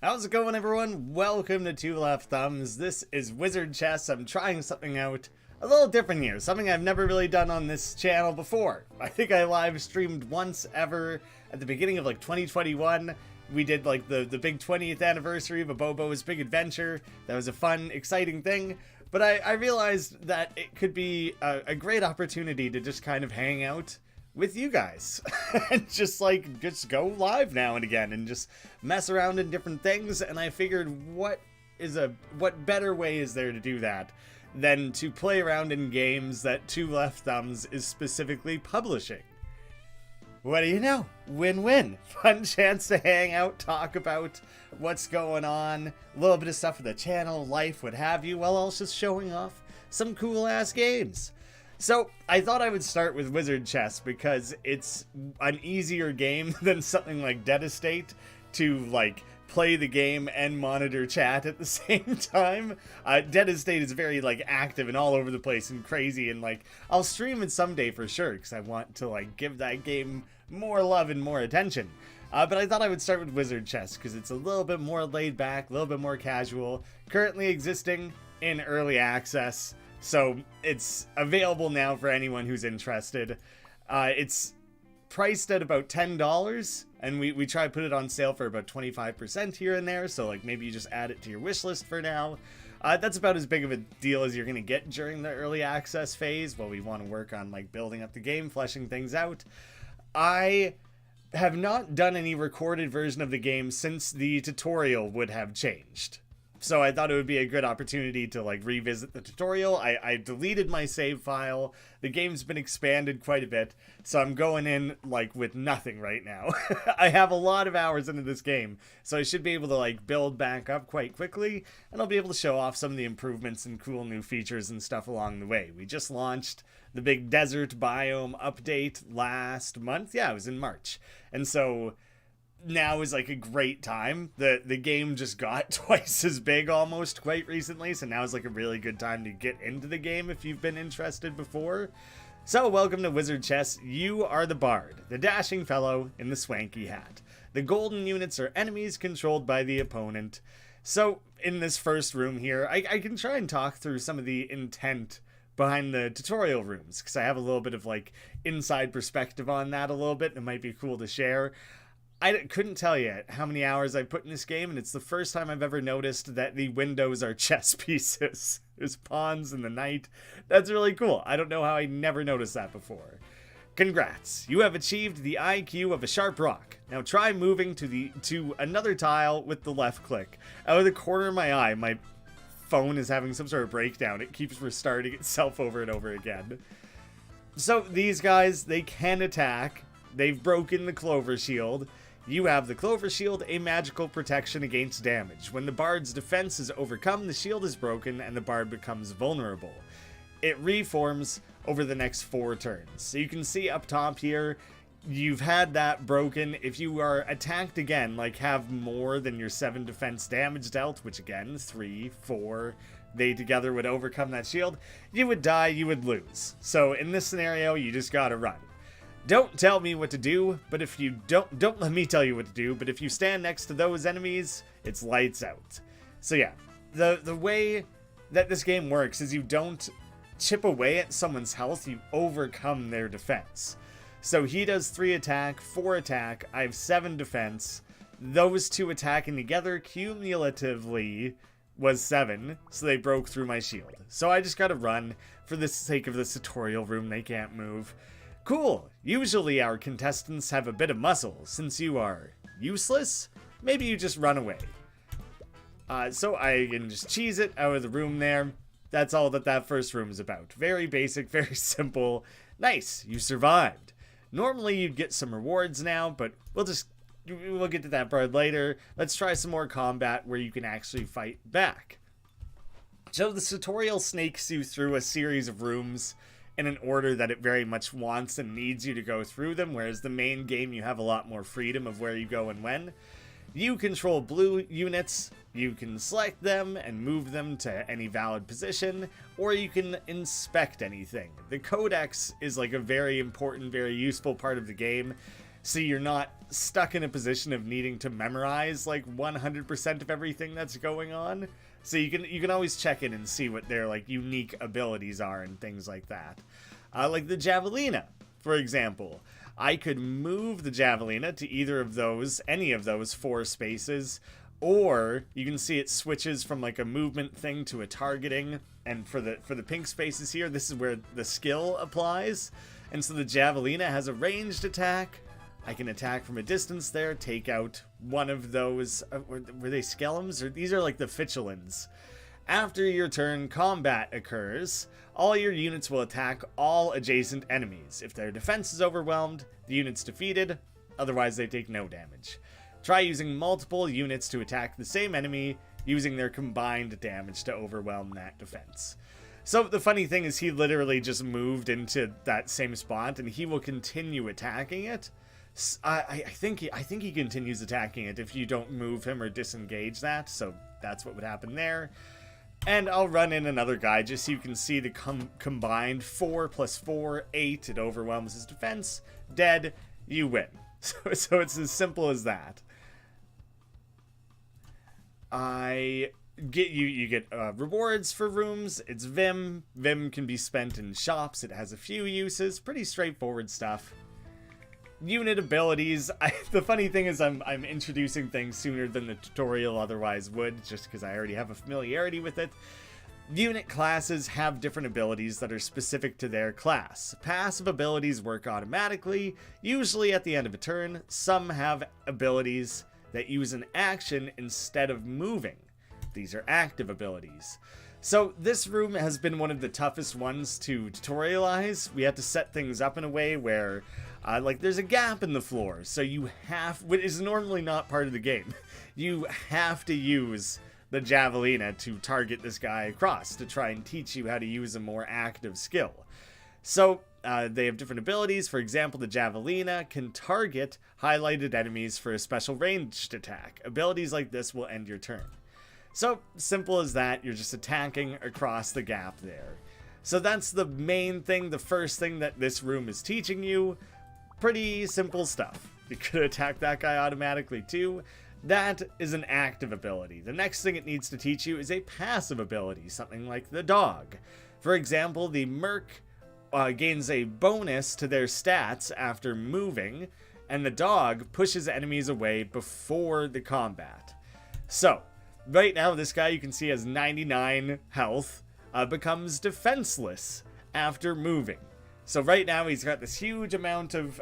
How's it going, everyone? Welcome to Two Left Thumbs. This is WizardChess. I'm trying something out a little different here, something I've never really done on this channel before. I think I live streamed once ever at the beginning of 2021. We did the big 20th anniversary of Abobo's Big Adventure. That was a fun, exciting thing. But I realized that it could be a great opportunity to just kind of hang out with you guys and just go live now and again and just mess around in different things. And I figured, what better way is there to do that than to play around in games that Two Left Thumbs is specifically publishing? What do you know? Win-win. Fun chance to hang out, talk about what's going on, a little bit of stuff for the channel, life, what have you, while also showing off some cool ass games. So, I thought I would start with WizardChess because it's an easier game than something like Dead Estate to, play the game and monitor chat at the same time. Dead Estate is very, active and all over the place and crazy, and, I'll stream it someday for sure because I want to, give that game more love and more attention. But I thought I would start with WizardChess because it's a little bit more laid back, a little bit more casual, currently existing in early access. So it's available now for anyone who's interested. It's priced at about $10, and we try to put it on sale for about 25% here and there, so maybe you just add it to your wish list for now. That's about as big of a deal as you're going to get during the early access phase while we want to work on building up the game, fleshing things out. I have not done any recorded version of the game since the tutorial would have changed. So I thought it would be a good opportunity to revisit the tutorial. I deleted my save file. The game's been expanded quite a bit, so I'm going in with nothing right now. I have a lot of hours into this game, so I should be able to build back up quite quickly, and I'll be able to show off some of the improvements and cool new features and stuff along the way. We just launched the big desert biome update last month. Yeah, it was in March. And so now is a great time. The game just got twice as big almost quite recently, so now is a really good time to get into the game if you've been interested before. So welcome to WizardChess. You are the bard, the dashing fellow in the swanky hat. The golden units are enemies controlled by the opponent. So in this first room here, I can try and talk through some of the intent behind the tutorial rooms because I have a little bit of inside perspective on that a little bit. It might be cool to share. I couldn't tell you how many hours I put in this game, and it's the first time I've ever noticed that the windows are chess pieces. There's pawns in the knight. That's really cool. I don't know how I never noticed that before. Congrats. You have achieved the IQ of a sharp rock. Now try moving to another tile with the left click. Out of the corner of my eye, my phone is having some sort of breakdown. It keeps restarting itself over and over again. So these guys, they can attack. They've broken the Clover Shield. You have the Clover Shield, a magical protection against damage. When the bard's defense is overcome, the shield is broken and the bard becomes vulnerable. It reforms over the next 4 turns. So you can see up top here, you've had that broken. If you are attacked again, have more than your 7 defense damage dealt, which again, 3, 4, they together would overcome that shield, you would die, you would lose. So in this scenario, you just gotta run. Don't tell me what to do, but if you don't let me tell you what to do, but if you stand next to those enemies, it's lights out. So yeah, the way that this game works is you don't chip away at someone's health, you overcome their defense. So he does 3 attack, 4 attack, I have 7 defense. Those 2 attacking together cumulatively was 7, so they broke through my shield. So I just gotta run. For the sake of this tutorial room, they can't move. Cool. Usually our contestants have a bit of muscle. Since you are useless, maybe you just run away. So I can just cheese it out of the room there. That's all that first room is about. Very basic, very simple. Nice, you survived. Normally you'd get some rewards now, but we'll get to that part later. Let's try some more combat where you can actually fight back. So the tutorial snakes you through a series of rooms in an order that it very much wants and needs you to go through them, whereas the main game you have a lot more freedom of where you go and when. You control blue units, you can select them and move them to any valid position, or you can inspect anything. The codex is a very important, very useful part of the game. so you're not stuck in a position of needing to memorize like 100% of everything that's going on. So you can always check in and see what their like unique abilities are and things like that. Like the Javelina, for example. I could move the Javelina to either of those, any of those 4 spaces, or you can see it switches from like a movement thing to a targeting. And for the pink spaces here, this is where the skill applies. And so the Javelina has a ranged attack. I can attack from a distance there, take out one of those. Were they Skellums? Or these are like the Fitulins. After your turn, combat occurs. All your units will attack all adjacent enemies. If their defense is overwhelmed, the unit's defeated. Otherwise, they take no damage. Try using multiple units to attack the same enemy, using their combined damage to overwhelm that defense. So the funny thing is he literally just moved into that same spot, and he will continue attacking it. I think he continues attacking it if you don't move him or disengage that, so that's what would happen there. And I'll run in another guy just so you can see the combined 4 + 4, 8. It overwhelms his defense. Dead, you win. So it's as simple as that. You get rewards for rooms. It's Vim. Vim can be spent in shops. It has a few uses. Pretty straightforward stuff. Unit abilities. The funny thing is I'm introducing things sooner than the tutorial otherwise would, just because I already have a familiarity with it. Unit classes have different abilities that are specific to their class. Passive abilities work automatically, usually at the end of a turn. Some have abilities that use an action instead of moving. These are active abilities. So this room has been one of the toughest ones to tutorialize. We had to set things up in a way where like there's a gap in the floor, so you have, which is normally not part of the game, you have to use the Javelina to target this guy across to try and teach you how to use a more active skill. So they have different abilities. For example, the Javelina can target highlighted enemies for a special ranged attack. Abilities like this will end your turn. So simple as that, you're just attacking across the gap there. So that's the main thing, the first thing that this room is teaching you. Pretty simple stuff. You could attack that guy automatically too. That is an active ability. The next thing it needs to teach you is a passive ability, something like the dog. For example, the Merc gains a bonus to their stats after moving, and the dog pushes enemies away before the combat. So, right now this guy you can see has 99 health, becomes defenseless after moving. So right now he's got this huge amount of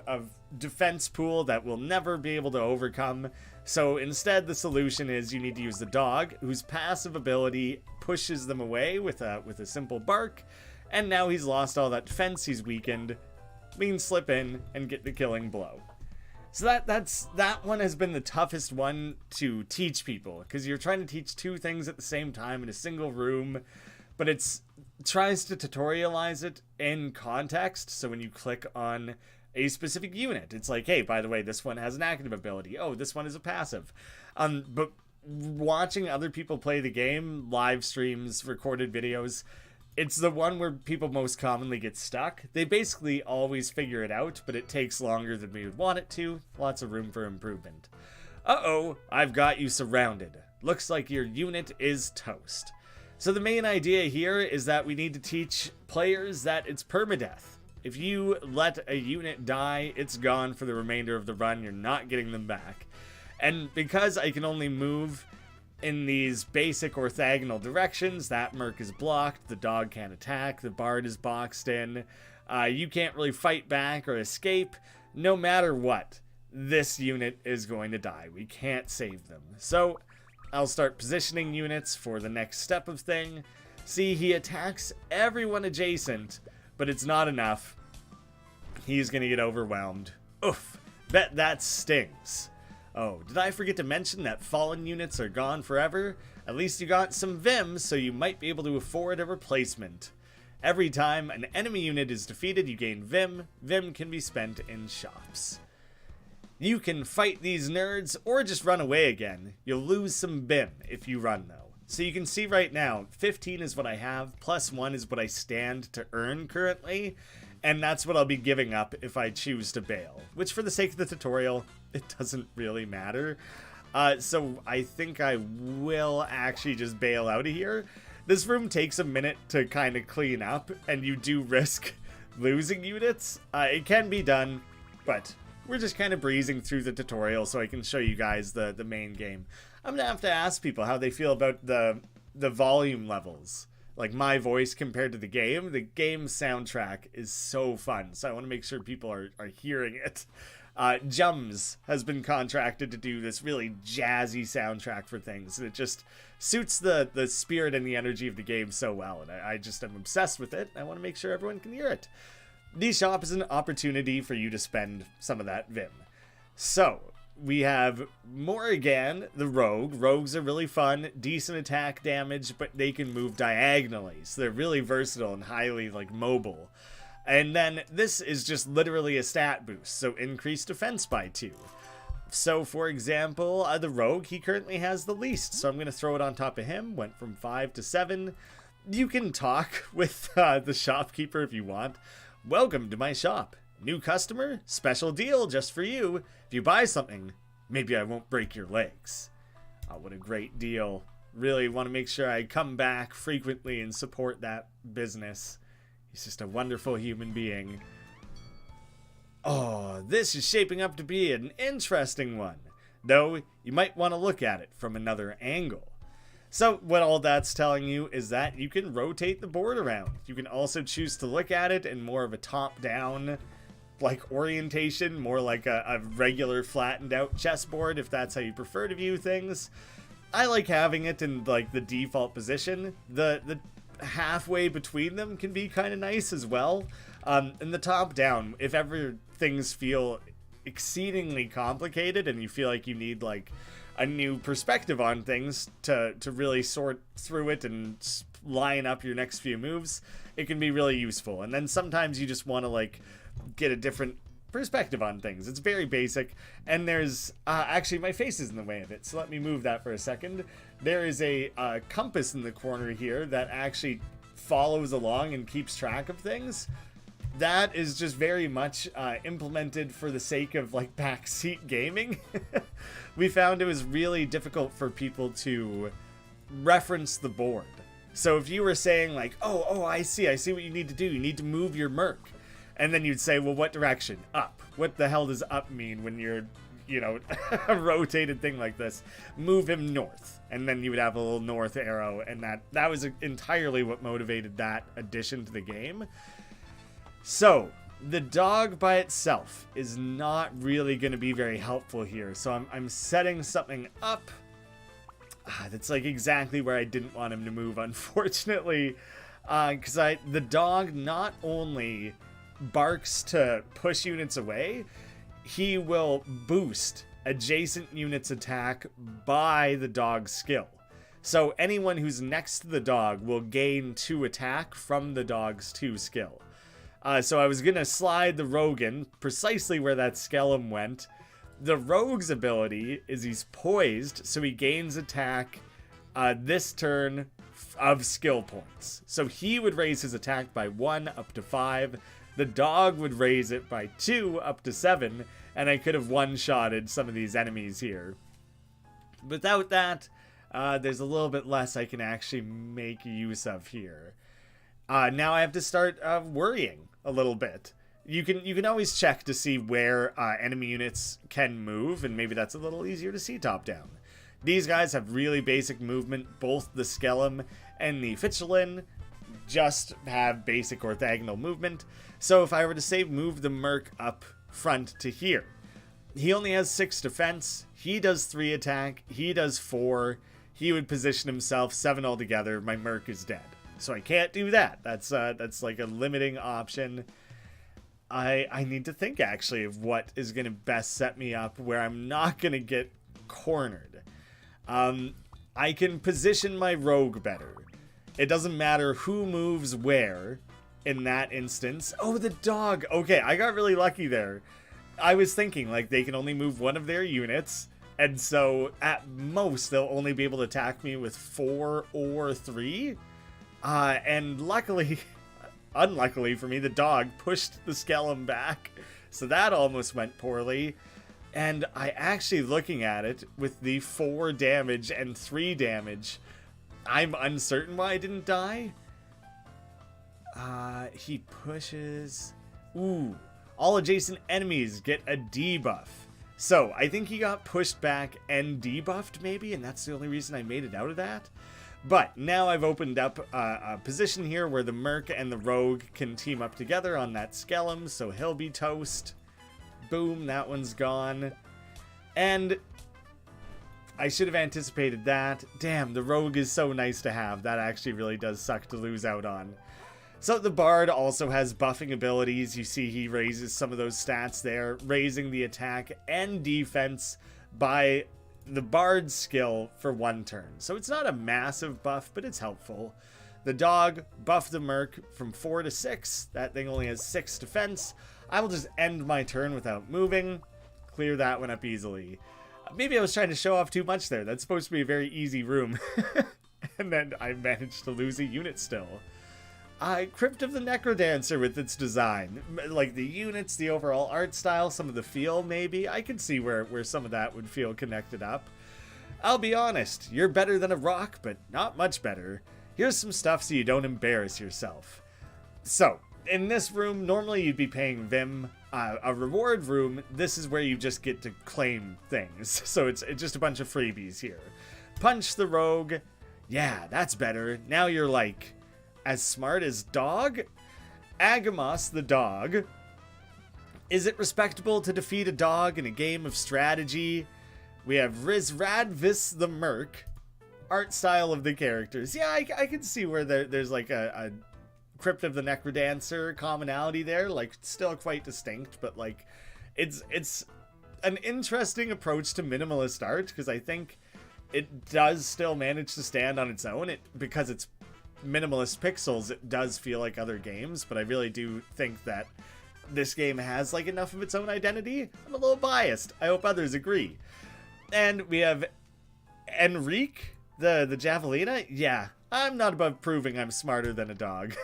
defense pool that we'll never be able to overcome. So instead the solution is you need to use the dog, whose passive ability pushes them away with a simple bark. And now he's lost all that defense, he's weakened. We can slip in and get the killing blow. So that one has been the toughest one to teach people, because you're trying to teach 2 things at the same time in a single room, but it tries to tutorialize it in context. So when you click on a specific unit, it's like, hey, by the way, this one has an active ability. Oh, this one is a passive. But watching other people play the game, live streams, recorded videos, it's the one where people most commonly get stuck. They basically always figure it out, but it takes longer than we would want it to. Lots of room for improvement. Uh-oh, I've got you surrounded. Looks like your unit is toast. So the main idea here is that we need to teach players that it's permadeath. If you let a unit die, it's gone for the remainder of the run. You're not getting them back. And because I can only move in these basic orthogonal directions, that Merc is blocked, the dog can't attack, the Bard is boxed in, you can't really fight back or escape. No matter what, this unit is going to die. We can't save them. So I'll start positioning units for the next step of thing. See, he attacks everyone adjacent, but it's not enough. He's gonna get overwhelmed. Oof, bet that stings. Oh, did I forget to mention that fallen units are gone forever? At least you got some Vim, so you might be able to afford a replacement. Every time an enemy unit is defeated, you gain Vim. Vim can be spent in shops. You can fight these nerds or just run away again. You'll lose some Vim if you run though. So you can see right now, 15 is what I have, plus 1 is what I stand to earn currently. And that's what I'll be giving up if I choose to bail, which for the sake of the tutorial, it doesn't really matter. So I think I will actually just bail out of here. This room takes a minute to kind of clean up, and you do risk losing units. It can be done, but we're just kind of breezing through the tutorial so I can show you guys the main game. I'm gonna have to ask people how they feel about the volume levels. Like my voice compared to the game. The game soundtrack is so fun, so I want to make sure people are hearing it. Jums has been contracted to do this really jazzy soundtrack for things, and it just suits the spirit and the energy of the game so well, and I just am obsessed with it. I want to make sure everyone can hear it. The shop is an opportunity for you to spend some of that Vim. So, we have Morrigan, the rogue. Rogues are really fun, decent attack damage, but they can move diagonally, so they're really versatile and highly mobile. And then this is just literally a stat boost, so increase defense by 2. So for example, the rogue, he currently has the least, so I'm going to throw it on top of him. Went from 5 to 7. You can talk with the shopkeeper if you want. Welcome to my shop. New customer, special deal just for you. If you buy something, maybe I won't break your legs. Oh, what a great deal. Really want to make sure I come back frequently and support that business. He's just a wonderful human being. Oh, this is shaping up to be an interesting one. Though, you might want to look at it from another angle. So, what all that's telling you is that you can rotate the board around. You can also choose to look at it in more of a top-down orientation, more like a regular flattened out chessboard, if that's how you prefer to view things. I like having it in the default position. The halfway between them can be kind of nice as well. In the top down, if ever things feel exceedingly complicated and you feel like you need a new perspective on things to really sort through it and line up your next few moves, it can be really useful. And then sometimes you just want to get a different perspective on things. It's very basic, and there's actually my face is in the way of it, so let me move that for a second. There is a compass in the corner here that actually follows along and keeps track of things. That is just very much implemented for the sake of backseat gaming. We found it was really difficult for people to reference the board. So if you were saying oh, I see what you need to do. You need to move your merc. And then you'd say, well, what direction? Up. What the hell does up mean when you're, a rotated thing like this? Move him north. And then you would have a little north arrow, and that was entirely what motivated that addition to the game. So, the dog by itself is not really going to be very helpful here. So I'm setting something up. That's exactly where I didn't want him to move, unfortunately. Because the dog not only barks to push units away, he will boost adjacent units' attack by the dog's skill. So anyone who's next to the dog will gain 2 attack from the dog's 2 skill. So I was gonna slide the rogue in precisely where that skellum went. The rogue's ability is he's poised, so he gains attack this turn of skill points. So he would raise his attack by 1 up to 5. The dog would raise it by 2 up to 7, and I could have one-shotted some of these enemies here. Without that, there's a little bit less I can actually make use of here. Now I have to start worrying a little bit. You can always check to see where enemy units can move, and maybe that's a little easier to see top-down. These guys have really basic movement. Both the skellum and the Fichelin just have basic orthogonal movement. So if I were to say move the merc up front to here, he only has 6 defense, he does 3 attack, he does 4, he would position himself 7 altogether, my merc is dead. So I can't do that. That's like a limiting option. I need to think actually of what is going to best set me up where I'm not going to get cornered. I can position my rogue better. It doesn't matter who moves where in that instance. Oh, the dog. Okay, I got really lucky there. I was thinking, like, they can only move one of their units, and so at most they'll only be able to attack me with 4 or 3. And luckily, unluckily for me, the dog pushed the skeleton back. So that almost went poorly. And I actually, looking at it, with the 4 damage and 3 damage, I'm uncertain why I didn't die. He pushes... Ooh. All adjacent enemies get a debuff. So, I think he got pushed back and debuffed, maybe, and that's the only reason I made it out of that. But now I've opened up a position here where the Merc and the Rogue can team up together on that Skellum, so he'll be toast. Boom, that one's gone. And I should have anticipated that. Damn, the Rogue is so nice to have. That actually really does suck to lose out on. So the Bard also has buffing abilities. You see he raises some of those stats there, raising the attack and defense by the Bard's skill for 1 turn. So it's not a massive buff, but it's helpful. The Dog buffed the Merc from 4 to 6. That thing only has 6 defense. I will just end my turn without moving. Clear that one up easily. Maybe I was trying to show off too much there. That's supposed to be a very easy room. And then I managed to lose a unit still. Crypt of the Necrodancer with its design. Like the units, the overall art style, some of the feel maybe. I could see where some of that would feel connected up. I'll be honest, you're better than a rock, but not much better. Here's some stuff so you don't embarrass yourself. So, in this room, normally you'd be paying Vim. A reward room, this is where you just get to claim things. So it's just a bunch of freebies here. Punch the Rogue. Yeah, that's better. Now you're like... as smart as Dog? Agamos the Dog. Is it respectable to defeat a dog in a game of strategy? We have Rizradvis the Merc. Art style of the characters. Yeah, I can see where there's like a Crypt of the Necrodancer commonality there. Like, still quite distinct, but like, it's an interesting approach to minimalist art, because I think it does still manage to stand on its own. Because it's minimalist pixels, it does feel like other games, but I really do think that this game has like enough of its own identity. I'm a little biased. I hope others agree. And we have Enrique, the Javelina. Yeah, I'm not above proving I'm smarter than a dog.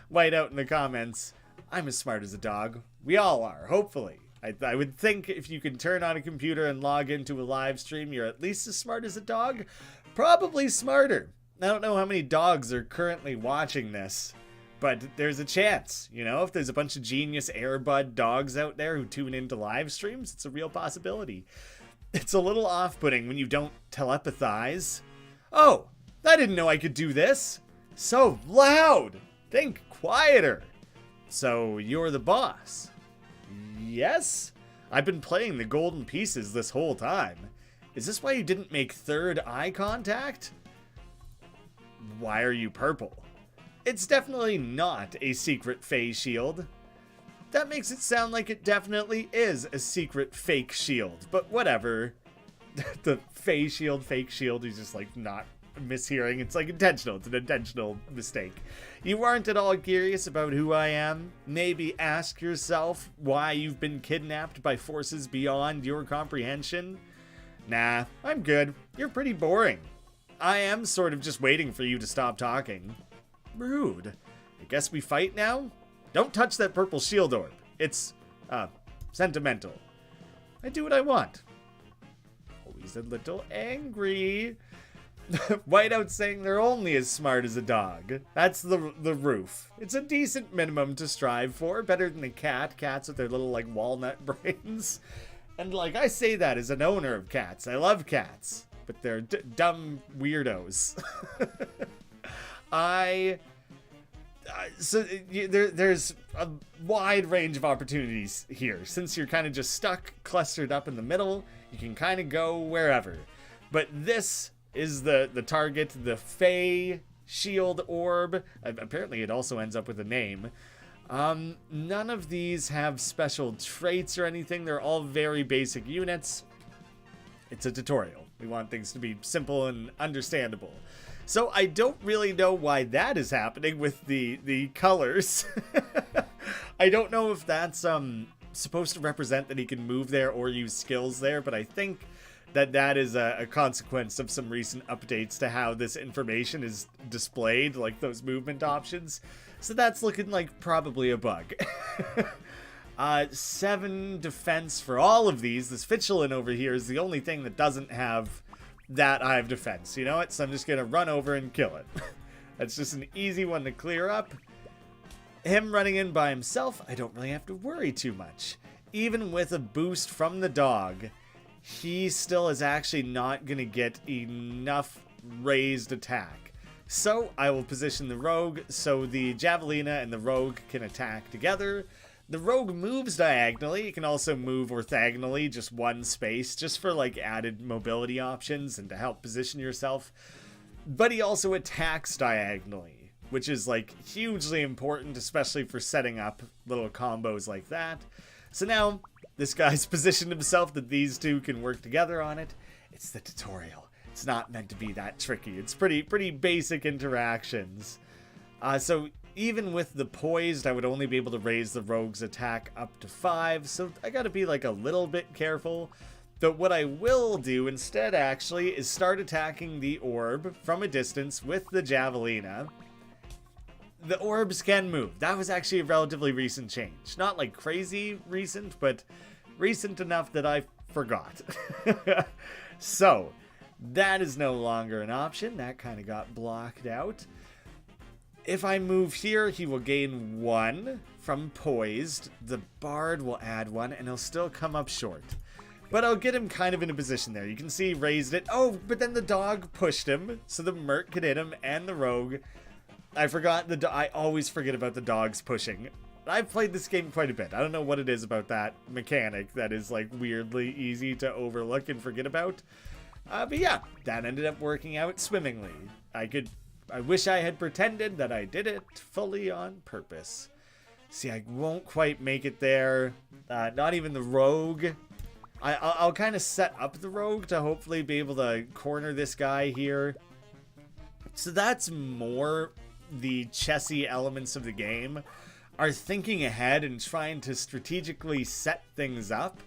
White out in the comments. I'm as smart as a dog. We all are, hopefully. I would think if you can turn on a computer and log into a live stream, you're at least as smart as a dog. Probably smarter. I don't know how many dogs are currently watching this, but there's a chance, you know, if there's a bunch of genius Airbud dogs out there who tune into live streams, it's a real possibility. It's a little off-putting when you don't telepathize. Oh, I didn't know I could do this. So loud. Think quieter. So you're the boss. Yes? I've been playing the golden pieces this whole time. Is this why you didn't make third eye contact? Why are you purple? It's definitely not a secret phase shield. That makes it sound like it definitely is a secret fake shield, but whatever. The phase shield, fake shield is just like not mishearing. It's like intentional. It's an intentional mistake. You aren't at all curious about who I am? Maybe ask yourself why you've been kidnapped by forces beyond your comprehension? Nah, I'm good. You're pretty boring. I am sort of just waiting for you to stop talking. Rude. I guess we fight now? Don't touch that purple shield orb. It's, sentimental. I do what I want. Always a little angry. Whiteout saying they're only as smart as a dog. That's the roof. It's a decent minimum to strive for. Better than a cat. Cats with their little, like, walnut brains. And, like, I say that as an owner of cats. I love cats. But they're dumb weirdos. There's a wide range of opportunities here. Since you're kind of just stuck, clustered up in the middle, you can kind of go wherever. But this is the target, the Fey Shield Orb. Apparently it also ends up with a name. None of these have special traits or anything. They're all very basic units. It's a tutorial. We want things to be simple and understandable. So I don't really know why that is happening with the colors. I don't know if that's supposed to represent that he can move there or use skills there, but I think that is a consequence of some recent updates to how this information is displayed, like those movement options. So that's looking like probably a bug. 7 defense for all of these. This Fitchelin over here is the only thing that doesn't have that high of defense. You know what? So I'm just going to run over and kill it. That's just an easy one to clear up. Him running in by himself, I don't really have to worry too much. Even with a boost from the dog, he still is actually not going to get enough raised attack. So I will position the rogue so the Javelina and the rogue can attack together. The rogue moves diagonally. You can also move orthogonally, just one space, just for like added mobility options and to help position yourself. But he also attacks diagonally, which is like hugely important, especially for setting up little combos like that. So now this guy's positioned himself that these two can work together on it. It's the tutorial. It's not meant to be that tricky. It's pretty basic interactions. So even with the poised, I would only be able to raise the rogue's attack up to 5, so I gotta be like a little bit careful. But what I will do instead, actually, is start attacking the orb from a distance with the Javelina. The orbs can move. That was actually a relatively recent change. Not like crazy recent, but recent enough that I forgot. So, that is no longer an option. That kind of got blocked out. If I move here, he will gain 1 from poised. The bard will add 1, and he'll still come up short. But I'll get him kind of in a position there. You can see he raised it. Oh, but then the dog pushed him, so the merc could hit him, and the rogue. I forgot I always forget about the dogs pushing. I've played this game quite a bit. I don't know what it is about that mechanic that is like weirdly easy to overlook and forget about. But yeah, that ended up working out swimmingly. I wish I had pretended that I did it fully on purpose. See, I won't quite make it there. Not even the rogue. I'll kind of set up the rogue to hopefully be able to corner this guy here. So that's more the chessy elements of the game, are thinking ahead and trying to strategically set things up.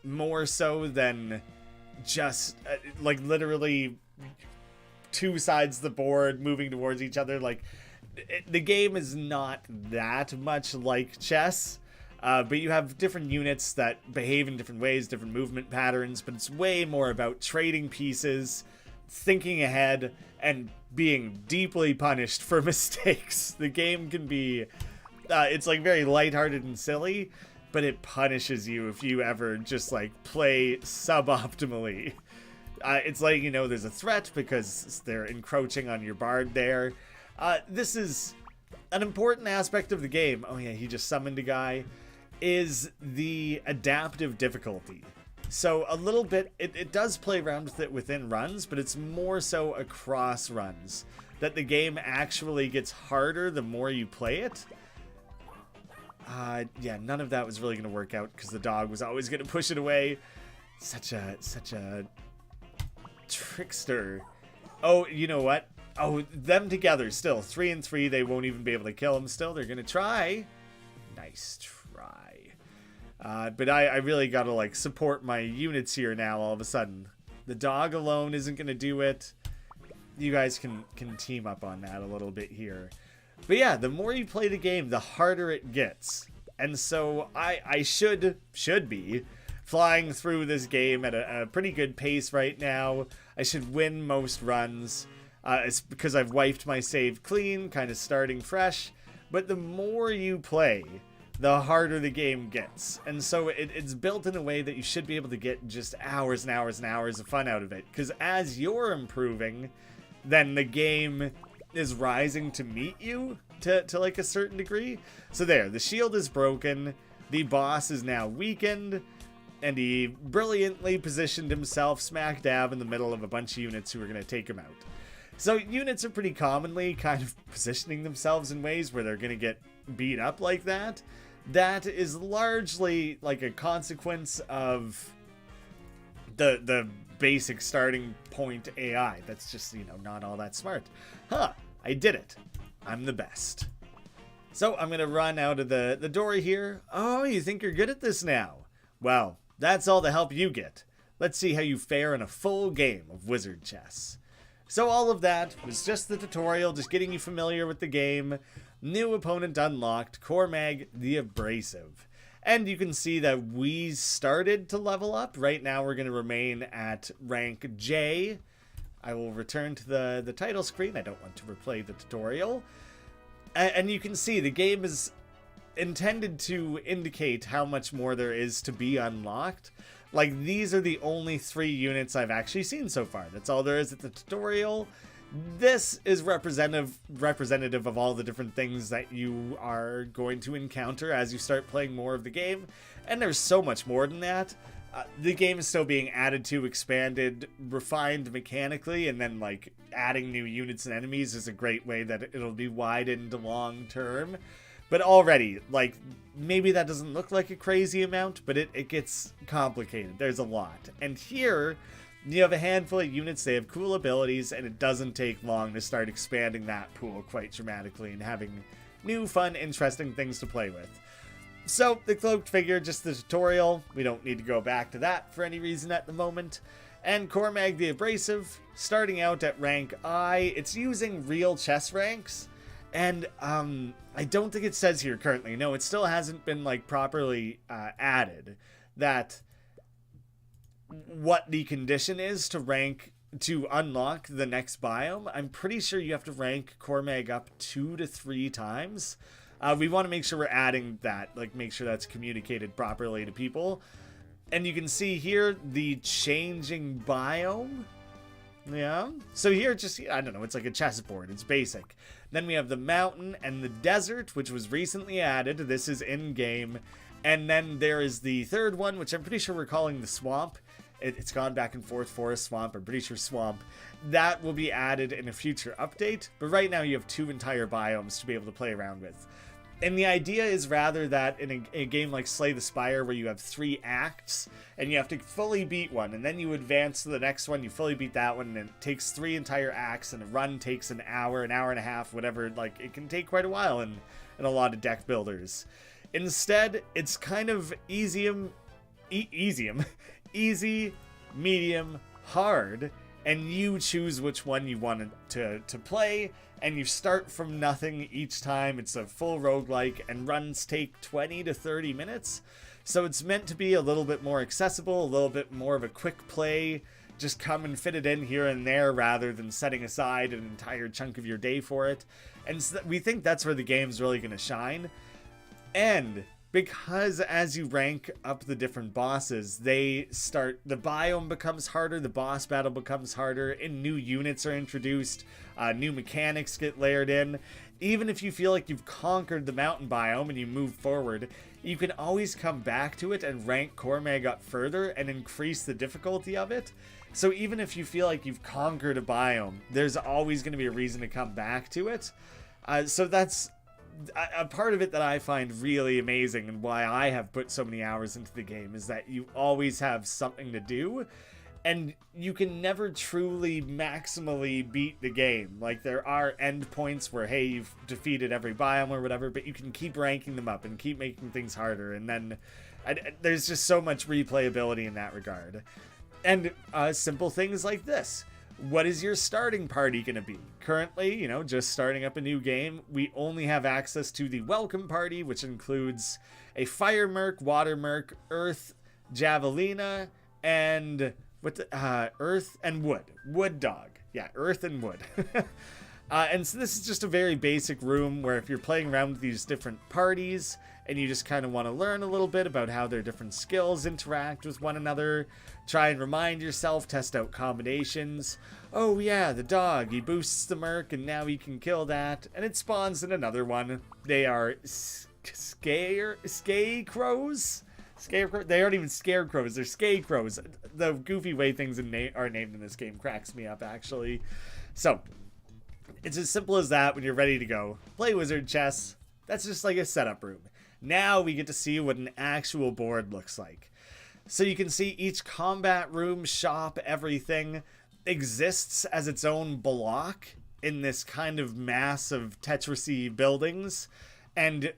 More so than just, like, literally 2 sides of the board moving towards each other. Like, the game is not that much like chess, but you have different units that behave in different ways, different movement patterns, but it's way more about trading pieces, thinking ahead, and being deeply punished for mistakes. The game can be, it's like very lighthearted and silly, but it punishes you if you ever just like play suboptimally. It's like, you know, there's a threat because they're encroaching on your bard there. This is an important aspect of the game. Oh yeah, he just summoned a guy. Is the adaptive difficulty. So a little bit, it does play around with it within runs, but it's more so across runs. That the game actually gets harder the more you play it. Yeah, none of that was really going to work out because the dog was always going to push it away. Such a trickster. Oh, you know what? Oh, them together still. 3 and 3, they won't even be able to kill him still. They're going to try. Nice try. But I really got to like support my units here now all of a sudden. The dog alone isn't going to do it. You guys can team up on that a little bit here. But yeah, the more you play the game, the harder it gets. And so I should be flying through this game at a pretty good pace right now. I should win most runs. It's because I've wiped my save clean, kind of starting fresh. But the more you play, the harder the game gets. And so it's built in a way that you should be able to get just hours and hours and hours of fun out of it. Because as you're improving, then the game is rising to meet you to like a certain degree. So there, the shield is broken, the boss is now weakened, and he brilliantly positioned himself smack dab in the middle of a bunch of units who are going to take him out. So units are pretty commonly kind of positioning themselves in ways where they're going to get beat up like that. That is largely like a consequence of the basic starting point AI. That's just, you know, not all that smart. Huh, I did it. I'm the best. So I'm going to run out of the door here. Oh, you think you're good at this now? Well, that's all the help you get. let's see how you fare in a full game of Wizard Chess. So all of that was just the tutorial, just getting you familiar with the game. New opponent unlocked, Cormag the Abrasive. And you can see that we started to level up. Right now we're going to remain at rank J. I will return to the title screen. I don't want to replay the tutorial. And you can see the game is intended to indicate how much more there is to be unlocked. Like, these are the only 3 units I've actually seen so far. That's all there is at the tutorial. This is representative of all the different things that you are going to encounter as you start playing more of the game. And there's so much more than that. The game is still being added to, expanded, refined mechanically, and then, like, adding new units and enemies is a great way that it'll be widened long term. But already, like, maybe that doesn't look like a crazy amount, but it gets complicated. There's a lot. And here, you have a handful of units, they have cool abilities, and it doesn't take long to start expanding that pool quite dramatically and having new, fun, interesting things to play with. So, the cloaked figure, just the tutorial. We don't need to go back to that for any reason at the moment. And Cormag the Abrasive, starting out at rank I. It's using real chess ranks. And I don't think it says here currently. No, it still hasn't been, like, properly added that what the condition is to unlock the next biome. I'm pretty sure you have to rank Cormag up 2 to 3 times. We want to make sure we're adding that, like, make sure that's communicated properly to people. And you can see here the changing biome. Yeah. So here, just, I don't know, it's like a chessboard. It's basic. Then we have the mountain and the desert, which was recently added. This is in-game. And then there is the third one, which I'm pretty sure we're calling the swamp. It's gone back and forth, forest, swamp. I'm pretty sure swamp. That will be added in a future update. But right now you have 2 entire biomes to be able to play around with. And the idea is rather that in a game like Slay the Spire, where you have 3 acts, and you have to fully beat one, and then you advance to the next one, you fully beat that one, and it takes 3 entire acts, and a run takes an hour and a half, whatever. Like, it can take quite a while in a lot of deck builders. Instead, it's kind of easy, medium, hard, and you choose which one you want to play, and you start from nothing each time. It's a full roguelike, and runs take 20 to 30 minutes, so it's meant to be a little bit more accessible, a little bit more of a quick play, just come and fit it in here and there rather than setting aside an entire chunk of your day for it. And so we think that's where the game's really going to shine. And because as you rank up the different bosses, the biome becomes harder, the boss battle becomes harder, and new units are introduced, new mechanics get layered in. Even if you feel like you've conquered the mountain biome and you move forward, you can always come back to it and rank Cormag up further and increase the difficulty of it. So even if you feel like you've conquered a biome, there's always going to be a reason to come back to it. So that's a part of it that I find really amazing, and why I have put so many hours into the game, is that you always have something to do, and you can never truly maximally beat the game. Like, there are end points where, hey, you've defeated every biome or whatever, but you can keep ranking them up and keep making things harder, and then there's just so much replayability in that regard. And simple things like this. What is your starting party going to be? Currently, just starting up a new game, we only have access to the welcome party, which includes a fire merc, water merc, earth javelina, and earth and wood dog. Yeah, earth and wood. And so this is just a very basic room where if you're playing around with these different parties and you just kind of want to learn a little bit about how their different skills interact with one another, try and remind yourself, test out combinations. Oh yeah, the dog, he boosts the merc and now he can kill that, and it spawns in another one. They are scarecrows? They aren't even scarecrows, they're scarecrows. The goofy way things are named in this game cracks me up, actually. So, it's as simple as that. When you're ready to go play Wizard Chess, that's just like a setup room. Now we get to see what an actual board looks like. So you can see each combat room, shop, everything exists as its own block in this kind of mass of Tetris-y buildings. And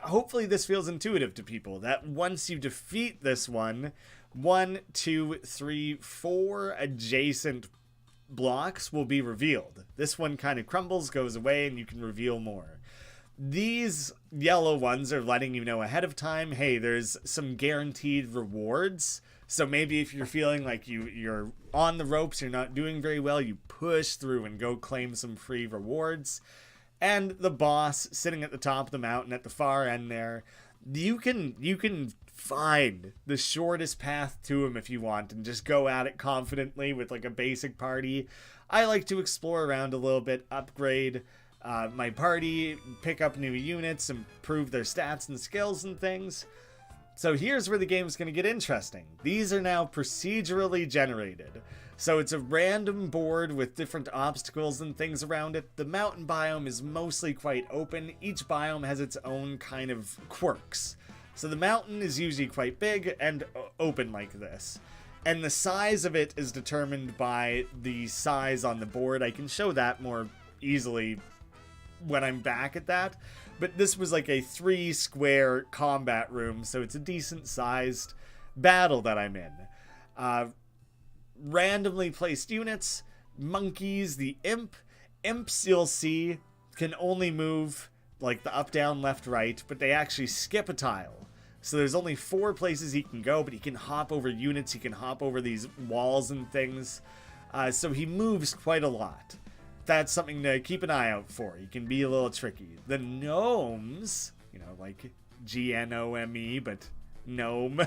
hopefully this feels intuitive to people, that once you defeat this one, 1, 2, 3, 4 adjacent blocks will be revealed. This one kind of crumbles, goes away, and you can reveal more. These yellow ones are letting you know ahead of time, hey, there's some guaranteed rewards. So maybe if you're feeling like you're on the ropes, you're not doing very well, you push through and go claim some free rewards. And the boss sitting at the top of the mountain at the far end there, you can find the shortest path to him if you want and just go at it confidently with like a basic party. I like to explore around a little bit, upgrade my party, pick up new units, improve their stats and skills and things. So here's where the game's going to get interesting. These are now procedurally generated. So it's a random board with different obstacles and things around it. The mountain biome is mostly quite open. Each biome has its own kind of quirks. So the mountain is usually quite big and open like this. And the size of it is determined by the size on the board. I can show that more easily when I'm back at that. But this was like a 3 square combat room, so it's a decent sized battle that I'm in. Randomly placed units, monkeys, the imps you'll see can only move like the up, down, left, right, but they actually skip a tile. So there's only 4 places he can go, but he can hop over units, he can hop over these walls and things. So he moves quite a lot. That's something to keep an eye out for. He can be a little tricky. The gnomes, like Gnome, but gnome,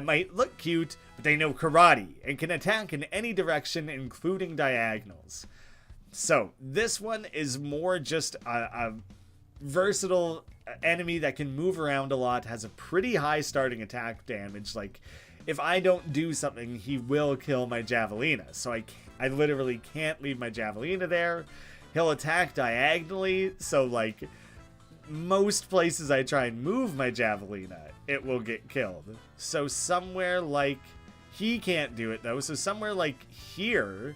might look cute, but they know karate and can attack in any direction, including diagonals. So this one is more just a versatile enemy that can move around a lot, has a pretty high starting attack damage. Like, if I don't do something, he will kill my Javelina. So I literally can't leave my Javelina there. He'll attack diagonally, so like most places I try and move my Javelina, it will get killed. So somewhere like, he can't do it though, so somewhere like here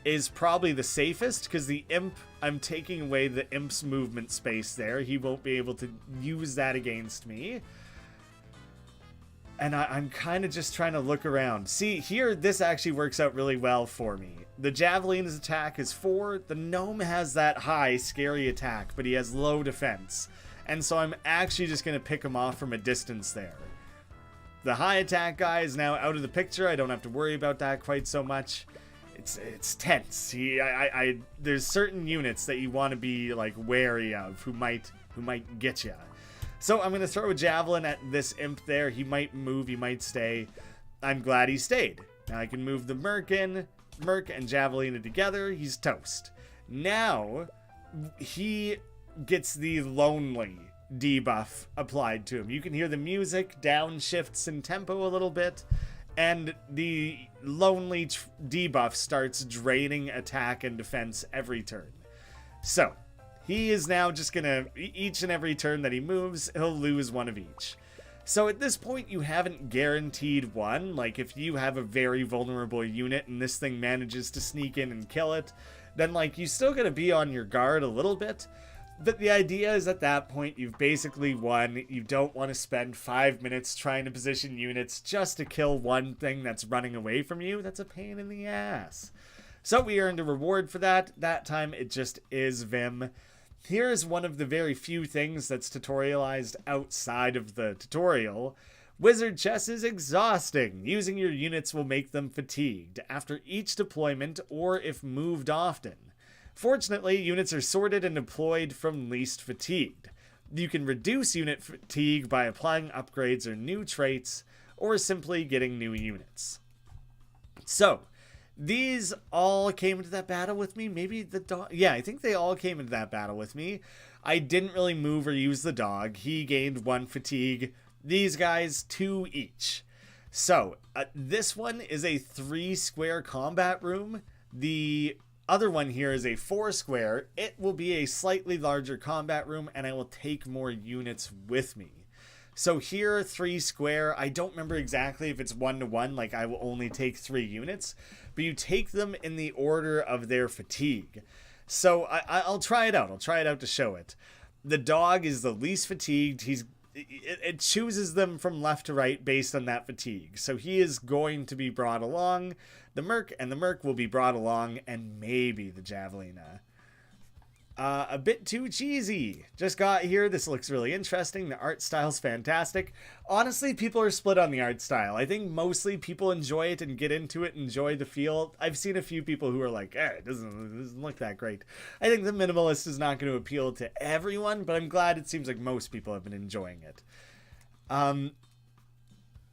is probably the safest, because the imp, I'm taking away the imp's movement space there. He won't be able to use that against me. And I'm kind of just trying to look around. See, here, this actually works out really well for me. The Javelina's attack is 4. The gnome has that high, scary attack, but he has low defense. And so I'm actually just going to pick him off from a distance there. The high attack guy is now out of the picture. I don't have to worry about that quite so much. It's tense. There's certain units that you want to be like wary of who might get you. So I'm going to throw a javelin at this imp there. He might move, he might stay. I'm glad he stayed. Now I can move the Merc and Javelina together. He's toast. Now he gets the lonely debuff applied to him. You can hear the music downshifts in tempo a little bit, and the lonely debuff starts draining attack and defense every turn. So he is now just gonna, each and every turn that he moves, he'll lose one of each. So at this point, you haven't guaranteed one. Like, if you have a very vulnerable unit and this thing manages to sneak in and kill it, then, like, you still gotta be on your guard a little bit. But the idea is at that point, you've basically won. You don't want to spend 5 minutes trying to position units just to kill one thing that's running away from you. That's a pain in the ass. So we earned a reward for that. That time, it just is Vim. Here is one of the very few things that's tutorialized outside of the tutorial. WizardChess is exhausting. Using your units will make them fatigued after each deployment or if moved often. Fortunately, units are sorted and deployed from least fatigued. You can reduce unit fatigue by applying upgrades or new traits, or simply getting new units. So, these all came into that battle with me. Maybe the dog... Yeah, I think they all came into that battle with me. I didn't really move or use the dog. He gained 1 fatigue. These guys, 2 each. So, this one is a 3 square combat room. The other one here is a 4 square. It will be a slightly larger combat room, and I will take more units with me. So here, 3 square, I don't remember exactly if it's 1-to-1, like I will only take 3 units, but you take them in the order of their fatigue. So I'll try it out. I'll try it out to show it. The dog is the least fatigued. it chooses them from left to right based on that fatigue. So he is going to be brought along, the Merc, and the Merc will be brought along, and maybe the Javelina. A bit too cheesy. Just got here. This looks really interesting. The art style's fantastic. Honestly, people are split on the art style. I think mostly people enjoy it and get into it, enjoy the feel. I've seen a few people who are like, it doesn't look that great. I think the minimalist is not going to appeal to everyone, but I'm glad it seems like most people have been enjoying it.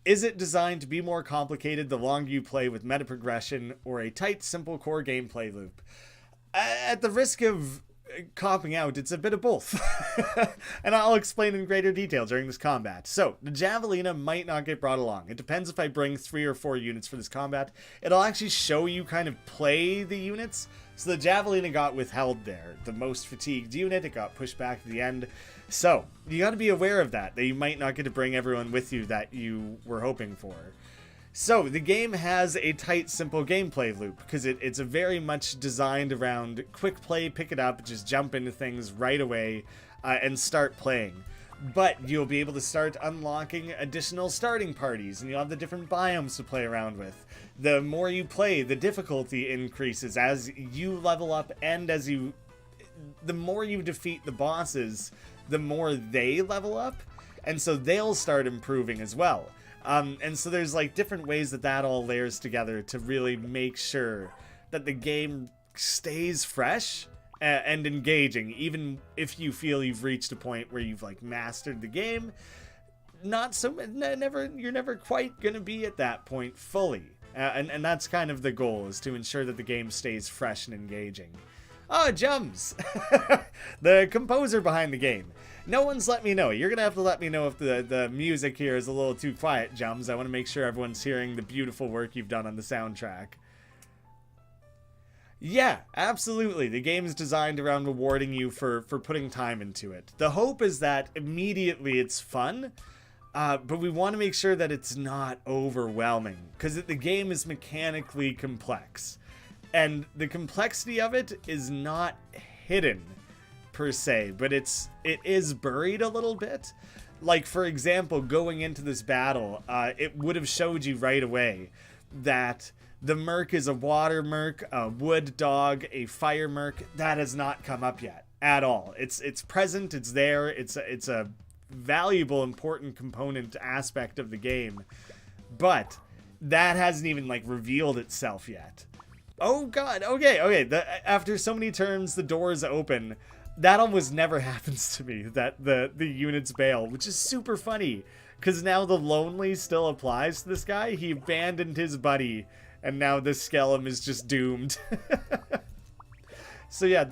Is it designed to be more complicated the longer you play with meta progression, or a tight, simple core gameplay loop? At the risk of copping out, it's a bit of both. And I'll explain in greater detail during this combat. So, the Javelina might not get brought along. It depends if I bring 3 or 4 units for this combat. It'll actually show you kind of play the units. So the Javelina got withheld there. The most fatigued unit, it got pushed back to the end. So, you gotta be aware of that you might not get to bring everyone with you that you were hoping for. So, the game has a tight, simple gameplay loop, because it's a very much designed around quick play, pick it up, just jump into things right away, and start playing. But you'll be able to start unlocking additional starting parties, and you'll have the different biomes to play around with. The more you play, the difficulty increases as you level up, and the more you defeat the bosses, the more they level up, and so they'll start improving as well. And so there's like different ways that all layers together to really make sure that the game stays fresh and engaging, even if you feel you've reached a point where you've like mastered the game. You're never quite gonna be at that point fully, and that's kind of the goal, is to ensure that the game stays fresh and engaging. Oh, Jums! The composer behind the game. No one's let me know. You're going to have to let me know if the music here is a little too quiet, Jums. I want to make sure everyone's hearing the beautiful work you've done on the soundtrack. Yeah, absolutely. The game is designed around rewarding you for putting time into it. The hope is that immediately it's fun, but we want to make sure that it's not overwhelming, because the game is mechanically complex. And the complexity of it is not hidden, per se, but it is buried a little bit. Like, for example, going into this battle, it would have showed you right away that the Merc is a water Merc, a wood dog, a fire Merc. That has not come up yet at all. It's present, it's there, it's a valuable, important component aspect of the game, but that hasn't even like revealed itself yet. Oh god, okay, after so many turns, the doors open. That almost never happens to me, that the units bail, which is super funny, because now the lonely still applies to this guy. He abandoned his buddy, and now this skeleton is just doomed. So yeah,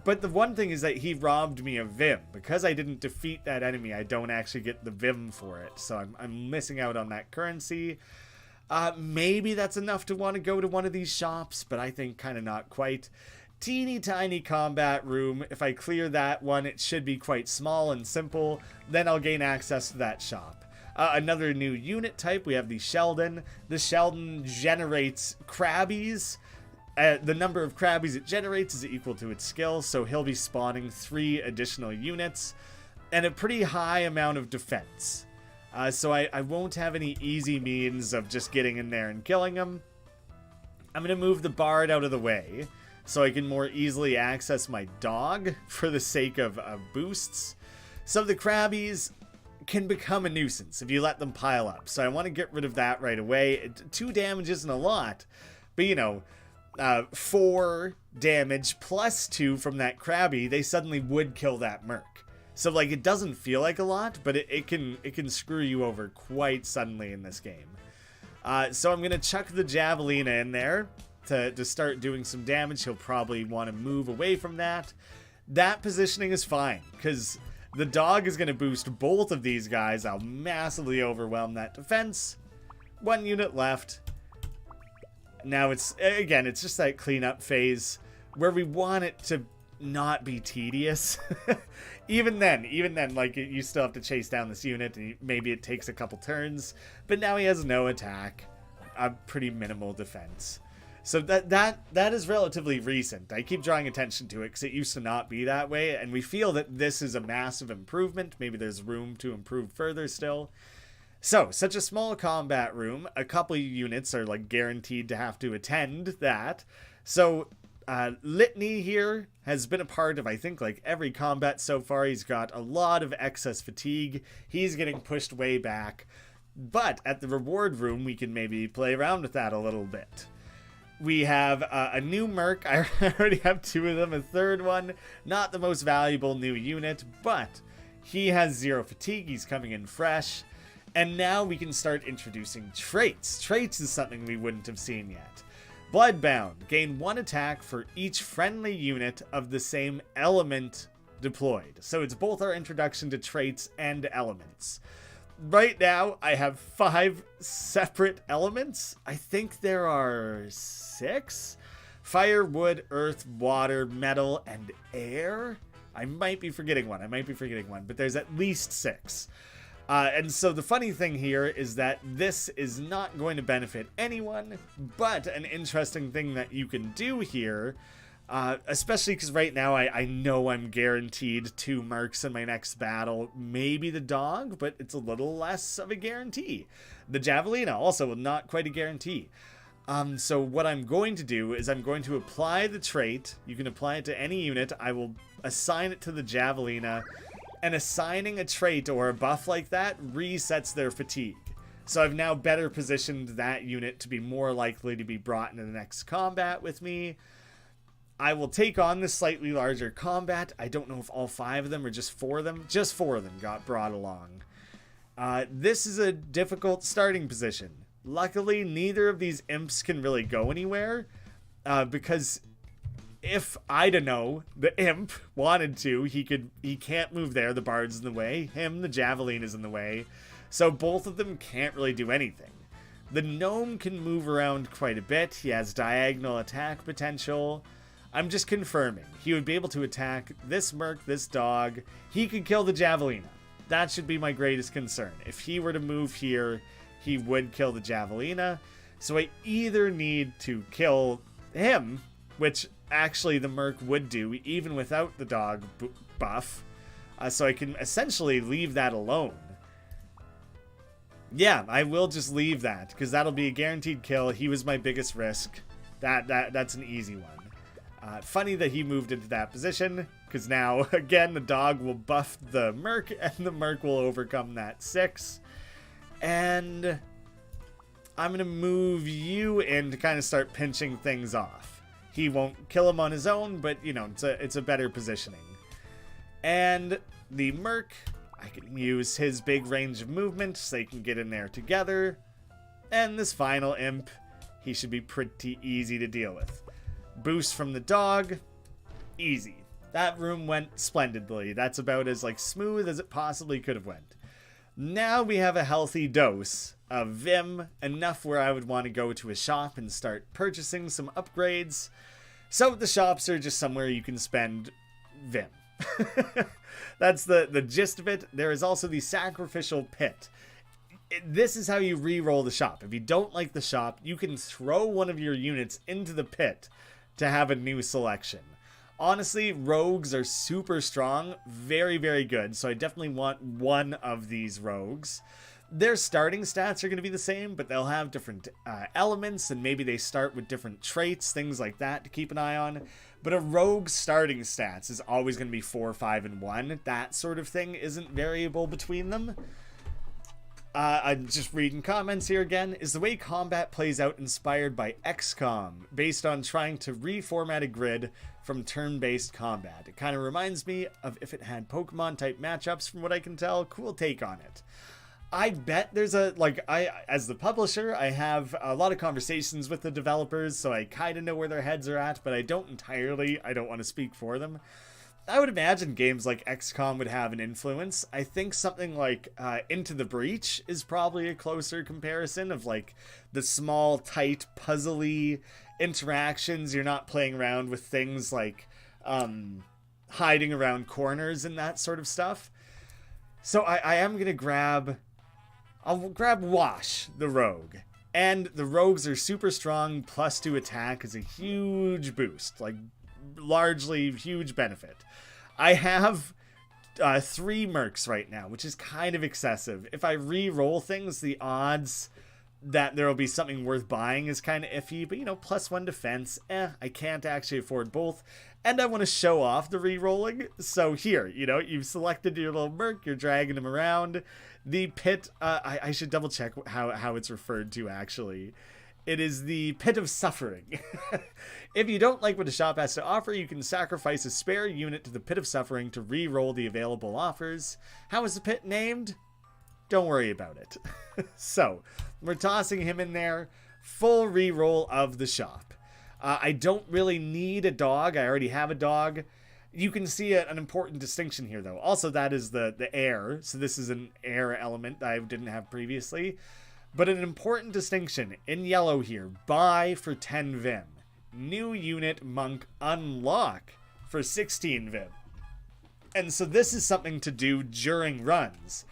but the one thing is that he robbed me of Vim. Because I didn't defeat that enemy, I don't actually get the Vim for it, so I'm missing out on that currency. Maybe that's enough to want to go to one of these shops, but I think kind of not quite. Teeny tiny combat room. If I clear that one, it should be quite small and simple. Then I'll gain access to that shop. Another new unit type, we have the Sheldon. The Sheldon generates Krabbies. The number of Krabbies it generates is equal to its skill, so he'll be spawning 3 additional units and a pretty high amount of defense. So I won't have any easy means of just getting in there and killing him. I'm going to move the Bard out of the way so I can more easily access my dog for the sake of boosts. So the Krabbies can become a nuisance if you let them pile up. So I want to get rid of that right away. 2 damage isn't a lot, but you know, 4 damage plus 2 from that Krabby, they suddenly would kill that Merc. So like, it doesn't feel like a lot, but it can screw you over quite suddenly in this game. So I'm going to chuck the Javelina in there to start doing some damage. He'll probably want to move away from that. That positioning is fine, because the dog is going to boost both of these guys. I'll massively overwhelm that defense. 1 unit left. Now it's just that cleanup phase where we want it to not be tedious. even then, like, you still have to chase down this unit, and maybe it takes a couple turns, but now he has no attack, a pretty minimal defense. So that is relatively recent. I keep drawing attention to it because it used to not be that way, and we feel that this is a massive improvement. Maybe there's room to improve further still. So, such a small combat room, a couple units are like guaranteed to have to attend that. So, Litany here has been a part of, I think, like every combat so far. He's got a lot of excess fatigue. He's getting pushed way back. But at the reward room, we can maybe play around with that a little bit. We have a new Merc. I already have 2 of them. A third one, not the most valuable new unit, but he has 0 fatigue. He's coming in fresh. And now we can start introducing traits. Traits is something we wouldn't have seen yet. Bloodbound. Gain 1 attack for each friendly unit of the same element deployed. So it's both our introduction to traits and elements. Right now, I have 5 separate elements. I think there are 6. Fire, wood, earth, water, metal, and air. I might be forgetting one, but there's at least 6. And so the funny thing here is that this is not going to benefit anyone, but an interesting thing that you can do here, especially because right now I know I'm guaranteed 2 mercs in my next battle, maybe the dog, but it's a little less of a guarantee. The Javelina, also not quite a guarantee. So what I'm going to do is I'm going to apply the trait. You can apply it to any unit. I will assign it to the Javelina. And assigning a trait or a buff like that resets their fatigue. So I've now better positioned that unit to be more likely to be brought into the next combat with me. I will take on this slightly larger combat. I don't know if all 5 of them or just 4 of them. Just 4 of them got brought along. This is a difficult starting position. Luckily, neither of these imps can really go anywhere. Because if, I don't know, the imp wanted to, he can't move there. The bard's in the way. Him, the javelin, is in the way. So both of them can't really do anything. The gnome can move around quite a bit. He has diagonal attack potential. I'm just confirming. He would be able to attack this merc, this dog. He could kill the javelina. That should be my greatest concern. If he were to move here, he would kill the javelina. So I either need to kill him, which actually the merc would do even without the dog buff, so I can essentially leave that alone. Yeah, I will just leave that because that'll be a guaranteed kill. He was my biggest risk. That's an easy one. Funny that he moved into that position because now again the dog will buff the merc and the merc will overcome that 6. And I'm gonna move you in to kind of start pinching things off. He won't kill him on his own, but, you know, it's a better positioning. And the merc, I can use his big range of movement so they can get in there together. And this final imp, he should be pretty easy to deal with. Boost from the dog, easy. That room went splendidly. That's about as, like, smooth as it possibly could have went. Now we have a healthy dose of Vim, enough where I would want to go to a shop and start purchasing some upgrades. So the shops are just somewhere you can spend Vim. That's the gist of it. There is also the sacrificial pit. This is how you re-roll the shop. If you don't like the shop, you can throw one of your units into the pit to have a new selection. Honestly, rogues are super strong, very, very good, so I definitely want one of these rogues. Their starting stats are going to be the same, but they'll have different elements, and maybe they start with different traits, things like that to keep an eye on. But a rogue's starting stats is always going to be 4, 5, and 1. That sort of thing isn't variable between them. I'm just reading comments here again. Is the way combat plays out inspired by XCOM, based on trying to reformat a grid from turn-based combat? It kind of reminds me of if it had Pokemon-type matchups, from what I can tell. Cool take on it. I bet there's as the publisher, I have a lot of conversations with the developers, so I kind of know where their heads are at, but I don't entirely. I don't want to speak for them. I would imagine games like XCOM would have an influence. I think something like Into the Breach is probably a closer comparison of like the small, tight, puzzly interactions. You're not playing around with things like hiding around corners and that sort of stuff. So I am going to I'll grab Wash, the rogue. And the rogues are super strong, +2 attack is a huge boost, like largely huge benefit. I have 3 mercs right now, which is kind of excessive. If I re-roll things, the odds that there will be something worth buying is kind of iffy, but you know, +1 defense, I can't actually afford both, and I want to show off the re-rolling, so here, you know, you've selected your little merc, you're dragging him around. The pit, I should double check how it's referred to actually. It is the Pit of Suffering. If you don't like what the shop has to offer, you can sacrifice a spare unit to the Pit of Suffering to re-roll the available offers. How is the pit named? Don't worry about it. So, we're tossing him in there. Full re-roll of the shop. I don't really need a dog. I already have a dog. You can see an important distinction here, though. Also, that is the air. So this is an air element that I didn't have previously. But an important distinction in yellow here. Buy for 10 Vim. New unit monk unlock for 16 Vim. And so this is something to do during runs.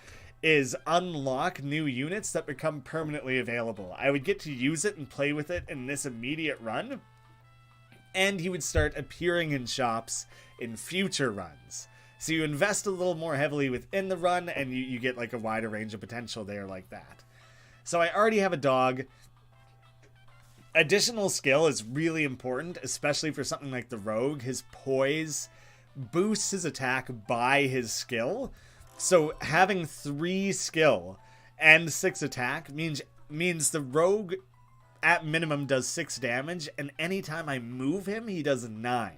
Is unlock new units that become permanently available. I would get to use it and play with it in this immediate run. And he would start appearing in shops in future runs. So you invest a little more heavily within the run and you get like a wider range of potential there like that. So I already have a dog. Additional skill is really important, especially for something like the rogue. His poise boosts his attack by his skill. So having 3 skill and 6 attack means the rogue at minimum does 6 damage, and anytime I move him, he does 9.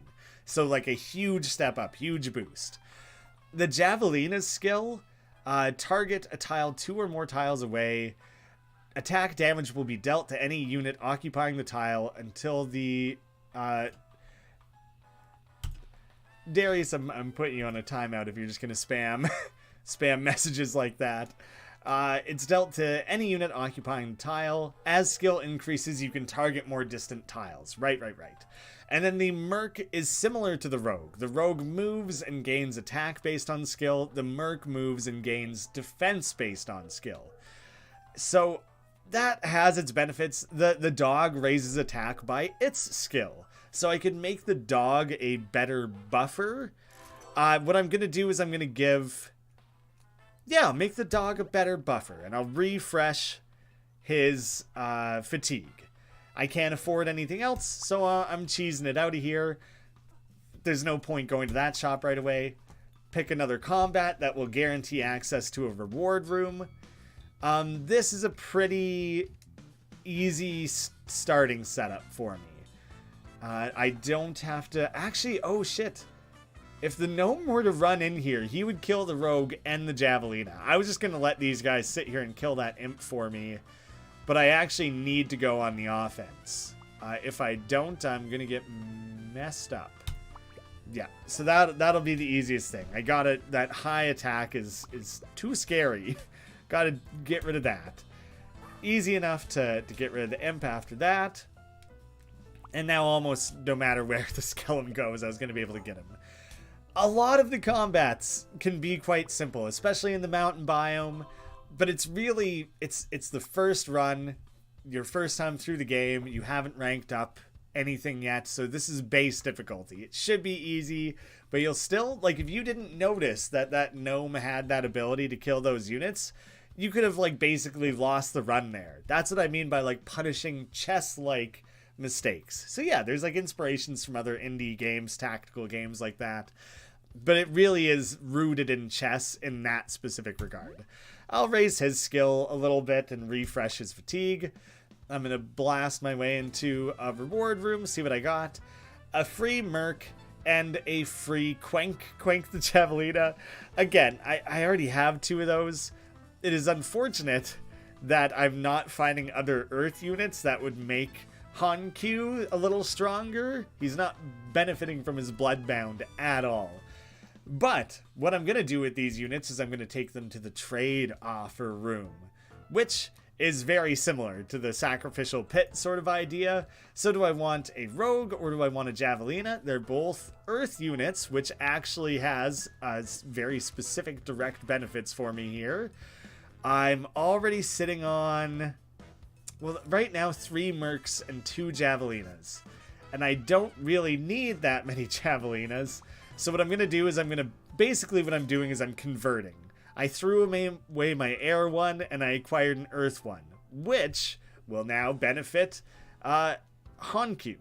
So like a huge step up, huge boost. The Javelina's skill, target a tile 2 or more tiles away. Attack damage will be dealt to any unit occupying the tile until the... Darius, I'm putting you on a timeout if you're just going to spam messages like that. It's dealt to any unit occupying the tile. As skill increases, you can target more distant tiles. Right. And then the merc is similar to the rogue. The rogue moves and gains attack based on skill. The merc moves and gains defense based on skill. So that has its benefits. The dog raises attack by its skill. So I could make the dog a better buffer. What I'm going to do is I'm going to give... Yeah, make the dog a better buffer. And I'll refresh his fatigue. I can't afford anything else, so I'm cheesing it out of here. There's no point going to that shop right away. Pick another combat that will guarantee access to a reward room. This is a pretty easy starting setup for me. I don't have to... Actually, oh shit. If the gnome were to run in here, he would kill the rogue and the javelina. I was just going to let these guys sit here and kill that imp for me. But I actually need to go on the offense. If I don't, I'm going to get messed up. Yeah, so that'll be the easiest thing. I got it. That high attack is too scary. Got to get rid of that. Easy enough to get rid of the imp after that. And now almost no matter where the skeleton goes, I was going to be able to get him. A lot of the combats can be quite simple, especially in the mountain biome. But it's really, it's the first run, your first time through the game. You haven't ranked up anything yet, so this is base difficulty. It should be easy, but you'll still, like, if you didn't notice that gnome had that ability to kill those units, you could have, like, basically lost the run there. That's what I mean by, like, punishing chess-like mistakes. So yeah, there's, like, inspirations from other indie games, tactical games like that, but it really is rooted in chess in that specific regard. I'll raise his skill a little bit and refresh his fatigue. I'm going to blast my way into a reward room, see what I got. A free merc and a free Quenk the Javelina. Again, I already have 2 of those. It is unfortunate that I'm not finding other Earth units that would make Hanq a little stronger. He's not benefiting from his Bloodbound at all. But what I'm going to do with these units is I'm going to take them to the trade offer room, which is very similar to the sacrificial pit sort of idea. So do I want a rogue or do I want a javelina? They're both earth units, which actually has very specific direct benefits for me here. I'm already sitting on well, right now 3 mercs and 2 javelinas. And I don't really need that many javelinas. So what I'm going to do is basically what I'm doing is I'm converting. I threw away my air one and I acquired an earth one, which will now benefit Hanku.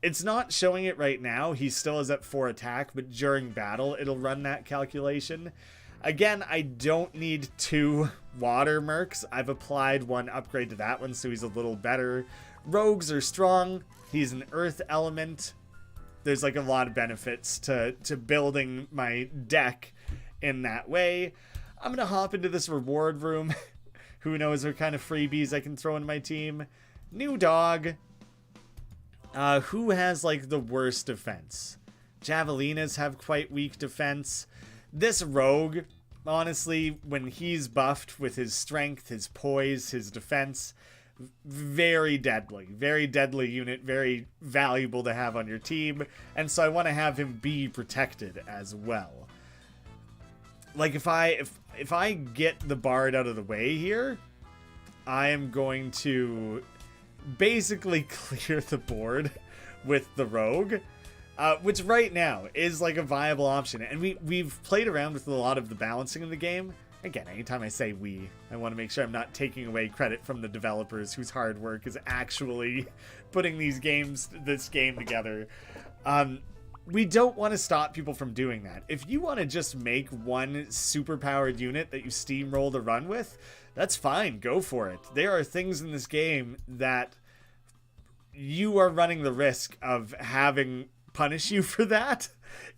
It's not showing it right now. He still is at 4 attack, but during battle, it'll run that calculation. Again, I don't need 2 water mercs. I've applied 1 upgrade to that one, so he's a little better. Rogues are strong. He's an earth element. There's like a lot of benefits to building my deck in that way. I'm going to hop into this reward room. Who knows what kind of freebies I can throw in my team. New dog. Who has like the worst defense? Javelinas have quite weak defense. This rogue, honestly, when he's buffed with his strength, his poise, his defense, very deadly unit, very valuable to have on your team. And so I want to have him be protected as well. Like if I get the bard out of the way here, I am going to basically clear the board with the rogue, which right now is like a viable option. And we've played around with a lot of the balancing in the game. Again, anytime I say we, I want to make sure I'm not taking away credit from the developers whose hard work is actually putting this game together. We don't want to stop people from doing that. If you want to just make one superpowered unit that you steamroll to run with, that's fine. Go for it. There are things in this game that you are running the risk of having punish you for that.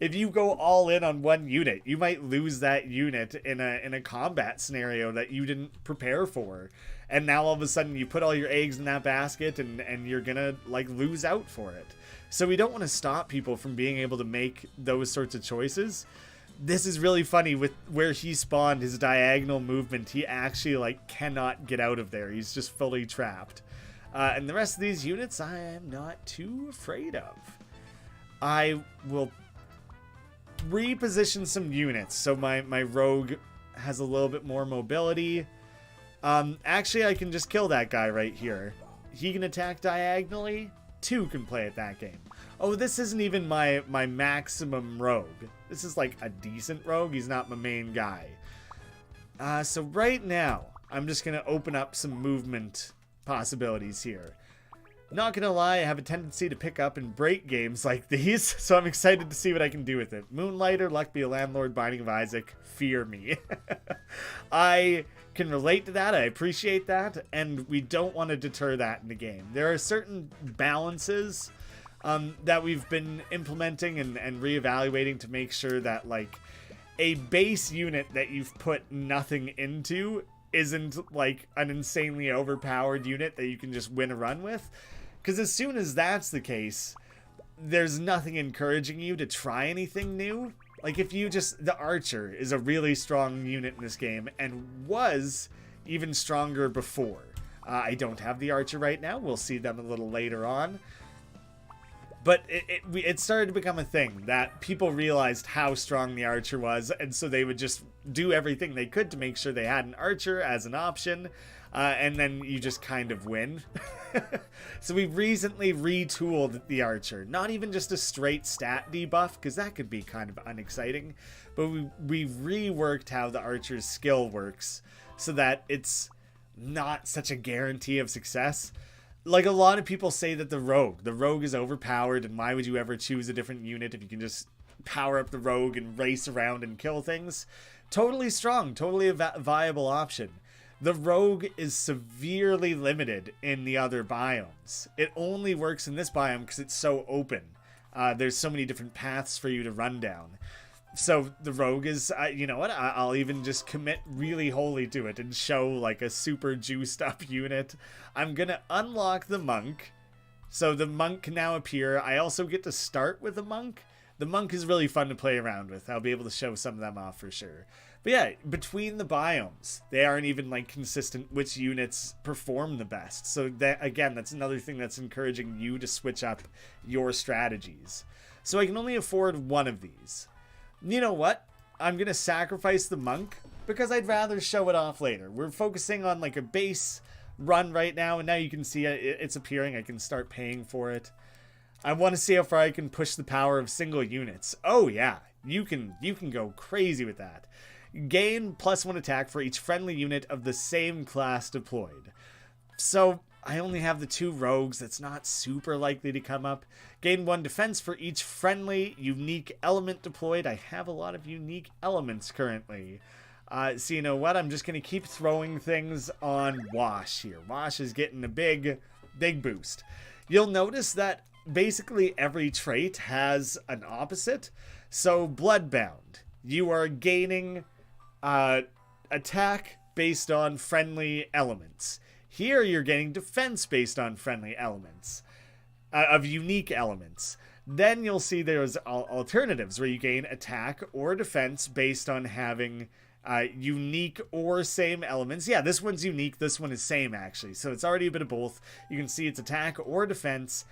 If you go all in on one unit, you might lose that unit in a combat scenario that you didn't prepare for. And now all of a sudden you put all your eggs in that basket and you're gonna like lose out for it. So we don't want to stop people from being able to make those sorts of choices. This is really funny with where he spawned his diagonal movement. He actually like cannot get out of there. He's just fully trapped. And the rest of these units I am not too afraid of. I will reposition some units so my rogue has a little bit more mobility. Actually, I can just kill that guy right here. He can attack diagonally. 2 can play at that game. Oh, this isn't even my maximum rogue. This is like a decent rogue. He's not my main guy. So right now, I'm just going to open up some movement possibilities here. Not gonna lie, I have a tendency to pick up and break games like these, so I'm excited to see what I can do with it. Moonlighter, Luck Be a Landlord, Binding of Isaac, fear me. I can relate to that, I appreciate that, and we don't want to deter that in the game. There are certain balances that we've been implementing and reevaluating to make sure that like a base unit that you've put nothing into isn't like an insanely overpowered unit that you can just win a run with. Because as soon as that's the case, there's nothing encouraging you to try anything new. Like if you just... The Archer is a really strong unit in this game and was even stronger before. I don't have the Archer right now. We'll see them a little later on. But it started to become a thing that people realized how strong the Archer was, and so they would just do everything they could to make sure they had an Archer as an option, and then you just kind of win. So we recently retooled the Archer. Not even just a straight stat debuff, because that could be kind of unexciting, but we reworked how the Archer's skill works so that it's not such a guarantee of success. Like, a lot of people say that the rogue is overpowered, and why would you ever choose a different unit if you can just power up the rogue and race around and kill things? Totally strong, totally a viable option. The rogue is severely limited in the other biomes. It only works in this biome because it's so open. There's so many different paths for you to run down. So the rogue is, you know what, I'll even just commit really wholly to it and show like a super juiced up unit. I'm gonna unlock the monk, so the monk can now appear. I also get to start with the monk. The monk is really fun to play around with. I'll be able to show some of them off for sure. But yeah, between the biomes, they aren't even like consistent which units perform the best. So that, again, that's another thing that's encouraging you to switch up your strategies. So I can only afford one of these. You know what? I'm going to sacrifice the monk because I'd rather show it off later. We're focusing on like a base run right now, and now you can see it's appearing. I can start paying for it. I want to see how far I can push the power of single units. Oh yeah, you can go crazy with that. Gain +1 attack for each friendly unit of the same class deployed. So I only have the 2 rogues. That's not super likely to come up. Gain 1 defense for each friendly unique element deployed. I have a lot of unique elements currently. So you know what? I'm just going to keep throwing things on Wash here. Wash is getting a big boost. You'll notice that basically every trait has an opposite. So Bloodbound, you are gaining attack based on friendly elements. Here you're getting defense based on friendly elements, of unique elements. Then you'll see there's alternatives where you gain attack or defense based on having unique or same elements. Yeah, this one's unique, this one is same actually. So it's already a bit of both. You can see it's attack or defense,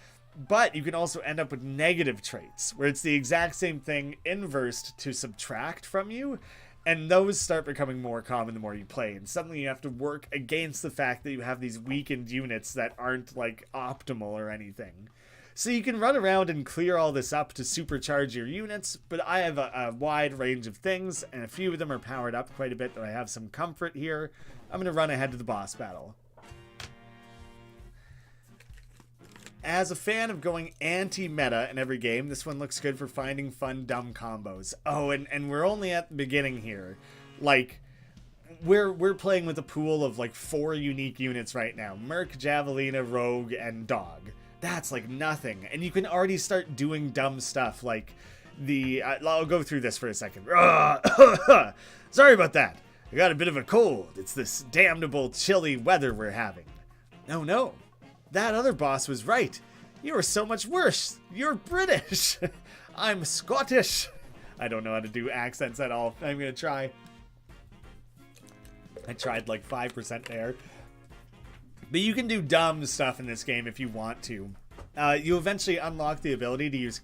but you can also end up with negative traits where it's the exact same thing inversed to subtract from you. And those start becoming more common the more you play. And suddenly you have to work against the fact that you have these weakened units that aren't like optimal or anything. So you can run around and clear all this up to supercharge your units, but I have a wide range of things, and a few of them are powered up quite a bit, that I have some comfort here. I'm going to run ahead to the boss battle. As a fan of going anti-meta in every game, this one looks good for finding fun, dumb combos. Oh, and we're only at the beginning here. Like, we're playing with a pool of like 4 unique units right now. Merc, Javelina, Rogue, and Dog. That's like nothing. And you can already start doing dumb stuff like the... I'll go through this for a second. Sorry about that. I got a bit of a cold. It's this damnable chilly weather we're having. No. That other boss was right. You are so much worse. You're British. I'm Scottish. I don't know how to do accents at all. I'm going to try. I tried like 5% there. But you can do dumb stuff in this game if you want to. You eventually unlock the ability to use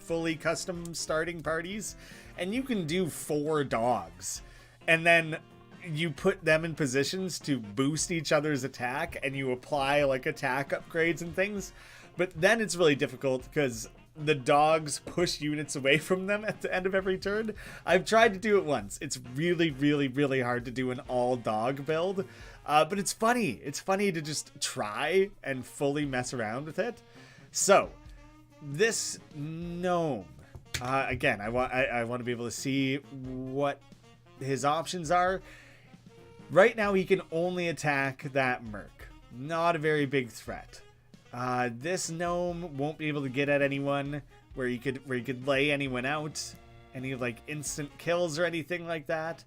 fully custom starting parties. And you can do 4 dogs. And then you put them in positions to boost each other's attack, and you apply like attack upgrades and things. But then it's really difficult because the dogs push units away from them at the end of every turn. I've tried to do it once. It's really hard to do an all dog build. But it's funny. It's funny to just try and fully mess around with it. So this gnome, again, I want to be able to see what his options are. Right now, he can only attack that Merc. Not a very big threat. This gnome won't be able to get at anyone where he could lay anyone out. Any like instant kills or anything like that.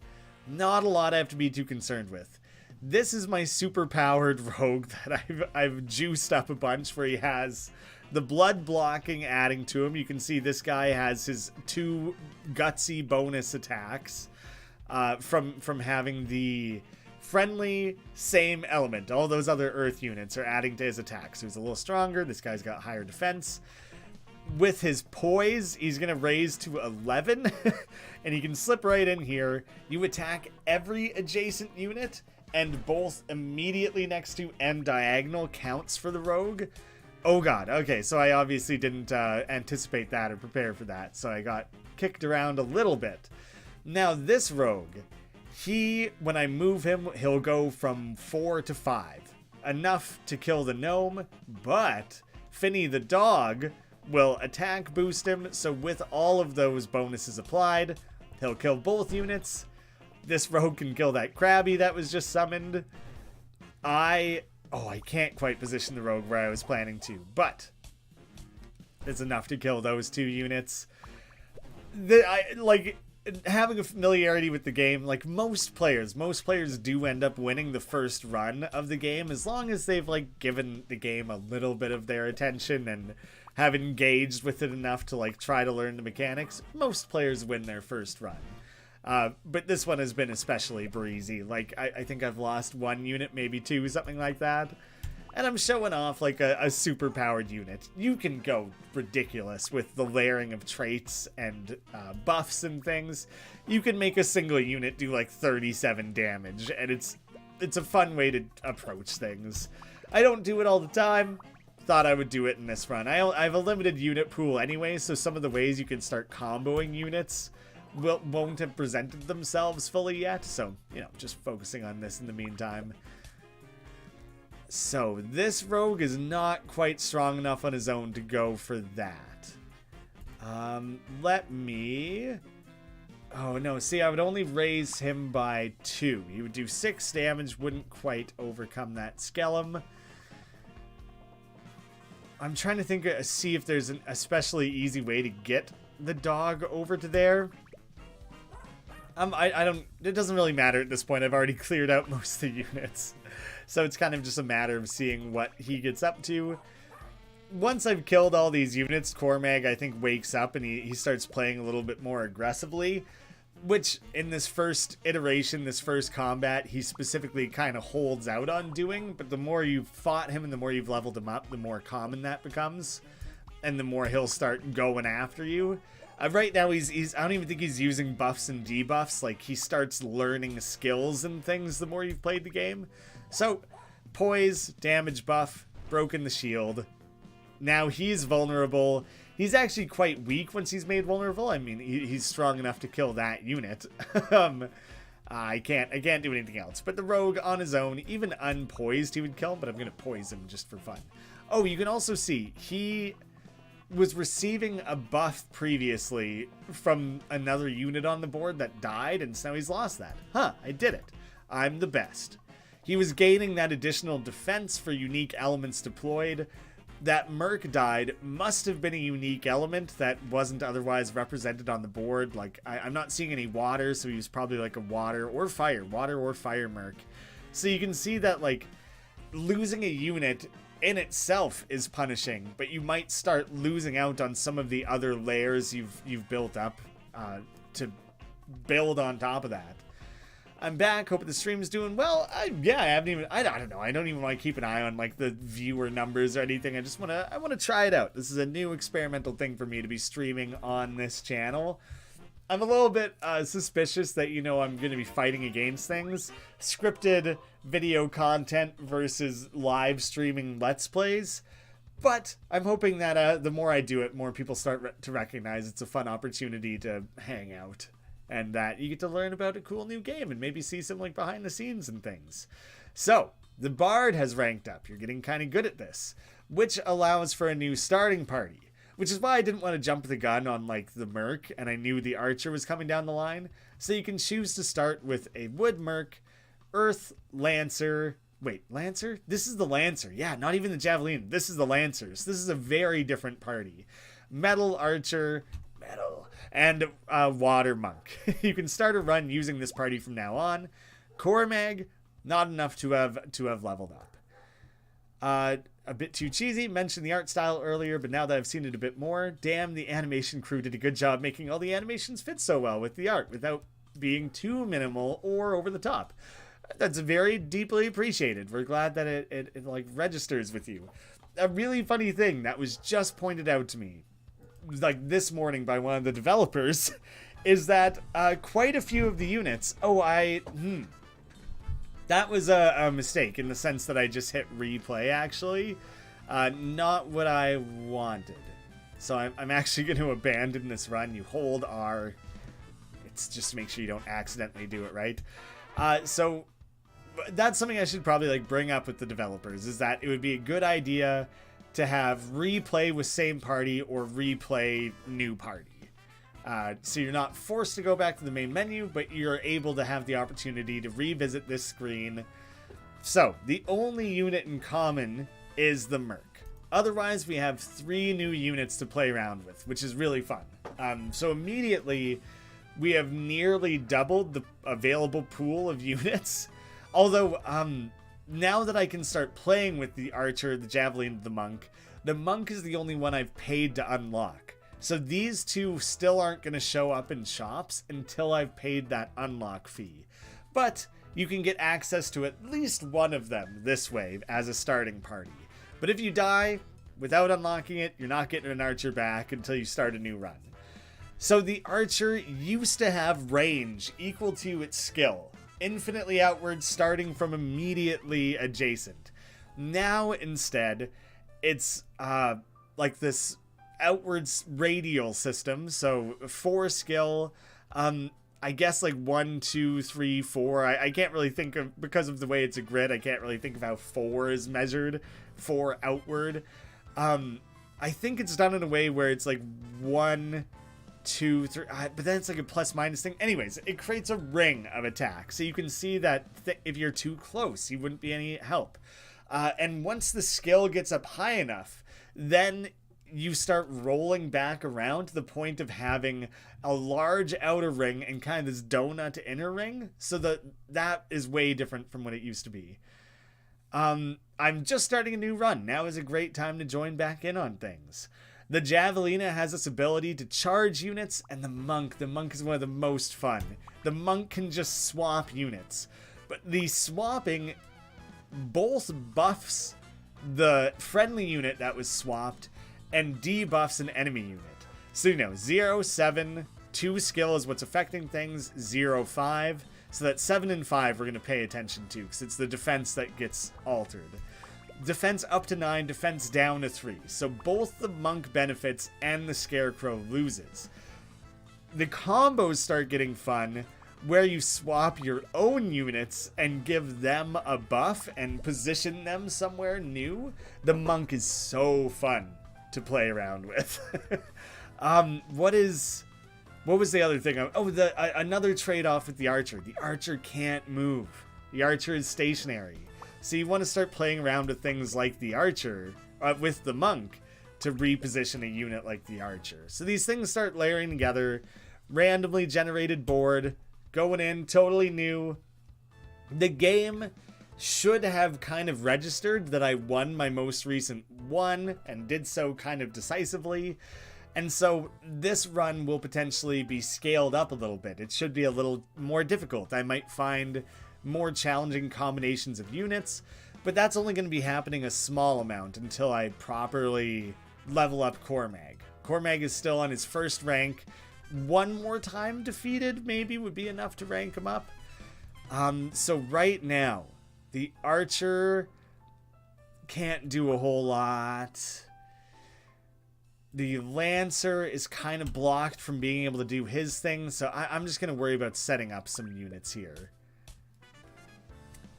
Not a lot I have to be too concerned with. This is my super powered rogue that I've juiced up a bunch, where he has the blood blocking adding to him. You can see this guy has his 2 gutsy bonus attacks from having the friendly same element. All those other earth units are adding to his attack, so he's a little stronger. This guy's got higher defense. With his poise, he's gonna raise to 11 and he can slip right in here. You attack every adjacent unit, and both immediately next to and diagonal counts for the rogue. Oh god, okay, so I obviously didn't anticipate that or prepare for that, so I got kicked around a little bit. Now this rogue, when I move him, he'll go from 4 to 5. Enough to kill the gnome, but Finny the dog will attack boost him, so with all of those bonuses applied, he'll kill both units. This rogue can kill that Krabby that was just summoned. I can't quite position the rogue where I was planning to, but it's enough to kill those 2 units. Having a familiarity with the game, like most players do end up winning the first run of the game, as long as they've like given the game a little bit of their attention and have engaged with it enough to like try to learn the mechanics. Most players win their first run. But this one has been especially breezy. Like, I think I've lost 1 unit, maybe 2, something like that. And I'm showing off like a super powered unit. You can go ridiculous with the layering of traits and buffs and things. You can make a single unit do like 37 damage, and it's it's a fun way to approach things. I don't do it all the time. Thought I would do it in this run. I have a limited unit pool anyway, so some of the ways you can start comboing units won't have presented themselves fully yet. So, you know, just focusing on this in the meantime. So, this rogue is not quite strong enough on his own to go for that. Let me... Oh, no. See, I would only raise him by 2. He would do 6 damage, wouldn't quite overcome that skellum. I'm trying to think, see if there's an especially easy way to get the dog over to there. I don't... It doesn't really matter at this point. I've already cleared out most of the units. So it's kind of just a matter of seeing what he gets up to. Once I've killed all these units, Cormag, I think, wakes up and he starts playing a little bit more aggressively. Which, in this first iteration, this first combat, he specifically kind of holds out on doing. But the more you've fought him and the more you've leveled him up, the more common that becomes. And the more he'll start going after you. Right now, I don't even think he's using buffs and debuffs. Like, he starts learning skills and things the more you've played the game. So, poise, damage buff, broken the shield. Now he's vulnerable. He's actually quite weak once he's made vulnerable. I mean, he's strong enough to kill that unit. I can't do anything else. But the rogue on his own, even unpoised, he would kill him. But I'm going to poise him just for fun. Oh, you can also see he was receiving a buff previously from another unit on the board that died, and so now he's lost that. Huh, I did it. I'm the best. He was gaining that additional defense for unique elements deployed. That Merc died must have been a unique element that wasn't otherwise represented on the board. Like, I'm not seeing any water, so he was probably like a water or fire Merc. So you can see that, like, losing a unit in itself is punishing, but you might start losing out on some of the other layers you've built up to build on top of that. I'm back. Hoping the stream's doing well. I don't know. I don't even want to keep an eye on like the viewer numbers or anything. I want to try it out. This is a new experimental thing for me to be streaming on this channel. I'm a little bit suspicious that, you know, I'm going to be fighting against things. Scripted video content versus live streaming Let's Plays. But I'm hoping that the more I do it, more people start to recognize it's a fun opportunity to hang out. And that you get to learn about a cool new game and maybe see some like behind the scenes and things. So, the Bard has ranked up. You're getting kind of good at this. Which allows for a new starting party. Which is why I didn't want to jump the gun on like the Merc, and I knew the Archer was coming down the line. So you can choose to start with a Wood Merc, Earth Lancer. Wait, Lancer? This is the Lancer. Yeah, not even the Javelin. This is the Lancers. This is a very different party. Metal Archer, and Water Monk. You can start a run using this party from now on. Cormag, not enough to have leveled up. A bit too cheesy. Mentioned the art style earlier, but now that I've seen it a bit more, damn, the animation crew did a good job making all the animations fit so well with the art without being too minimal or over the top. That's very deeply appreciated. We're glad that it like registers with you. A really funny thing that was just pointed out to me, like this morning by one of the developers, is that quite a few of the units... That was a mistake in the sense that I just hit replay, actually. Not what I wanted. So I'm actually going to abandon this run. You hold R. It's just to make sure you don't accidentally do it, right? So that's something I should probably like bring up with the developers, is that it would be a good idea to have replay with same party or replay new party. So you're not forced to go back to the main menu, but you're able to have the opportunity to revisit this screen. So, the only unit in common is the Merc. Otherwise, we have 3 new units to play around with, which is really fun. So immediately, we have nearly doubled the available pool of units. Although, now that I can start playing with the Archer, the Javelin, the Monk is the only one I've paid to unlock. So these 2 still aren't going to show up in shops until I've paid that unlock fee. But you can get access to at least one of them this way as a starting party. But if you die without unlocking it, you're not getting an Archer back until you start a new run. So the Archer used to have range equal to its skill. infinitely outward, starting from immediately adjacent. Now, instead, it's like this outwards radial system, so 4 skill, I guess like 1, 2, 3, 4. I can't really think of, because of the way it's a grid, I can't really think of how 4 is measured for outward. I think it's done in a way where it's like 1, 2, 3, but then it's like a plus minus thing. Anyways, it creates a ring of attack, so you can see that if you're too close, you wouldn't be any help. And once the skill gets up high enough, then you start rolling back around to the point of having a large outer ring and kind of this donut inner ring, so that is way different from what it used to be. I'm just starting a new run. Now is a great time to join back in on things. The Javelina has this ability to charge units, and the Monk is one of the most fun. The Monk can just swap units, but the swapping both buffs the friendly unit that was swapped and debuffs an enemy unit. So 0, 7, 2 skill is what's affecting things, 0, 5. So that 7 and 5 we're going to pay attention to, because it's the defense that gets altered. Defense up to 9, defense down to 3. So both the Monk benefits and the Scarecrow loses. The combos start getting fun, where you swap your own units and give them a buff and position them somewhere new. The Monk is so fun to play around with. What was the other thing? Another trade-off with the Archer. The Archer can't move. The Archer is stationary. So you want to start playing around with things like the Archer, with the Monk, to reposition a unit like the Archer. So these things start layering together. Randomly generated board, going in, totally new. The game should have kind of registered that I won my most recent one, and did so kind of decisively. And so this run will potentially be scaled up a little bit. It should be a little more difficult. I might find more challenging combinations of units, but that's only going to be happening a small amount until I properly level up Cormag. Cormag is still on his first rank. One more time defeated maybe would be enough to rank him up. So right now, the Archer can't do a whole lot. The Lancer is kind of blocked from being able to do his thing, so I'm just going to worry about setting up some units here.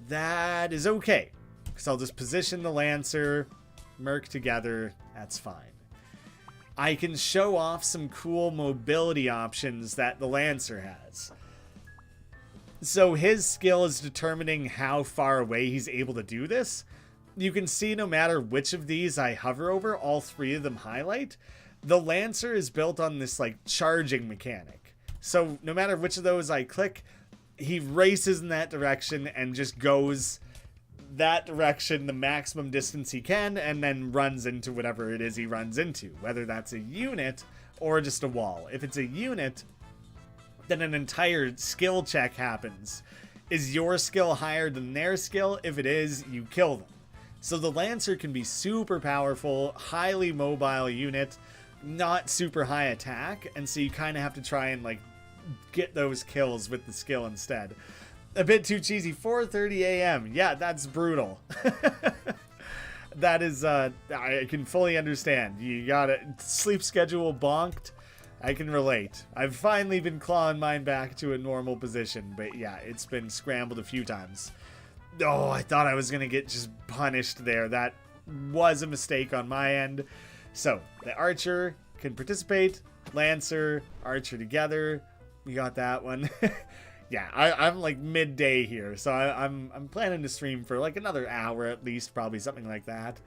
That is okay, because I'll just position the Lancer, Merc together, that's fine. I can show off some cool mobility options that the Lancer has. So his skill is determining how far away he's able to do this. You can see no matter which of these I hover over, all 3 of them highlight. The Lancer is built on this like charging mechanic. So no matter which of those I click, he races in that direction and just goes that direction the maximum distance he can, and then runs into whatever it is he runs into, whether that's a unit or just a wall. If it's a unit, then an entire skill check happens. Is your skill higher than their skill? If it is, you kill them. So the Lancer can be super powerful, highly mobile unit, not super high attack, and so you kind of have to try and like get those kills with the skill instead. A bit too cheesy. 4:30 a.m. Yeah, that's brutal. That is, I can fully understand. You got a sleep schedule bonked. I can relate. I've finally been clawing mine back to a normal position, but yeah, it's been scrambled a few times. Oh, I thought I was going to get just punished there. That was a mistake on my end. So, the Archer can participate. Lancer, Archer together. We got that one. Yeah, I'm like midday here, so I'm planning to stream for like another hour at least, probably something like that.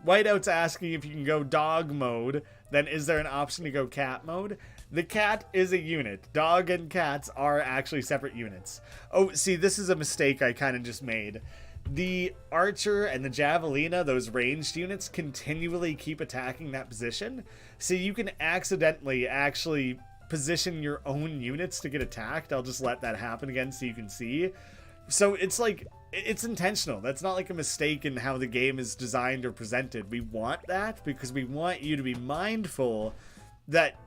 Whiteout's asking if you can go dog mode. Then is there an option to go cat mode? The cat is a unit. Dog and cats are actually separate units. Oh, see, this is a mistake I kind of just made. The Archer and the Javelina, those ranged units, continually keep attacking that position. So you can accidentally actually position your own units to get attacked. I'll just let that happen again so you can see. So it's like, it's intentional. That's not like a mistake in how the game is designed or presented. We want that because we want you to be mindful that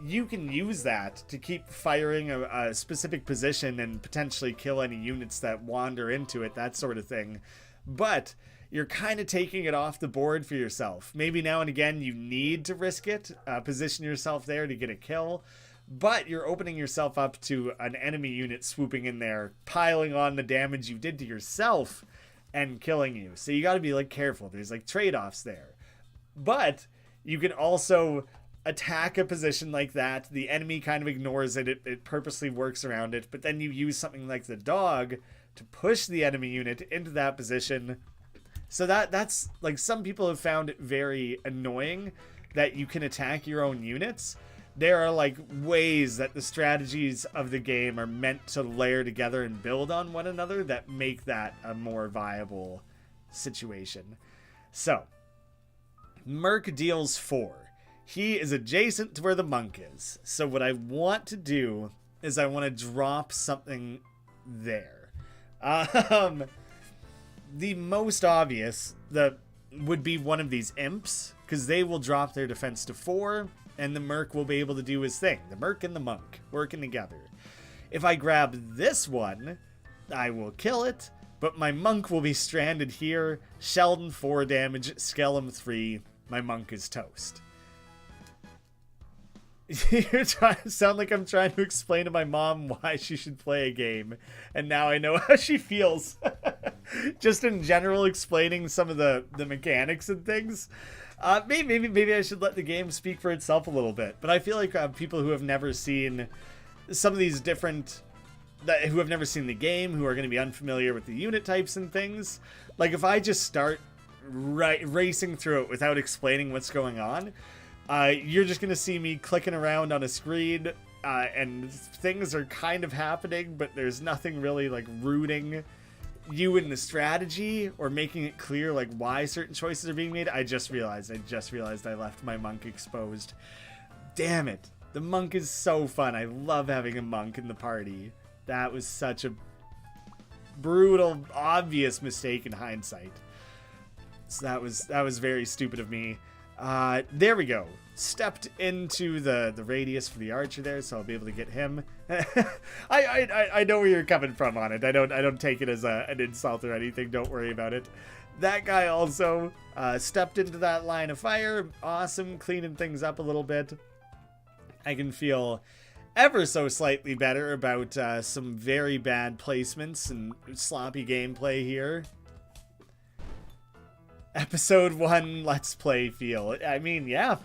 you can use that to keep firing a specific position and potentially kill any units that wander into it, that sort of thing. But you're kind of taking it off the board for yourself. Maybe now and again you need to risk it, position yourself there to get a kill, but you're opening yourself up to an enemy unit swooping in there, piling on the damage you did to yourself and killing you. So you got to be like careful. There's like trade-offs there. But you can also attack a position like that. The enemy kind of ignores it. It purposely works around it. But then you use something like the dog to push the enemy unit into that position. So that's like, some people have found it very annoying that you can attack your own units. There are like ways that the strategies of the game are meant to layer together and build on one another that make that a more viable situation. So, Merc deals 4. He is adjacent to where the monk is. So what I want to do is I want to drop something there. The most obvious would be one of these imps, because they will drop their defense to 4, and the merc will be able to do his thing. The merc and the monk working together. If I grab this one, I will kill it, but my monk will be stranded here. Sheldon 4 damage, Skellum 3. My monk is toast. You're trying to sound like I'm trying to explain to my mom why she should play a game, and now I know how she feels. Just in general, explaining some of the mechanics and things. Maybe I should let the game speak for itself a little bit. But I feel like people who have never seen some of these who have never seen the game, who are going to be unfamiliar with the unit types and things, like if I just start racing through it without explaining what's going on, you're just going to see me clicking around on a screen, and things are kind of happening, but there's nothing really like rooting you in the strategy or making it clear like why certain choices are being made. I just realized I left my monk exposed. Damn it. The monk is so fun. I love having a monk in the party. That was such a brutal, obvious mistake in hindsight. So that was very stupid of me. There we go. Stepped into the radius for the archer there, so I'll be able to get him. I know where you're coming from on it. I don't take it as an insult or anything. Don't worry about it. That guy also stepped into that line of fire. Awesome, cleaning things up a little bit. I can feel ever so slightly better about some very bad placements and sloppy gameplay here. Episode 1 Let's Play feel. I mean, yeah.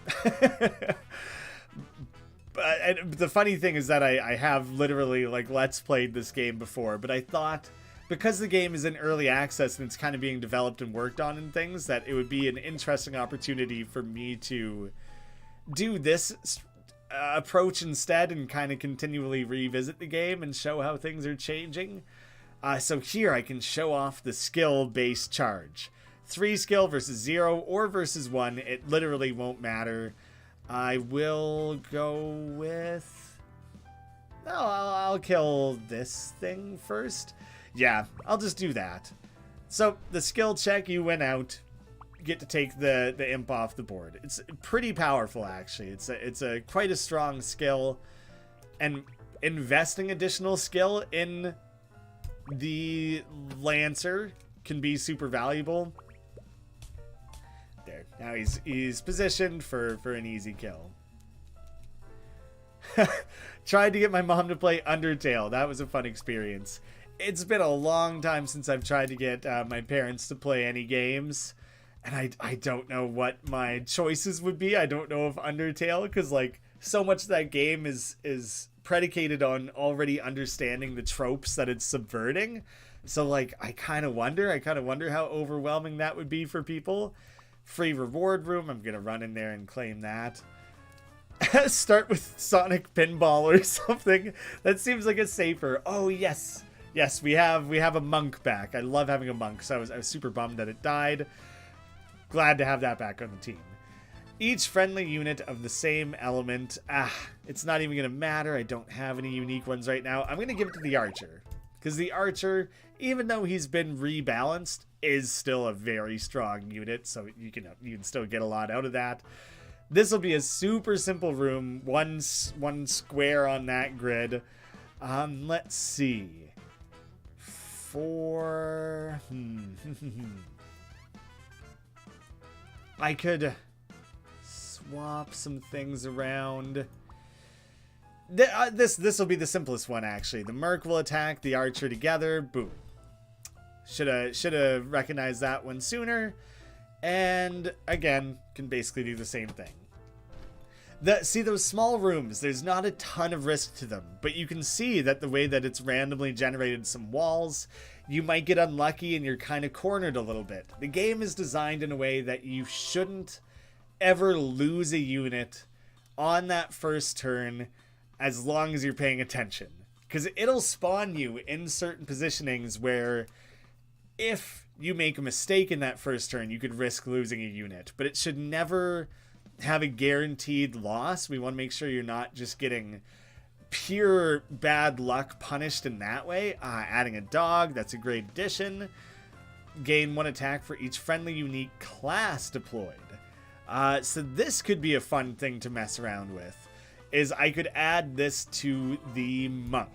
But the funny thing is that I have literally like Let's Played this game before, but I thought because the game is in early access and it's kind of being developed and worked on and things, that it would be an interesting opportunity for me to do this approach instead and kind of continually revisit the game and show how things are changing. So here I can show off the skill-based charge. 3 skill versus 0 or versus 1. It literally won't matter. I will go with... No, I'll kill this thing first. Yeah, I'll just do that. So, the skill check, you went out. Get to take the imp off the board. It's pretty powerful, actually. It's a quite a strong skill. And investing additional skill in the Lancer can be super valuable. There. Now he's positioned for an easy kill. Tried to get my mom to play Undertale. That was a fun experience. It's been a long time since I've tried to get my parents to play any games. And I don't know what my choices would be. I don't know if Undertale, because like so much of that game is predicated on already understanding the tropes that it's subverting. So like I kind of wonder how overwhelming that would be for people. Free reward room. I'm gonna run in there and claim that. Start with Sonic Pinball or something. That seems like it's safer. Oh yes, we have a monk back. I love having a monk, so I was super bummed that it died. Glad to have that back on the team. Each friendly unit of the same element. It's not even gonna matter. I don't have any unique ones right now. I'm gonna give it to the archer, because the archer, even though he's been rebalanced, is still a very strong unit, so you can still get a lot out of that. This will be a super simple room, one square on that grid. Let's see. For I could swap some things around. This will be the simplest one, actually. The Merc will attack the Archer together. Boom. Shoulda recognized that one sooner. And again, can basically do the same thing. See, those small rooms, there's not a ton of risk to them, but you can see that the way that it's randomly generated some walls, you might get unlucky and you're kind of cornered a little bit. The game is designed in a way that you shouldn't ever lose a unit on that first turn as long as you're paying attention. Because it'll spawn you in certain positionings where if you make a mistake in that first turn, you could risk losing a unit, but it should never have a guaranteed loss. We want to make sure you're not just getting pure bad luck punished in that way. Adding a dog, that's a great addition. Gain 1 attack for each friendly unique class deployed. So this could be a fun thing to mess around with, is I could add this to the monk.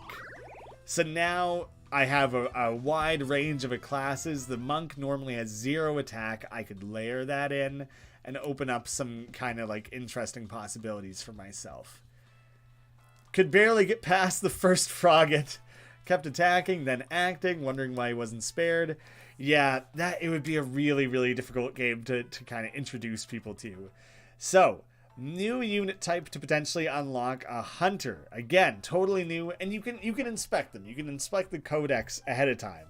So now I have a wide range of classes. The monk normally has 0 attack. I could layer that in and open up some kind of like interesting possibilities for myself. Could barely get past the first frogget. Kept attacking, then acting, wondering why he wasn't spared. Yeah, it would be a really, really difficult game to kind of introduce people to. So, new unit type to potentially unlock a hunter. Again, totally new, and you can inspect them. You can inspect the codex ahead of time.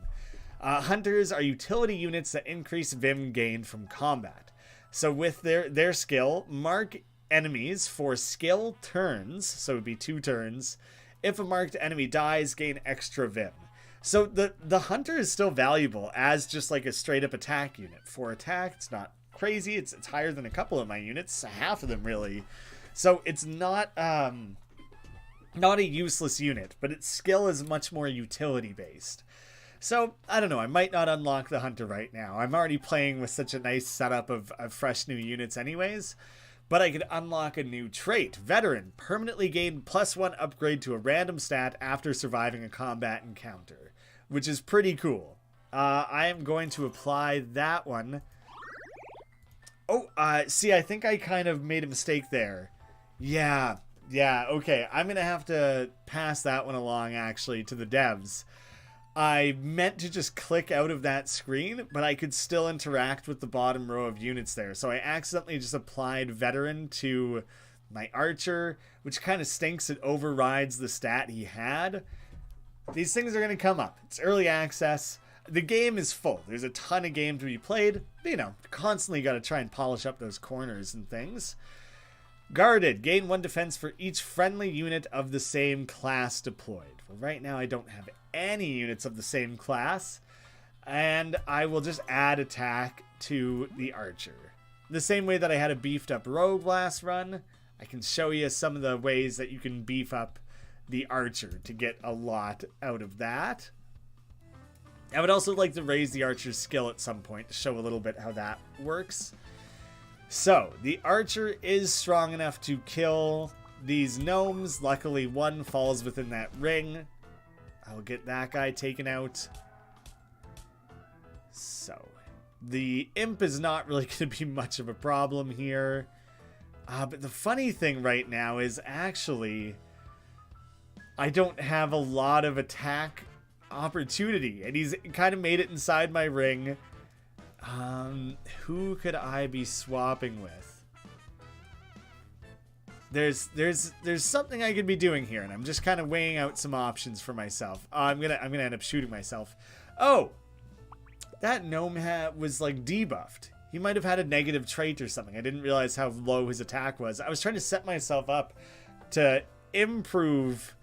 Hunters are utility units that increase Vim gained from combat. So with their skill, mark enemies for skill turns, so it would be 2 turns. If a marked enemy dies, gain extra Vim. So the hunter is still valuable as just like a straight up attack unit. For attack, it's not crazy. It's higher than a couple of my units, half of them really. So it's not a useless unit, but its skill is much more utility based. So, I don't know, I might not unlock the hunter right now. I'm already playing with such a nice setup of fresh new units anyways. But I could unlock a new trait. Veteran, permanently gain +1 upgrade to a random stat after surviving a combat encounter, which is pretty cool. I am going to apply that one. Oh, see, I think I kind of made a mistake there. Yeah, okay. I'm going to have to pass that one along, actually, to the devs. I meant to just click out of that screen, but I could still interact with the bottom row of units there. So I accidentally just applied Veteran to my Archer, which kind of stinks. It overrides the stat he had. These things are going to come up. It's early access. The game is full. There's a ton of game to be played. But, you know, constantly got to try and polish up those corners and things. Guarded. Gain 1 defense for each friendly unit of the same class deployed. Well, right now I don't have any units of the same class, and I will just add attack to the Archer. The same way that I had a beefed up Rogue last run, I can show you some of the ways that you can beef up the Archer to get a lot out of that. I would also like to raise the Archer's skill at some point to show a little bit how that works. So, the Archer is strong enough to kill these gnomes. Luckily, one falls within that ring. I'll get that guy taken out. So, the imp is not really going to be much of a problem here. But the funny thing right now is actually I don't have a lot of attack opportunity, and he's kind of made it inside my ring. Who could I be swapping with? There's something I could be doing here, and I'm just kind of weighing out some options for myself. I'm gonna end up shooting myself. Oh, that gnome was like debuffed. He might have had a negative trait or something. I didn't realize how low his attack was. I was trying to set myself up to improve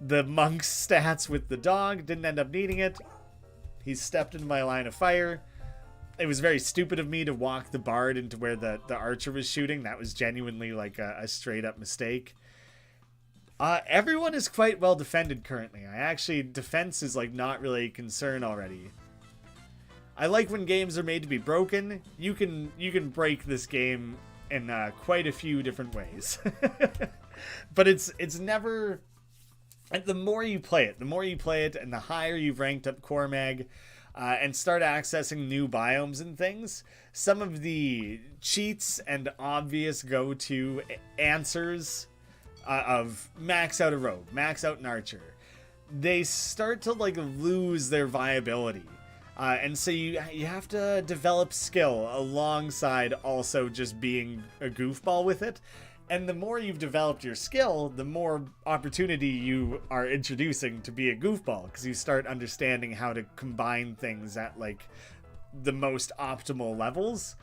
the monk's stats with the dog. Didn't end up needing it. He stepped into my line of fire. It was very stupid of me to walk the bard into where the archer was shooting. That was genuinely like a straight up mistake. Everyone is quite well defended currently. Defense is like not really a concern already. I like when games are made to be broken. You can break this game in quite a few different ways. But it's never... And the more you play it, and the higher you've ranked up Core Mag, and start accessing new biomes and things, some of the cheats and obvious go-to answers of max out a rogue, max out an archer, they start to like lose their viability. And so you have to develop skill alongside also just being a goofball with it. And the more you've developed your skill, the more opportunity you are introducing to be a goofball, because you start understanding how to combine things at like the most optimal levels.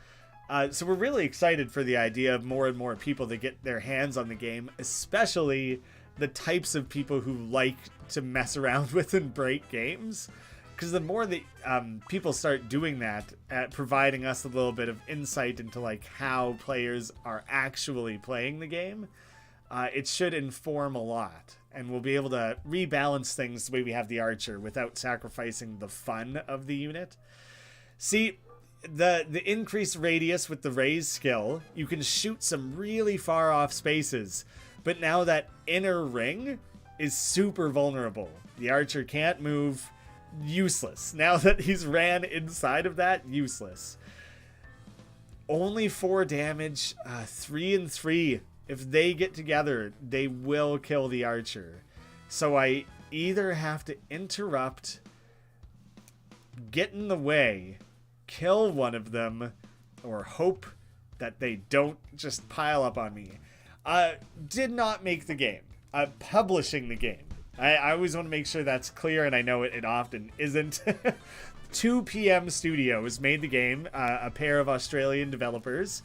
So we're really excited for the idea of more and more people to get their hands on the game, especially the types of people who like to mess around with and break games. Because the more that people start doing that, at providing us a little bit of insight into like how players are actually playing the game, it should inform a lot, and we'll be able to rebalance things the way we have the archer without sacrificing the fun of the unit. See, the increased radius with the raise skill, you can shoot some really far off spaces, but now that inner ring is super vulnerable. The archer can't move. Useless. Now that he's ran inside of that, useless. Only 4 damage, 3 and 3. If they get together, they will kill the archer. So I either have to interrupt, get in the way, kill one of them, or hope that they don't just pile up on me. Did not make the game. Publishing the game. I always want to make sure that's clear, and I know it often isn't. 2 PM Studios made the game, a pair of Australian developers,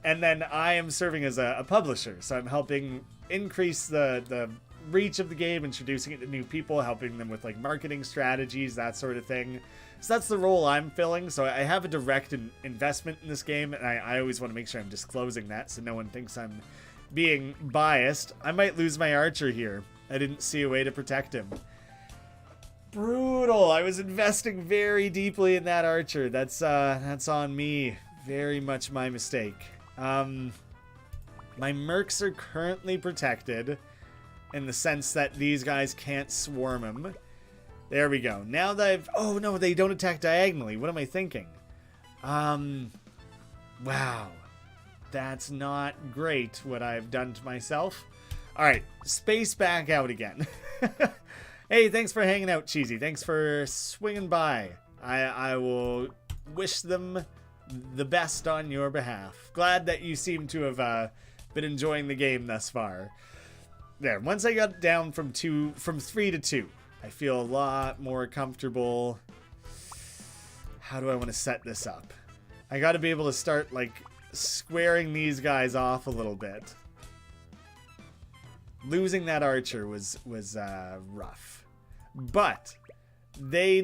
and then I am serving as a publisher, so I'm helping increase the reach of the game, introducing it to new people, helping them with like marketing strategies, that sort of thing. So that's the role I'm filling, so I have a direct investment in this game, and I always want to make sure I'm disclosing that so no one thinks I'm being biased. I might lose my archer here. I didn't see a way to protect him. Brutal. I was investing very deeply in that archer. That's on me. Very much my mistake. My mercs are currently protected in the sense that these guys can't swarm him. There we go. Now that I've... Oh, no, they don't attack diagonally. What am I thinking? Wow. That's not great what I've done to myself. Alright, space back out again. Hey, thanks for hanging out, Cheesy. Thanks for swinging by. I will wish them the best on your behalf. Glad that you seem to have been enjoying the game thus far. There, once I got down from 3 to 2, I feel a lot more comfortable. How do I want to set this up? I got to be able to start, like, squaring these guys off a little bit. Losing that archer was rough. But they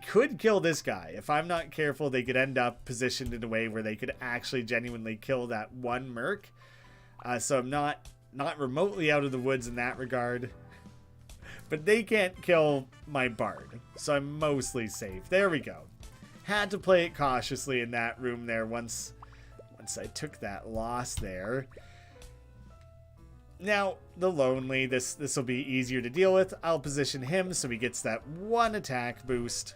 could kill this guy. If I'm not careful, they could end up positioned in a way where they could actually genuinely kill that one merc. So I'm not remotely out of the woods in that regard. But they can't kill my bard. So I'm mostly safe. There we go. Had to play it cautiously in that room there once I took that loss there. Now, the Lonely, this will be easier to deal with. I'll position him so he gets that 1 attack boost.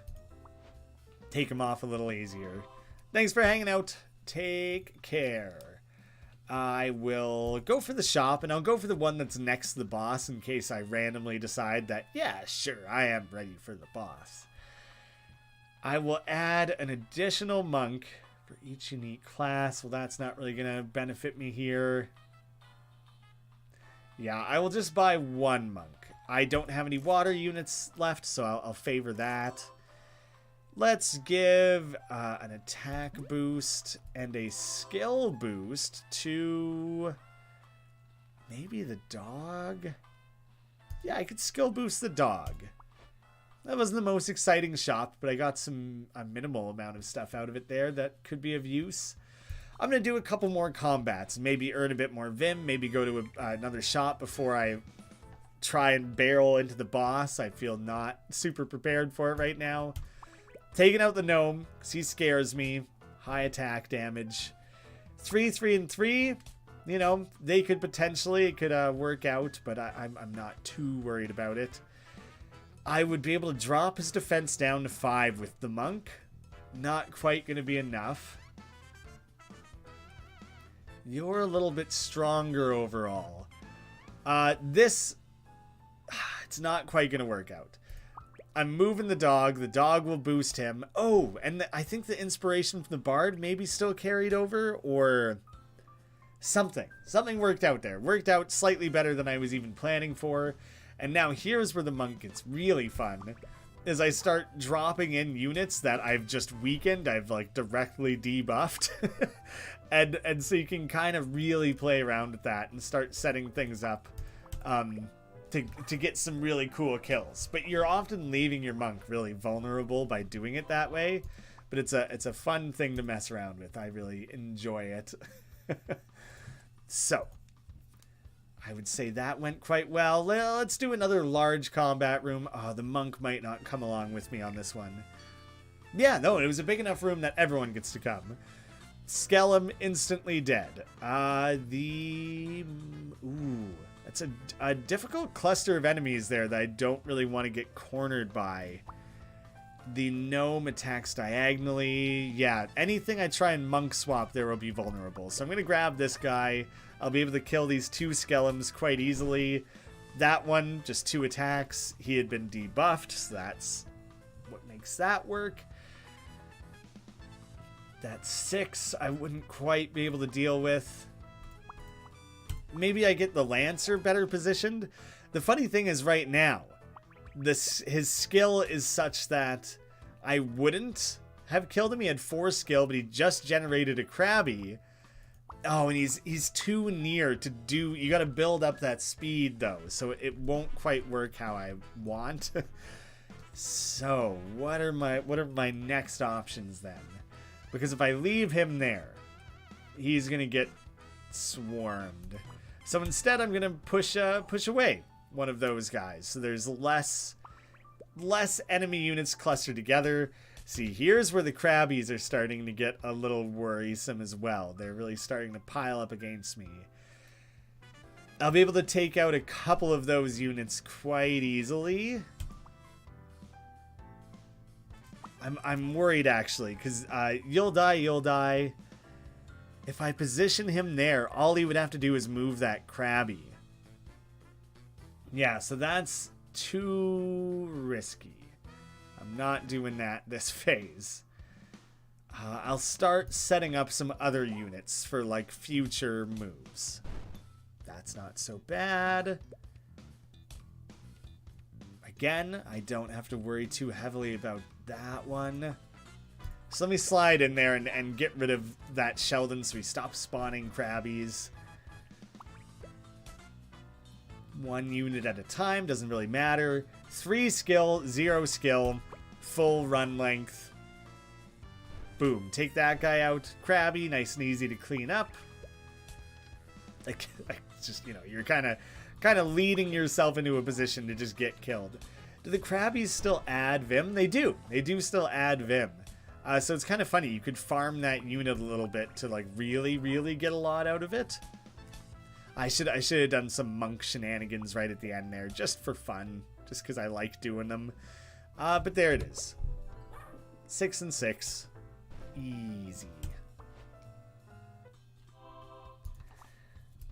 Take him off a little easier. Thanks for hanging out. Take care. I will go for the shop, and I'll go for the one that's next to the boss in case I randomly decide that, yeah, sure, I am ready for the boss. I will add an additional monk for each unique class. Well, that's not really going to benefit me here. Yeah, I will just buy 1 monk. I don't have any water units left, so I'll favor that. Let's give an attack boost and a skill boost to maybe the dog. Yeah, I could skill boost the dog. That wasn't the most exciting shop, but I got a minimal amount of stuff out of it there that could be of use. I'm going to do a couple more combats, maybe earn a bit more Vim, maybe go to another shop before I try and barrel into the boss. I feel not super prepared for it right now. Taking out the gnome, because he scares me. High attack damage. 3, 3, and 3, you know, they could potentially, it could work out, but I'm not too worried about it. I would be able to drop his defense down to 5 with the monk. Not quite going to be enough. You're a little bit stronger overall. It's not quite going to work out. I'm moving the dog. The dog will boost him. Oh, and I think the inspiration from the bard maybe still carried over, or something. Something worked out there. Worked out slightly better than I was even planning for. And now here's where the monk gets really fun. Is I start dropping in units that I've just weakened. I've like directly debuffed. and so you can kind of really play around with that and start setting things up. To get some really cool kills, but you're often leaving your monk really vulnerable by doing it that way. But it's a fun thing to mess around with. I really enjoy it. So I would say that went quite well. Let's do another large combat room. Oh, the monk might not come along with me on this one. Yeah, no, it was a big enough room that everyone gets to come. Skellum instantly dead. It's a difficult cluster of enemies there that I don't really want to get cornered by. The gnome attacks diagonally. Yeah, anything I try and monk swap there will be vulnerable. So I'm going to grab this guy. I'll be able to kill these 2 skellums quite easily. That one, just 2 attacks. He had been debuffed, so that's what makes that work. That 6 I wouldn't quite be able to deal with. Maybe I get the Lancer better positioned. The funny thing is right now, his skill is such that I wouldn't have killed him. He had 4 skill, but he just generated a Krabby. Oh, and he's too near to do... You got to build up that speed, though, so it won't quite work how I want. So, what are my next options, then? Because if I leave him there, he's going to get swarmed. So instead, I'm going to push away one of those guys. So there's less enemy units clustered together. See, here's where the Krabbies are starting to get a little worrisome as well. They're really starting to pile up against me. I'll be able to take out a couple of those units quite easily. I'm worried, actually, because you'll die. If I position him there, all he would have to do is move that Krabby. Yeah, so that's too risky. I'm not doing that this phase. I'll start setting up some other units for, like, future moves. That's not so bad. Again, I don't have to worry too heavily about that one. So let me slide in there and get rid of that Sheldon so we stop spawning Krabbies. 1 unit at a time, doesn't really matter. 3 skill, 0 skill, full run length. Boom, take that guy out. Krabby, nice and easy to clean up. Like just, you know, you're kind of leading yourself into a position to just get killed. Do the Krabbies still add Vim? They do. They do still add Vim. So it's kind of funny. You could farm that unit a little bit to like really, really get a lot out of it. I should have done some monk shenanigans right at the end there, just for fun, just because I like doing them. But there it is. 6 and 6, easy.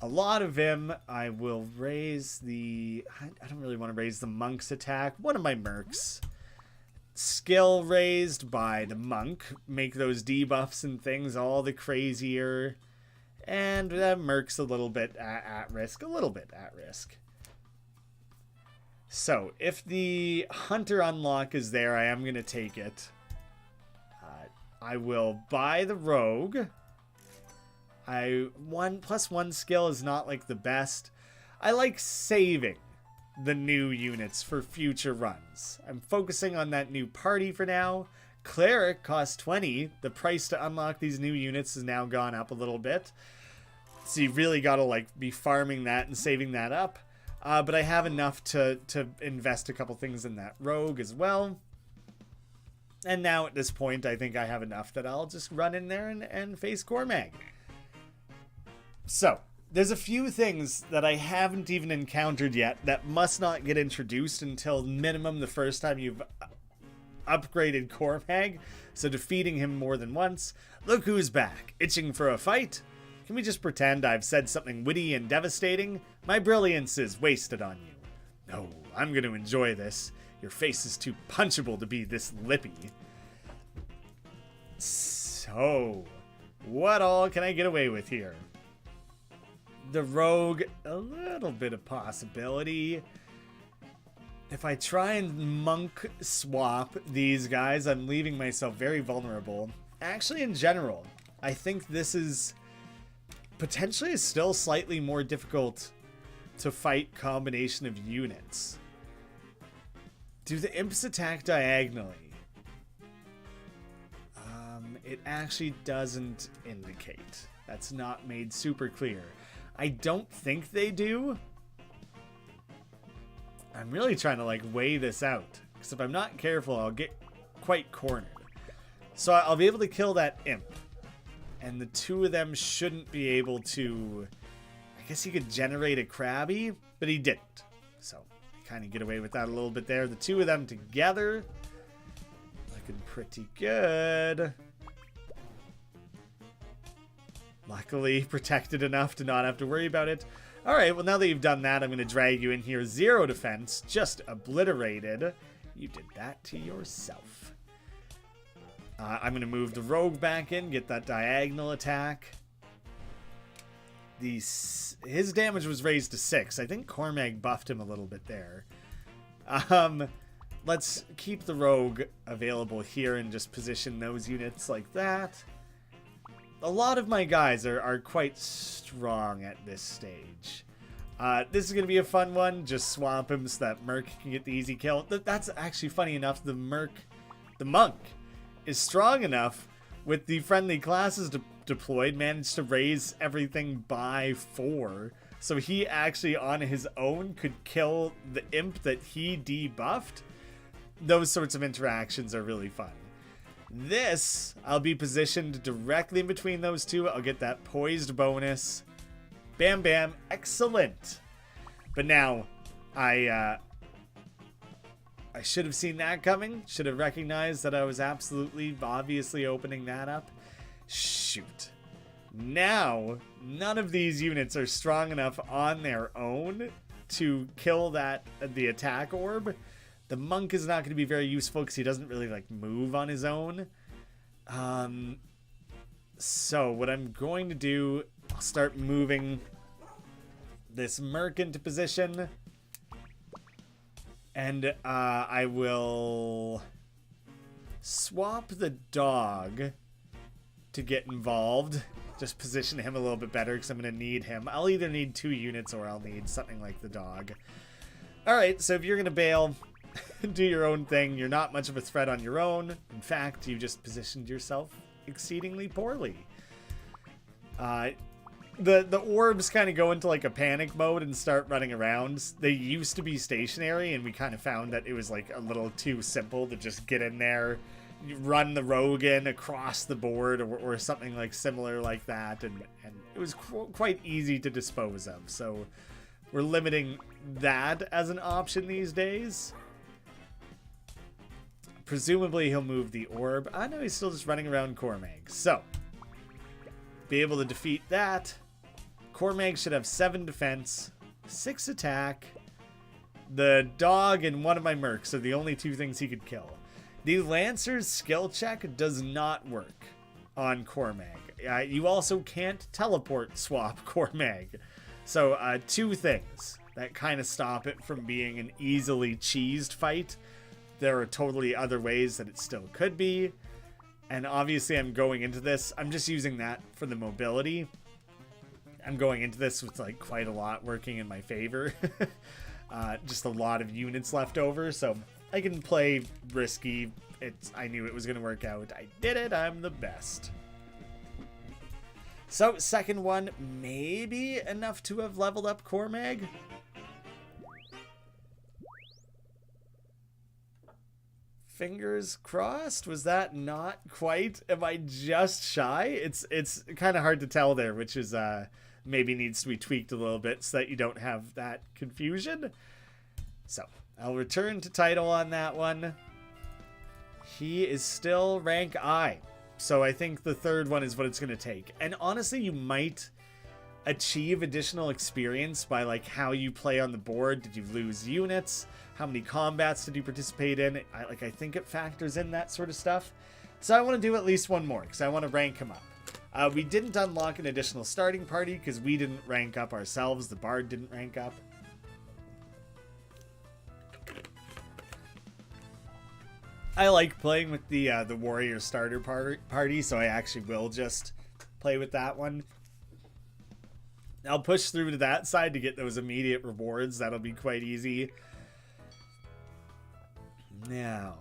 A lot of Vim. I will raise the... I don't really want to raise the monk's attack. One of my mercs. Skill raised by the monk. Make those debuffs and things all the crazier. And that merc's a little bit at risk. A little bit at risk. So, if the hunter unlock is there, I am going to take it. I will buy the rogue. +1 skill is not like the best. I like saving the new units for future runs. I'm focusing on that new party for now. Cleric costs 20. The price to unlock these new units has now gone up a little bit. So you really got to like be farming that and saving that up. But I have enough to invest a couple things in that rogue as well. And now at this point, I think I have enough that I'll just run in there and face Cormag. So, there's a few things that I haven't even encountered yet that must not get introduced until minimum the first time you've upgraded Cormag. So defeating him more than once. Look who's back, itching for a fight? Can we just pretend I've said something witty and devastating? My brilliance is wasted on you. No, I'm going to enjoy this. Your face is too punchable to be this lippy. So, what all can I get away with here? The rogue, a little bit of possibility. If I try and monk swap these guys, I'm leaving myself very vulnerable. Actually, in general, I think this is potentially still slightly more difficult to fight combination of units. Do the imps attack diagonally? It actually doesn't indicate. That's not made super clear. I don't think they do. I'm really trying to like weigh this out, because if I'm not careful, I'll get quite cornered. So I'll be able to kill that imp, and the two of them shouldn't be able to. I guess he could generate a Krabby, but he didn't. So I kind of get away with that a little bit there. The two of them together, looking pretty good. Luckily protected enough to not have to worry about it. Alright, well now that you've done that, I'm going to drag you in here. 0 defense, just obliterated. You did that to yourself. I'm going to move the rogue back in, get that diagonal attack. His damage was raised to 6. I think Cormag buffed him a little bit there. Let's keep the rogue available here and just position those units like that. A lot of my guys are quite strong at this stage. This is going to be a fun one. Just swap him so that Merc can get the easy kill. That's actually funny enough. The monk, is strong enough with the friendly classes deployed, managed to raise everything by 4. So he actually on his own could kill the imp that he debuffed. Those sorts of interactions are really fun. This, I'll be positioned directly in between those two. I'll get that poised bonus. Bam, bam. Excellent. But now, I should have seen that coming. Should have recognized that I was absolutely, obviously opening that up. Shoot. Now, none of these units are strong enough on their own to kill the attack orb. The monk is not going to be very useful because he doesn't really like move on his own. So what I'm going to do, I'll start moving this merc into position. And I will swap the dog to get involved. Just position him a little bit better because I'm going to need him. I'll either need 2 units or I'll need something like the dog. Alright, so if you're going to bail, do your own thing. You're not much of a threat on your own. In fact, you just positioned yourself exceedingly poorly. The orbs kind of go into like a panic mode and start running around. They used to be stationary, and we kind of found that it was like a little too simple to just get in there, run the rogue in across the board or something like similar like that, and it was quite easy to dispose of. So we're limiting that as an option these days. Presumably he'll move the orb. I know he's still just running around Cormag. So, be able to defeat that. Cormag should have 7 defense, 6 attack. The dog and one of my mercs are the only 2 things he could kill. The Lancer's skill check does not work on Cormag. You also can't teleport swap Cormag. So, 2 things that kind of stop it from being an easily cheesed fight. There are totally other ways that it still could be. And obviously I'm going into this, I'm just using that for the mobility. I'm going into this with like quite a lot working in my favor. Just a lot of units left over, so I can play risky. I knew it was going to work out. I did it. I'm the best. So second one, maybe enough to have leveled up Cormag. Fingers crossed. Was that not quite? Am I just shy? It's kind of hard to tell there, which is maybe needs to be tweaked a little bit so that you don't have that confusion. So I'll return to title on that one. He is still rank I. So I think the third one is what it's going to take. And honestly, you might achieve additional experience by like how you play on the board. Did you lose units? How many combats did you participate in? I think it factors in that sort of stuff. So I want to do at least one more because I want to rank him up. We didn't unlock an additional starting party because we didn't rank up ourselves. The bard didn't rank up. I like playing with the warrior starter party, so I actually will just play with that one. I'll push through to that side to get those immediate rewards. That'll be quite easy. Now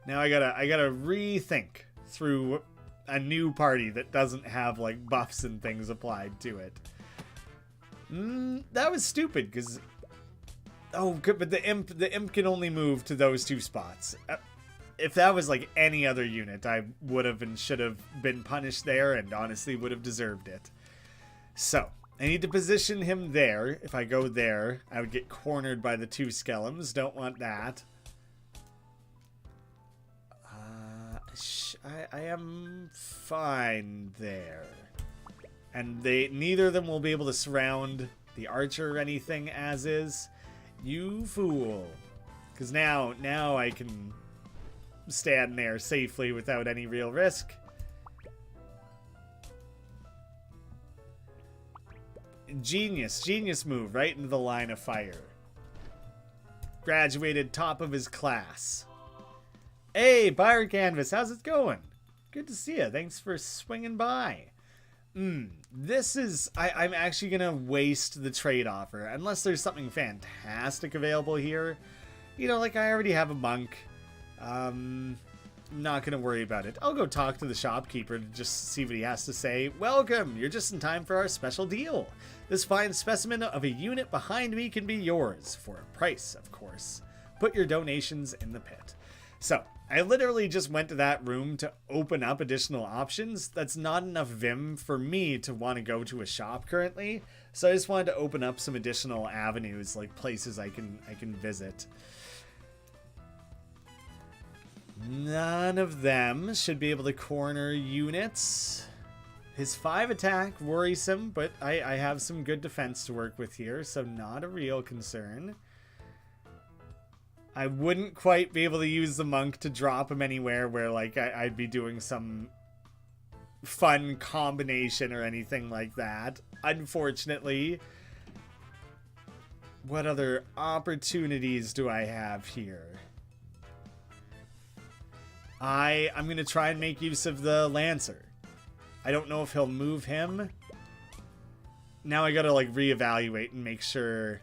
I gotta rethink through a new party that doesn't have like buffs and things applied to it. That was stupid because but the imp can only move to those two spots. If that was like any other unit, I would have and should have been punished there and honestly would have deserved it. So I need to position him there. If I go there, I would get cornered by the two skeletons. Don't want that. I am fine there. And neither of them will be able to surround the archer or anything as is. You fool. Because now I can stand there safely without any real risk. Genius move right into the line of fire. Graduated top of his class. Hey, Buyer Canvas, how's it going? Good to see you. Thanks for swinging by. This is... I'm actually going to waste the trade offer. Unless there's something fantastic available here. You know, like I already have a monk. Not going to worry about it. I'll go talk to the shopkeeper to just see what he has to say. Welcome! You're just in time for our special deal. This fine specimen of a unit behind me can be yours. For a price, of course. Put your donations in the pit. So, I literally just went to that room to open up additional options. That's not enough Vim for me to want to go to a shop currently. So I just wanted to open up some additional avenues, like places I can visit. None of them should be able to corner units. His 5 attack, worrisome, but I have some good defense to work with here, so not a real concern. I wouldn't quite be able to use the monk to drop him anywhere where like I'd be doing some fun combination or anything like that. Unfortunately. What other opportunities do I have here? I'm going to try and make use of the Lancer. I don't know if he'll move him. Now I got to like reevaluate and make sure.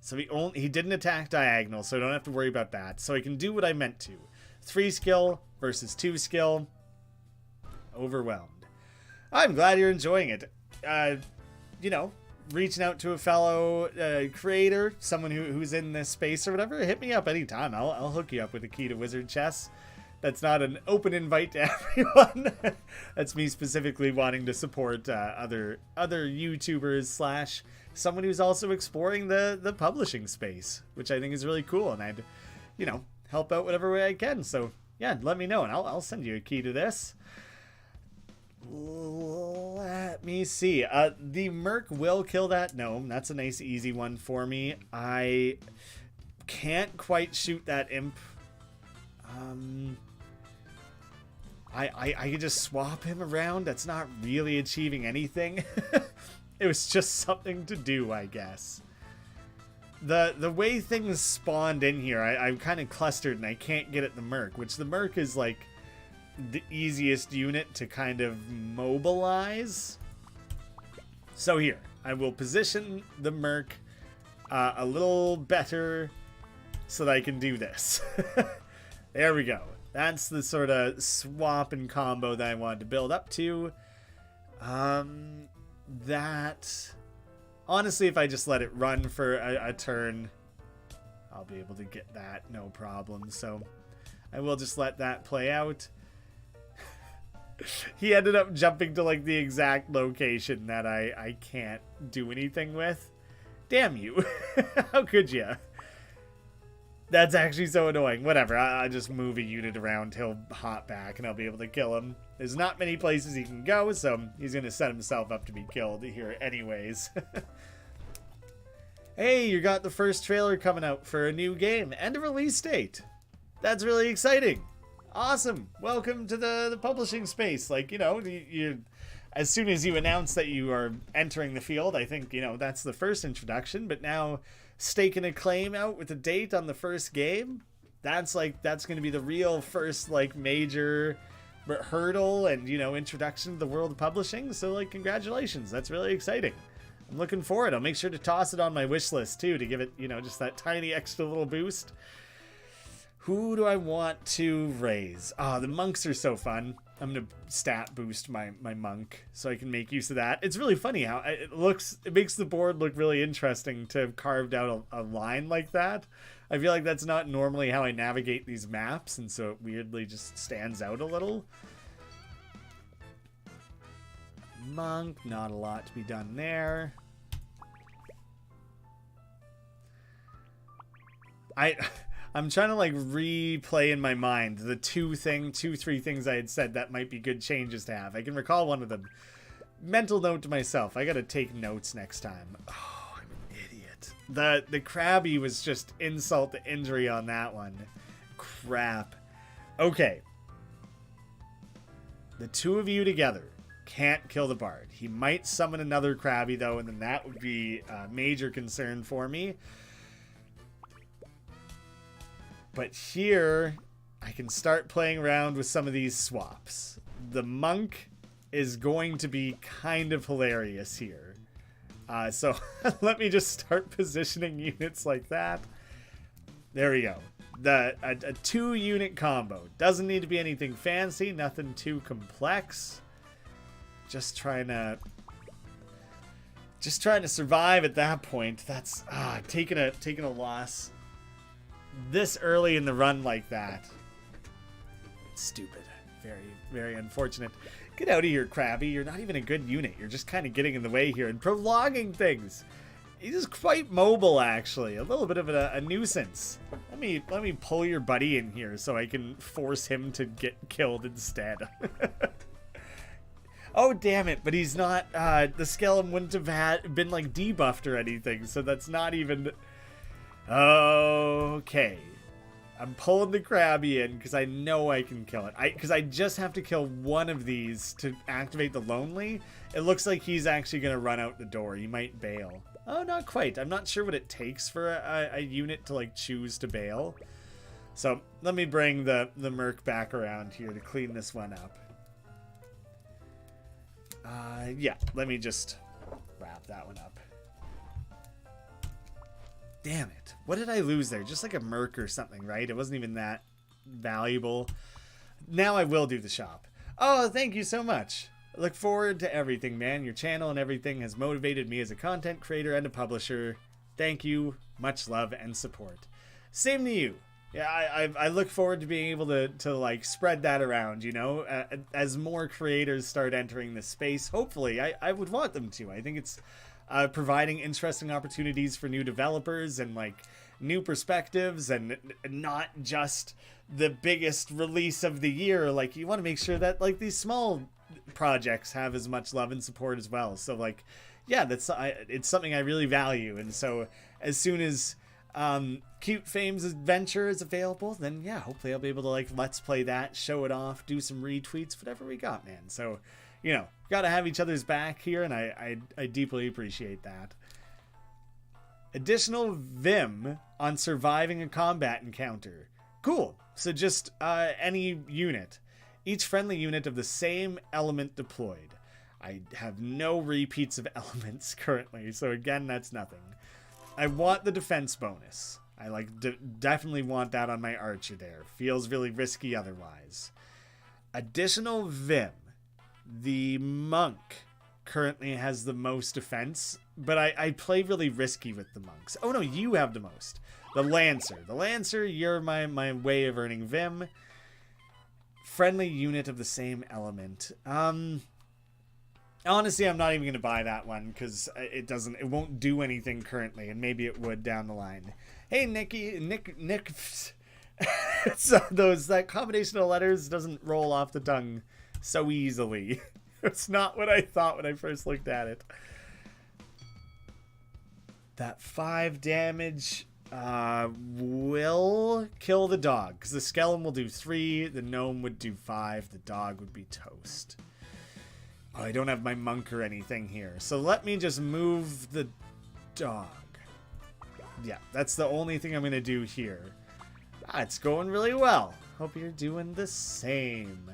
So he didn't attack diagonal, so I don't have to worry about that. So I can do what I meant to. 3 skill versus 2 skill. Overwhelmed. I'm glad you're enjoying it. You know, reaching out to a fellow creator, someone who's in this space or whatever, hit me up anytime. I'll hook you up with a key to WizardChess. That's not an open invite to everyone. That's me specifically wanting to support other YouTubers / someone who's also exploring the publishing space, which I think is really cool, and I'd, you know, help out whatever way I can. So yeah, let me know, and I'll send you a key to this. Let me see. The Merc will kill that gnome. That's a nice easy one for me. I can't quite shoot that imp. I could just swap him around. That's not really achieving anything. It was just something to do, I guess. The way things spawned in here, I'm kind of clustered and I can't get at the Merc, which the Merc is like the easiest unit to kind of mobilize. So here, I will position the Merc a little better so that I can do this. There we go. That's the sort of swap and combo that I wanted to build up to. That... Honestly, if I just let it run for a turn, I'll be able to get that, no problem. So I will just let that play out. He ended up jumping to like the exact location that I can't do anything with. Damn you. How could you? That's actually so annoying. Whatever, I'll just move a unit around. He'll hop back and I'll be able to kill him. There's not many places he can go, so he's going to set himself up to be killed here anyways. Hey, you got the first trailer coming out for a new game and a release date. That's really exciting. Awesome. Welcome to the publishing space. Like, you know, you as soon as you announce that you are entering the field, I think, you know, that's the first introduction. But now staking a claim out with a date on the first game, that's going to be the real first, like, major hurdle and, you know, introduction to the world of publishing. So, like, congratulations. That's really exciting. I'm looking forward. I'll make sure to toss it on my wish list, too, to give it, you know, just that tiny extra little boost. Who do I want to raise? Ah, the monks are so fun. I'm going to stat boost my monk so I can make use of that. It's really funny how it makes the board look really interesting to have carved out a line like that. I feel like that's not normally how I navigate these maps, and so it weirdly just stands out a little. Monk, not a lot to be done there. I'm trying to like replay in my mind the three things I had said that might be good changes to have. I can recall one of them. Mental note to myself. I gotta take notes next time. Oh, I'm an idiot. The Krabby was just insult to injury on that one. Crap. Okay. The two of you together can't kill the Bard. He might summon another Krabby though, and then that would be a major concern for me. But here, I can start playing around with some of these swaps. The monk is going to be kind of hilarious here. So let me just start positioning units like that. There we go. A 2-unit combo. Doesn't need to be anything fancy, nothing too complex. Just trying to survive at that point. That's taking a loss this early in the run like that. Stupid. Very, very unfortunate. Get out of here, Krabby. You're not even a good unit. You're just kind of getting in the way here and prolonging things. He's quite mobile, actually. A little bit of a nuisance. Let me pull your buddy in here so I can force him to get killed instead. Oh, damn it. But he's not... the skeleton wouldn't have been, like, debuffed or anything, so that's not even... Okay. I'm pulling the Krabby in because I know I can kill it. Because I just have to kill one of these to activate the Lonely. It looks like he's actually going to run out the door. He might bail. Oh, not quite. I'm not sure what it takes for a unit to, like, choose to bail. So let me bring the Merc back around here to clean this one up. Yeah, let me just wrap that one up. Damn it. What did I lose there? Just like a Merc or something, right? It wasn't even that valuable. Now I will do the shop. Oh, thank you so much. I look forward to everything, man. Your channel and everything has motivated me as a content creator and a publisher. Thank you. Much love and support. Same to you. Yeah, I look forward to being able to like spread that around, you know, as more creators start entering this space. Hopefully, I would want them to. I think it's providing interesting opportunities for new developers and like new perspectives and not just the biggest release of the year. Like you want to make sure that like these small projects have as much love and support as well. So like, yeah, it's something I really value. And so as soon as Cute Fame's adventure is available, then yeah, hopefully I'll be able to like let's play that, show it off, do some retweets, whatever we got, man. So, you know, gotta have each other's back here, and I deeply appreciate that. Additional Vim on surviving a combat encounter. Cool. So just any unit. Each friendly unit of the same element deployed. I have no repeats of elements currently, so again, that's nothing. I want the defense bonus. I like definitely want that on my archer there. Feels really risky otherwise. Additional Vim. The monk currently has the most defense, but I play really risky with the monks. Oh no, you have the most. The Lancer. The Lancer, you're my way of earning Vim. Friendly unit of the same element. Honestly, I'm not even going to buy that one because it won't do anything currently, and maybe it would down the line. Hey, Nick. So that combination of letters doesn't roll off the tongue so easily. It's not what I thought when I first looked at it. That 5 damage will kill the dog, because the skeleton will do 3, the gnome would do 5, the dog would be toast. Oh, I don't have my monk or anything here, so let me just move the dog. Yeah, that's the only thing I'm going to do here. It's going really well. Hope you're doing the same.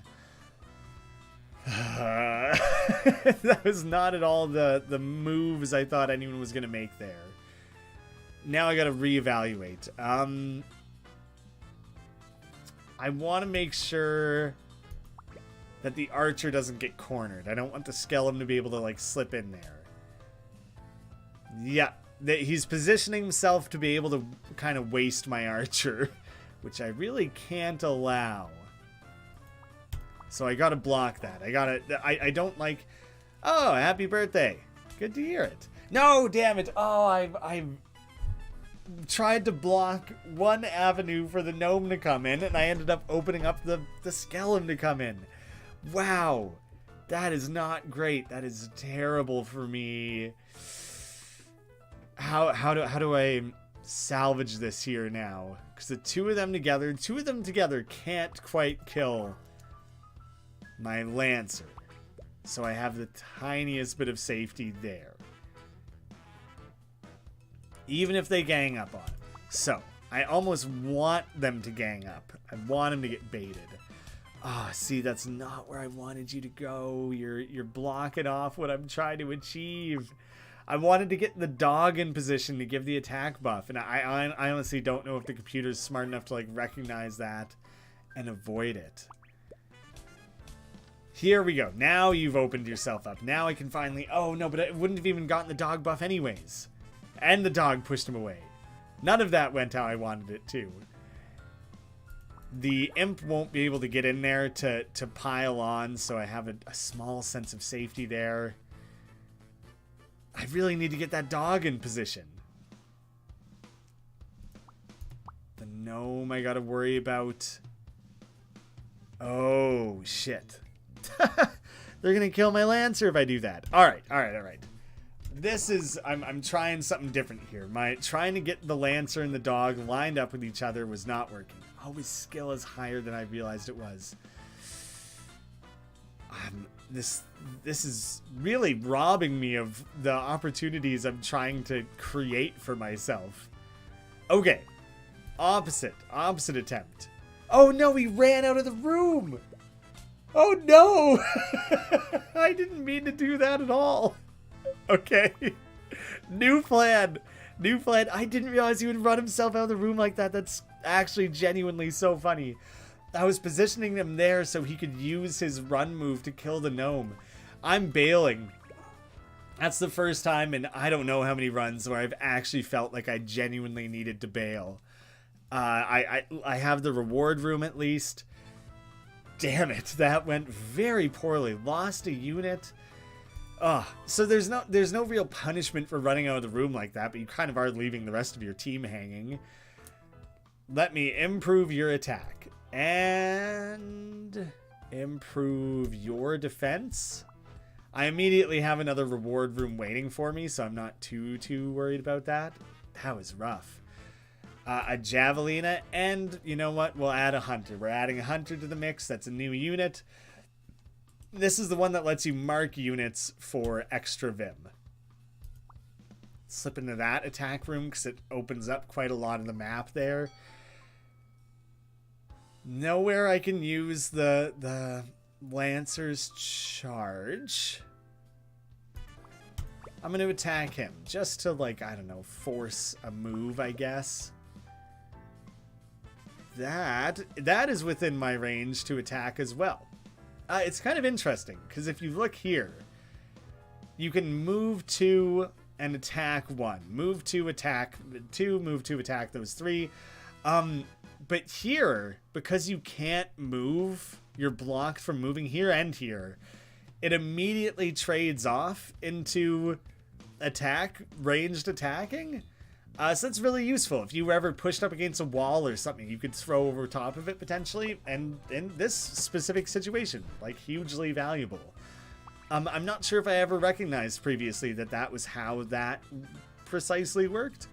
That was not at all the moves I thought anyone was going to make there. Now I got to reevaluate. I want to make sure that the archer doesn't get cornered. I don't want the skeleton to be able to like slip in there. Yeah, he's positioning himself to be able to kind of waste my archer, which I really can't allow. So I gotta block that. I don't like... Oh, happy birthday. Good to hear it. No, damn it. Oh, I've tried to block one avenue for the gnome to come in, and I ended up opening up the skeleton to come in. Wow. That is not great. That is terrible for me. How do I salvage this here now? Because the two of them together can't quite kill my lancer. So I have the tiniest bit of safety there. Even if they gang up on him. So, I almost want them to gang up. I want him to get baited. Ah, see, that's not where I wanted you to go. You're blocking off what I'm trying to achieve. I wanted to get the dog in position to give the attack buff, and I honestly don't know if the computer's smart enough to like recognize that and avoid it. Here we go. Now you've opened yourself up. Now I can finally... Oh, no, but I wouldn't have even gotten the dog buff anyways. And the dog pushed him away. None of that went how I wanted it to. The imp won't be able to get in there to pile on, so I have a small sense of safety there. I really need to get that dog in position. The gnome I gotta worry about. Oh, shit. They're gonna kill my lancer if I do that. Alright. This is... I'm trying something different here. Trying to get the lancer and the dog lined up with each other was not working. Oh, his skill is higher than I realized it was. This is really robbing me of the opportunities I'm trying to create for myself. Okay. Opposite attempt. Oh no, he ran out of the room! Oh no! I didn't mean to do that at all. Okay. New plan. I didn't realize he would run himself out of the room like that. That's actually genuinely so funny. I was positioning him there so he could use his run move to kill the gnome. I'm bailing. That's the first time in I don't know how many runs where I've actually felt like I genuinely needed to bail. I have the reward room at least. Damn it, that went very poorly. Lost a unit. So there's no real punishment for running out of the room like that, but you kind of are leaving the rest of your team hanging. Let me improve your attack. And improve your defense. I immediately have another reward room waiting for me, so I'm not too worried about that. That was rough. A javelina, and you know what? We'll add a hunter. We're adding a hunter to the mix. That's a new unit. This is the one that lets you mark units for extra vim. Slip into that attack room because it opens up quite a lot of the map there. Nowhere I can use the Lancer's charge. I'm going to attack him just to, like, I don't know, force a move, I guess. That is within my range to attack as well. It's kind of interesting because if you look here, you can move 2 and attack 1. Move 2, attack 2, move 2, attack those 3. But here, because you can't move, you're blocked from moving here and here, it immediately trades off into ranged attacking. So that's really useful. If you were ever pushed up against a wall or something, you could throw over top of it potentially. And in this specific situation, like, hugely valuable. I'm not sure if I ever recognized previously that that was how that precisely worked.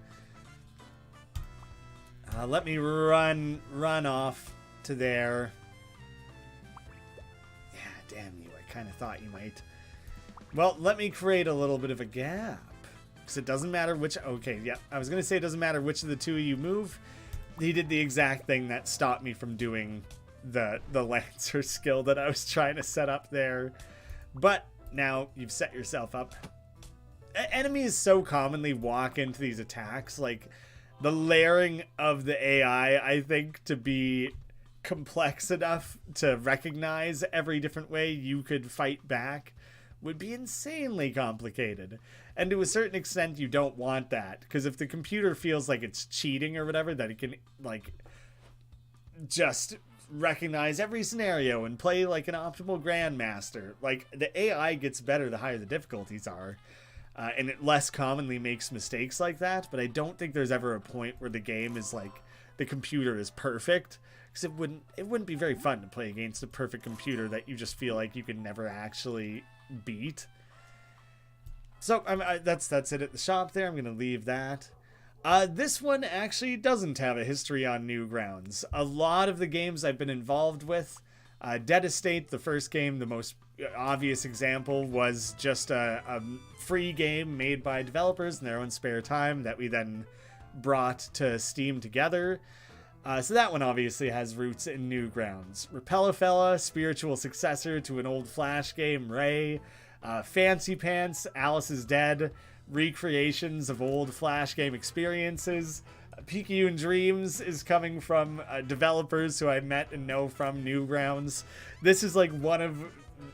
Let me run off to there. Yeah, damn you. I kind of thought you might. Well, let me create a little bit of a gap. Because it doesn't matter which... Okay, yeah. I was going to say it doesn't matter which of the two of you move. He did the exact thing that stopped me from doing the Lancer skill that I was trying to set up there. But now you've set yourself up. Enemies so commonly walk into these attacks. Like, the layering of the AI, I think, to be complex enough to recognize every different way you could fight back would be insanely complicated. And to a certain extent, you don't want that. Because if the computer feels like it's cheating or whatever, that it can, like, just recognize every scenario and play like an optimal grandmaster. Like, the AI gets better the higher the difficulties are. And it less commonly makes mistakes like that. But I don't think there's ever a point where the game is like, the computer is perfect. Because it wouldn't be very fun to play against a perfect computer that you just feel like you can never actually beat. So that's it at the shop there. I'm going to leave that. This one actually doesn't have a history on Newgrounds. A lot of the games I've been involved with, Dead Estate, the first game, the most obvious example, was just a free game made by developers in their own spare time that we then brought to Steam together. So that one obviously has roots in Newgrounds. Repellafella, spiritual successor to an old Flash game, Ray. Fancy Pants, Alice is Dead, recreations of old Flash game experiences. Picayune Dreams is coming from developers who I met and know from Newgrounds. This is like one of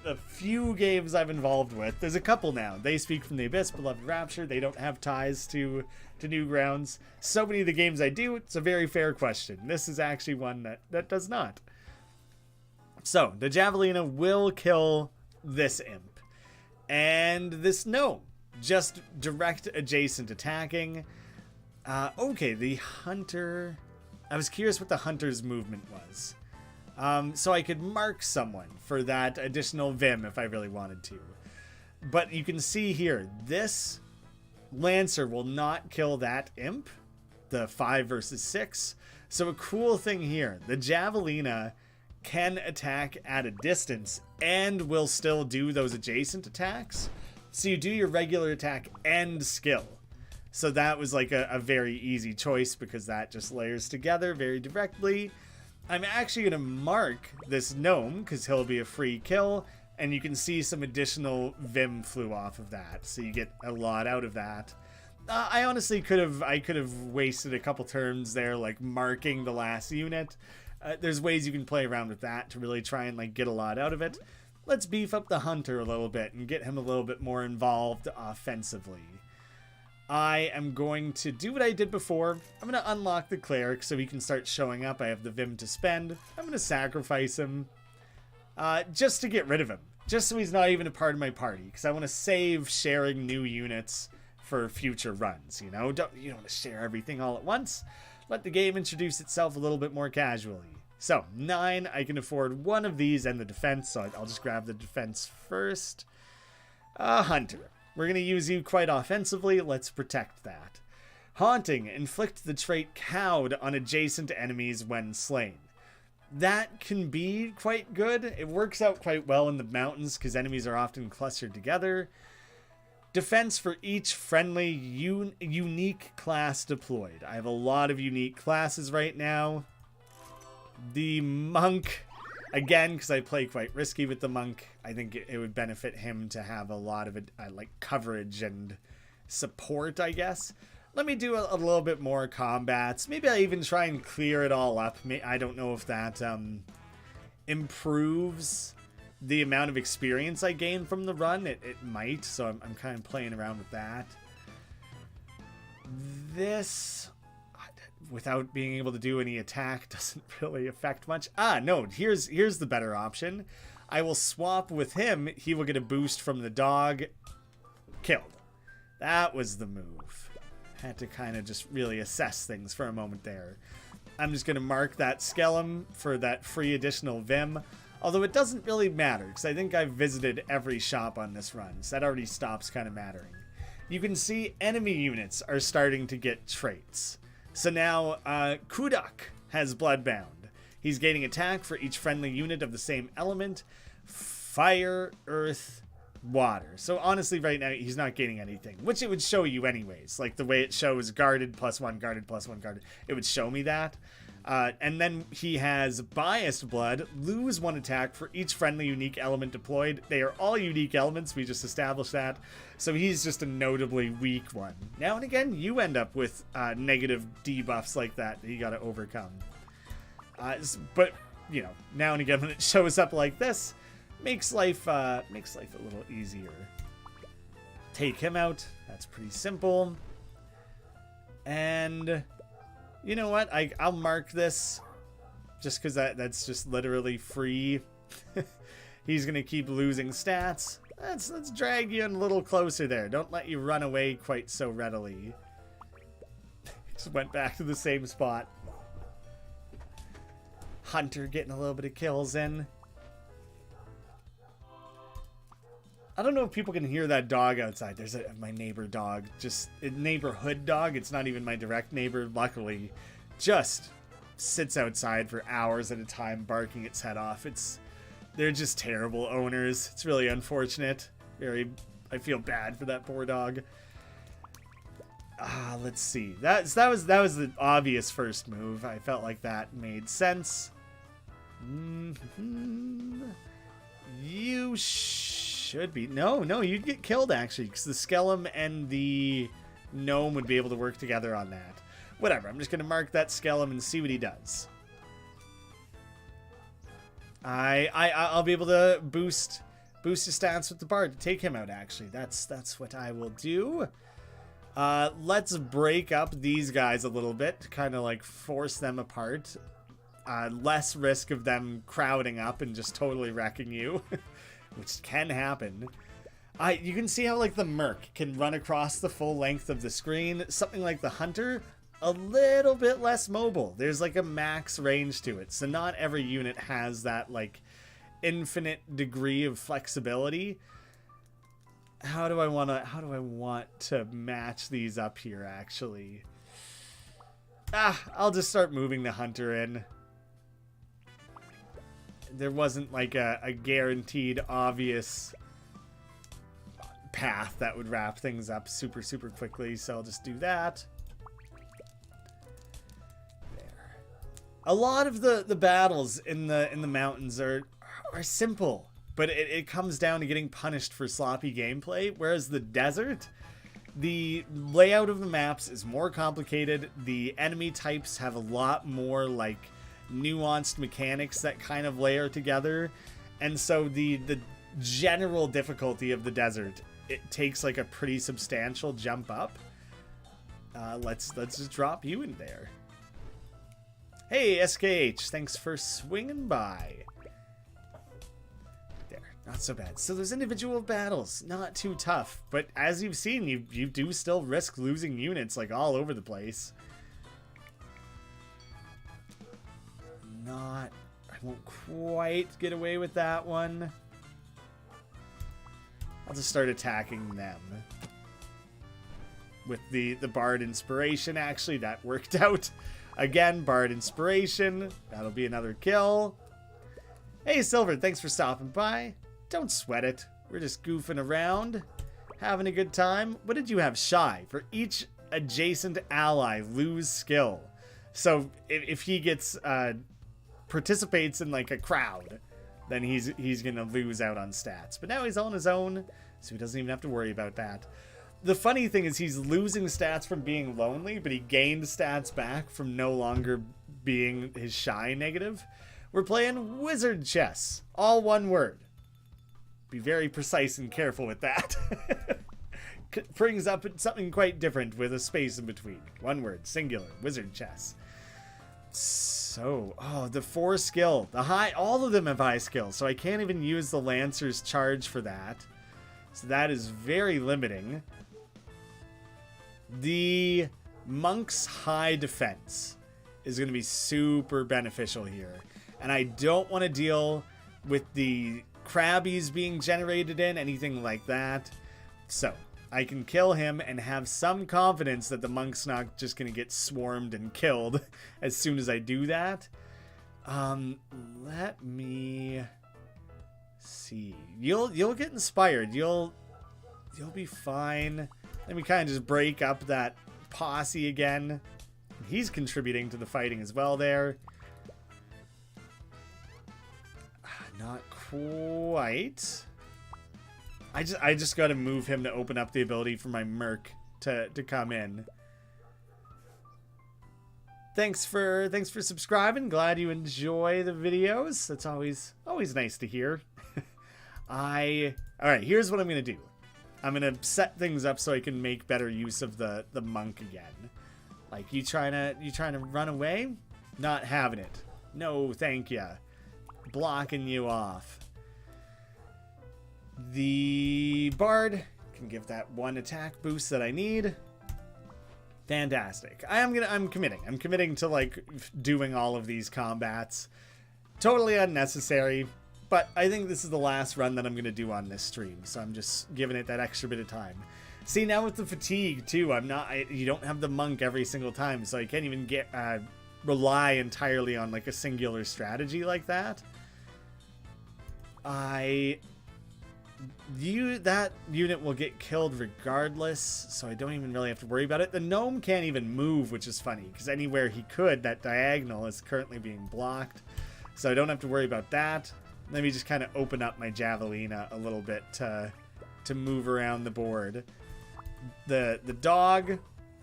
the few games I'm involved with. There's a couple now. They Speak from the Abyss, Beloved Rapture. They don't have ties to Newgrounds. So many of the games I do, it's a very fair question. This is actually one that does not. So, the Javelina will kill this imp. And this gnome. Just direct adjacent attacking. Okay, the hunter... I was curious what the hunter's movement was. So I could mark someone for that additional Vim if I really wanted to. But you can see here, this Lancer will not kill that imp. The 5 versus 6. So a cool thing here, the Javelina can attack at a distance and will still do those adjacent attacks. So you do your regular attack and skill. So that was like a very easy choice because that just layers together very directly. I'm actually going to mark this gnome because he'll be a free kill. And you can see some additional Vim flew off of that. So you get a lot out of that. I honestly could have wasted a couple turns there, like marking the last unit. There's ways you can play around with that to really try and like get a lot out of it. Let's beef up the hunter a little bit and get him a little bit more involved offensively. I am going to do what I did before. I'm going to unlock the cleric so he can start showing up. I have the Vim to spend. I'm going to sacrifice him just to get rid of him. Just so he's not even a part of my party. Because I want to save sharing new units for future runs. You know, you don't want to share everything all at once. Let the game introduce itself a little bit more casually. So, 9, I can afford one of these and the defense, so I'll just grab the defense first. Hunter. We're going to use you quite offensively. Let's protect that. Haunting. Inflict the trait Cowed on adjacent enemies when slain. That can be quite good. It works out quite well in the mountains because enemies are often clustered together. Defense for each friendly unique class deployed. I have a lot of unique classes right now. The monk, again, because I play quite risky with the monk, I think it would benefit him to have a lot of like coverage and support, I guess. Let me do a little bit more combats. Maybe I even try and clear it all up. I don't know if that improves the amount of experience I gain from the run. It might, so I'm kind of playing around with that. This... without being able to do any attack doesn't really affect much. Ah, no, here's the better option. I will swap with him. He will get a boost from the dog. Killed. That was the move. Had to kind of just really assess things for a moment there. I'm just going to mark that skellum for that free additional Vim. Although it doesn't really matter, because I think I've visited every shop on this run, so that already stops kind of mattering. You can see enemy units are starting to get traits. So now, Kudak has Bloodbound. He's gaining attack for each friendly unit of the same element. Fire, earth, water. So honestly, right now, he's not gaining anything, which it would show you anyways. Like the way it shows guarded +1, guarded +1, guarded. It would show me that. And then he has Biased Blood, lose 1 attack for each friendly unique element deployed. They are all unique elements, we just established that. So he's just a notably weak one. Now and again, you end up with negative debuffs like that you gotta overcome. But, you know, now and again when it shows up like this, makes life a little easier. Take him out, that's pretty simple. And... you know what? I'll mark this just because that's just literally free. He's going to keep losing stats. Let's drag you in a little closer there. Don't let you run away quite so readily. Just went back to the same spot. Hunter getting a little bit of kills in. I don't know if people can hear that dog outside. There's my neighbor dog, just a neighborhood dog. It's not even my direct neighbor. Luckily, just sits outside for hours at a time, barking its head off. They're just terrible owners. It's really unfortunate. I feel bad for that poor dog. Let's see. That was the obvious first move. I felt like that made sense. You should be. No, you'd get killed actually, because the skellum and the gnome would be able to work together on that. Whatever, I'm just going to mark that skellum and see what he does. I'll be able to boost his stats with the bard to take him out actually. That's what I will do. Let's break up these guys a little bit to kind of like force them apart. Less risk of them crowding up and just totally wrecking you. Which can happen. You can see how like the Merc can run across the full length of the screen. Something like the Hunter, a little bit less mobile. There's like a max range to it. So not every unit has that like infinite degree of flexibility. How do I want to match these up here actually? I'll just start moving the Hunter in. There wasn't like a guaranteed obvious path that would wrap things up super quickly, so I'll just do that. There. A lot of the battles in the mountains are simple, but it comes down to getting punished for sloppy gameplay, whereas the desert, the layout of the maps is more complicated. The enemy types have a lot more like nuanced mechanics that kind of layer together, and so the general difficulty of the desert, it takes like a pretty substantial jump up. Let's just drop you in there. Hey SKH, thanks for swinging by. There, not so bad. So there's individual battles, not too tough, but as you've seen, you do still risk losing units like all over the place. I won't quite get away with that one. I'll just start attacking them. With the Bard Inspiration, actually, that worked out. Again, Bard Inspiration. That'll be another kill. Hey, Silver, thanks for stopping by. Don't sweat it. We're just goofing around. Having a good time. What did you have? Shy. For each adjacent ally, lose skill. So, if he gets... participates in like a crowd, then he's gonna lose out on stats. But now he's on his own, so he doesn't even have to worry about that. The funny thing is he's losing stats from being lonely, but he gained stats back from no longer being his shy negative. We're playing WizardChess, all one word. Be very precise and careful with that. Brings up something quite different with a space in between. One word, singular, WizardChess. So, oh, the 4 skill. The high, all of them have high skill, so I can't even use the Lancer's charge for that. So that is very limiting. The Monk's high defense is going to be super beneficial here. And I don't want to deal with the Krabbies being generated in, anything like that. So, I can kill him and have some confidence that the Monk's not just going to get swarmed and killed as soon as I do that. Let me see. You'll get inspired. You'll be fine. Let me kind of just break up that posse again. He's contributing to the fighting as well there. Not quite. I just got to move him to open up the ability for my Merc to come in. Thanks for subscribing. Glad you enjoy the videos. That's always nice to hear. All right, here's what I'm going to do. I'm going to set things up so I can make better use of the Monk again. Like, you trying to run away? Not having it. No, thank ya. Blocking you off. The Bard can give that 1 attack boost that I need. Fantastic. I'm committing. I'm committing to like doing all of these combats. Totally unnecessary, but I think this is the last run that I'm going to do on this stream, so I'm just giving it that extra bit of time. See, now with the fatigue too, you don't have the Monk every single time, so I can't even rely entirely on like a singular strategy like that. That unit will get killed regardless, so I don't even really have to worry about it. The gnome can't even move, which is funny, because anywhere he could, that diagonal is currently being blocked, so I don't have to worry about that. Let me just kind of open up my Javelina a little bit to move around the board. The dog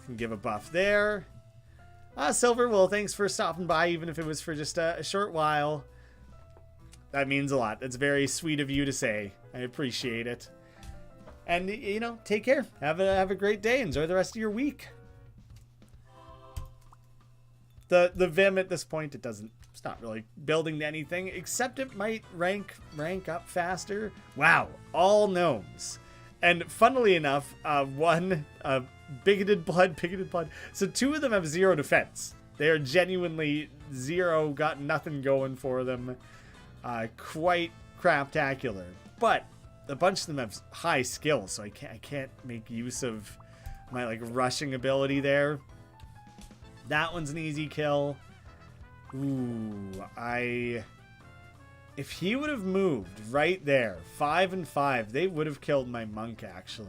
can give a buff there. Silver, well, thanks for stopping by, even if it was for just a short while. That means a lot. That's very sweet of you to say. I appreciate it. And, you know, take care. Have a great day. Enjoy the rest of your week. The Vim at this point, it's not really building to anything, except it might rank up faster. Wow, all gnomes. And funnily enough, one, bigoted blood. So 2 of them have 0 defense. They are genuinely 0, got nothing going for them. Quite craptacular. But a bunch of them have high skill, so I can't make use of my like rushing ability there. That one's an easy kill. Ooh, if he would have moved right there, 5 and 5, they would have killed my Monk actually.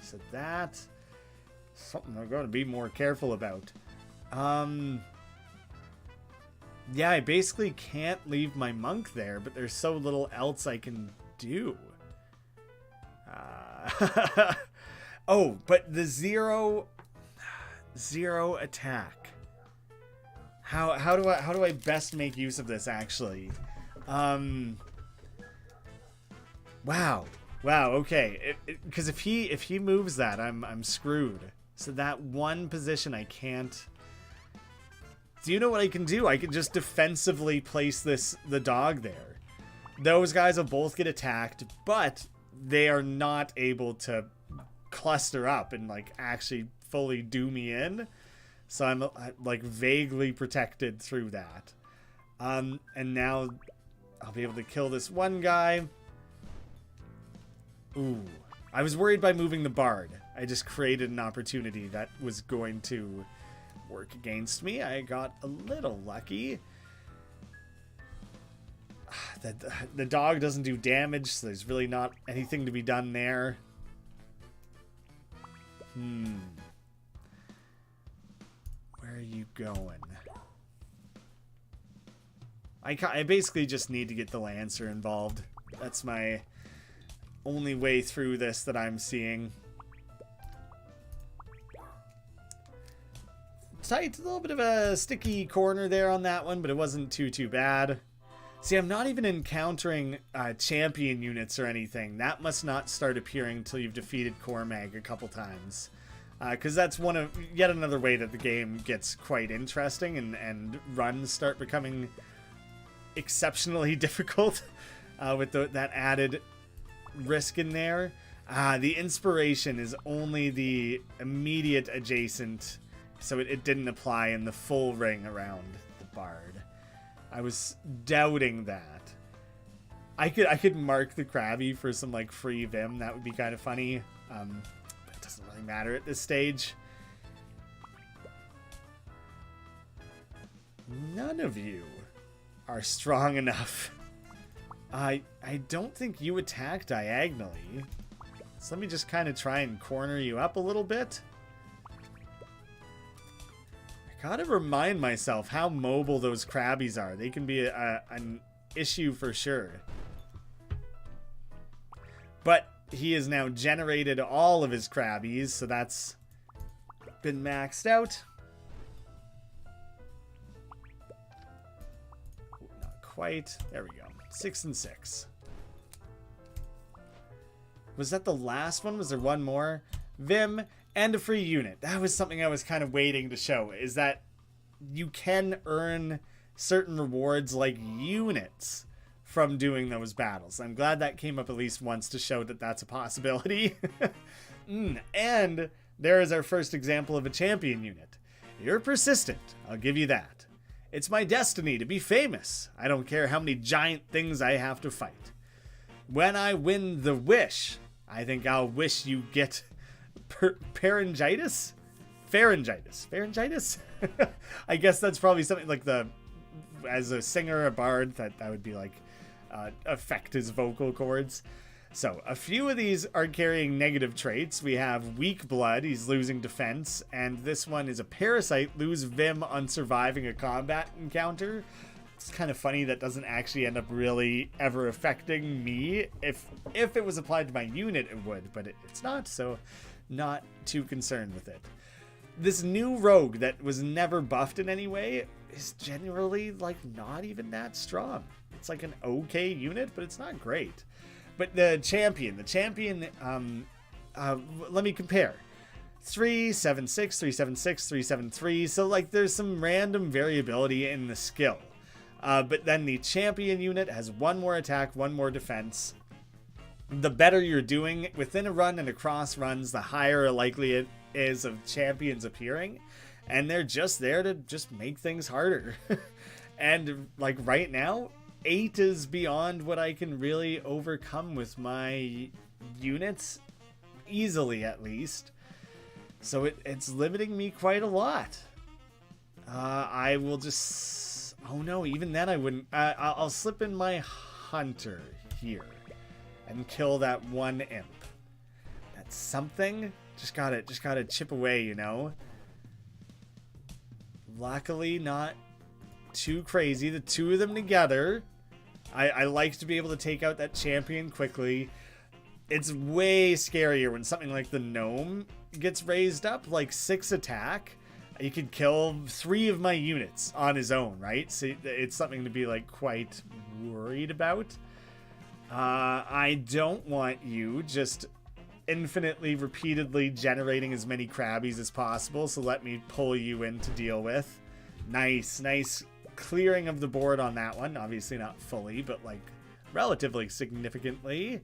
So that's something I'm going to be more careful about. Yeah, I basically can't leave my Monk there, but there's so little else I can do. Oh, but the zero attack. How do I best make use of this actually? Wow, okay. Because if he moves that, I'm screwed. So that one position I can't. Do you know what I can do? I can just defensively place the dog there. Those guys will both get attacked, but they are not able to cluster up and like actually fully do me in. So I'm like vaguely protected through that. And now I'll be able to kill this one guy. Ooh, I was worried by moving the Bard. I just created an opportunity that was going to work against me. I got a little lucky. The dog doesn't do damage, so there's really not anything to be done there. Where are you going? I basically just need to get the Lancer involved. That's my only way through this that I'm seeing. Tight, a little bit of a sticky corner there on that one, but it wasn't too bad. See, I'm not even encountering champion units or anything. That must not start appearing until you've defeated Cormag a couple times. Because that's yet another way that the game gets quite interesting and runs start becoming exceptionally difficult with that added risk in there. The inspiration is only the immediate adjacent, so it didn't apply in the full ring around the bard. I was doubting that. I could mark the Krabby for some like free Vim. That would be kind of funny. But it doesn't really matter at this stage. None of you are strong enough. I don't think you attack diagonally. So let me just kind of try and corner you up a little bit. I gotta remind myself how mobile those Krabbies are. They can be an issue for sure. But he has now generated all of his Krabbies, so that's been maxed out. Not quite. There we go. 6 and 6. Was that the last one? Was there one more? Vim and a free unit. That was something I was kind of waiting to show, is that you can earn certain rewards like units from doing those battles. I'm glad that came up at least once to show that that's a possibility. And there is our first example of a champion unit. You're persistent, I'll give you that. It's my destiny to be famous. I don't care how many giant things I have to fight. When I win the wish, I think I'll wish you get pharyngitis? Pharyngitis? I guess that's probably something like as a singer, a bard, that would be like affect his vocal cords. So a few of these are carrying negative traits. We have weak blood, he's losing defense, and this one is a parasite, lose Vim on surviving a combat encounter. It's kind of funny that doesn't actually end up really ever affecting me. If it was applied to my unit, it would, but it's not, so not too concerned with it. This new rogue that was never buffed in any way is generally like not even that strong. It's like an okay unit, but it's not great. But the champion, let me compare. 376, 376, 373. So like there's some random variability in the skill. But then the champion unit has one more attack, one more defense. The better you're doing within a run and across runs, the higher likely it is of champions appearing. And they're just there to just make things harder. And like right now, 8 is beyond what I can really overcome with my units. Easily, at least. So it's limiting me quite a lot. I will just... Oh no, even then I wouldn't. I'll slip in my hunter here and kill that one imp. That's something. Just gotta chip away, you know. Luckily, not too crazy. The two of them together. I like to be able to take out that champion quickly. It's way scarier when something like the gnome gets raised up, like 6 attack. You could kill 3 of my units on his own, right? So it's something to be like quite worried about. I don't want you just infinitely, repeatedly generating as many Krabbies as possible, so let me pull you in to deal with. Nice clearing of the board on that one. Obviously not fully, but like relatively significantly.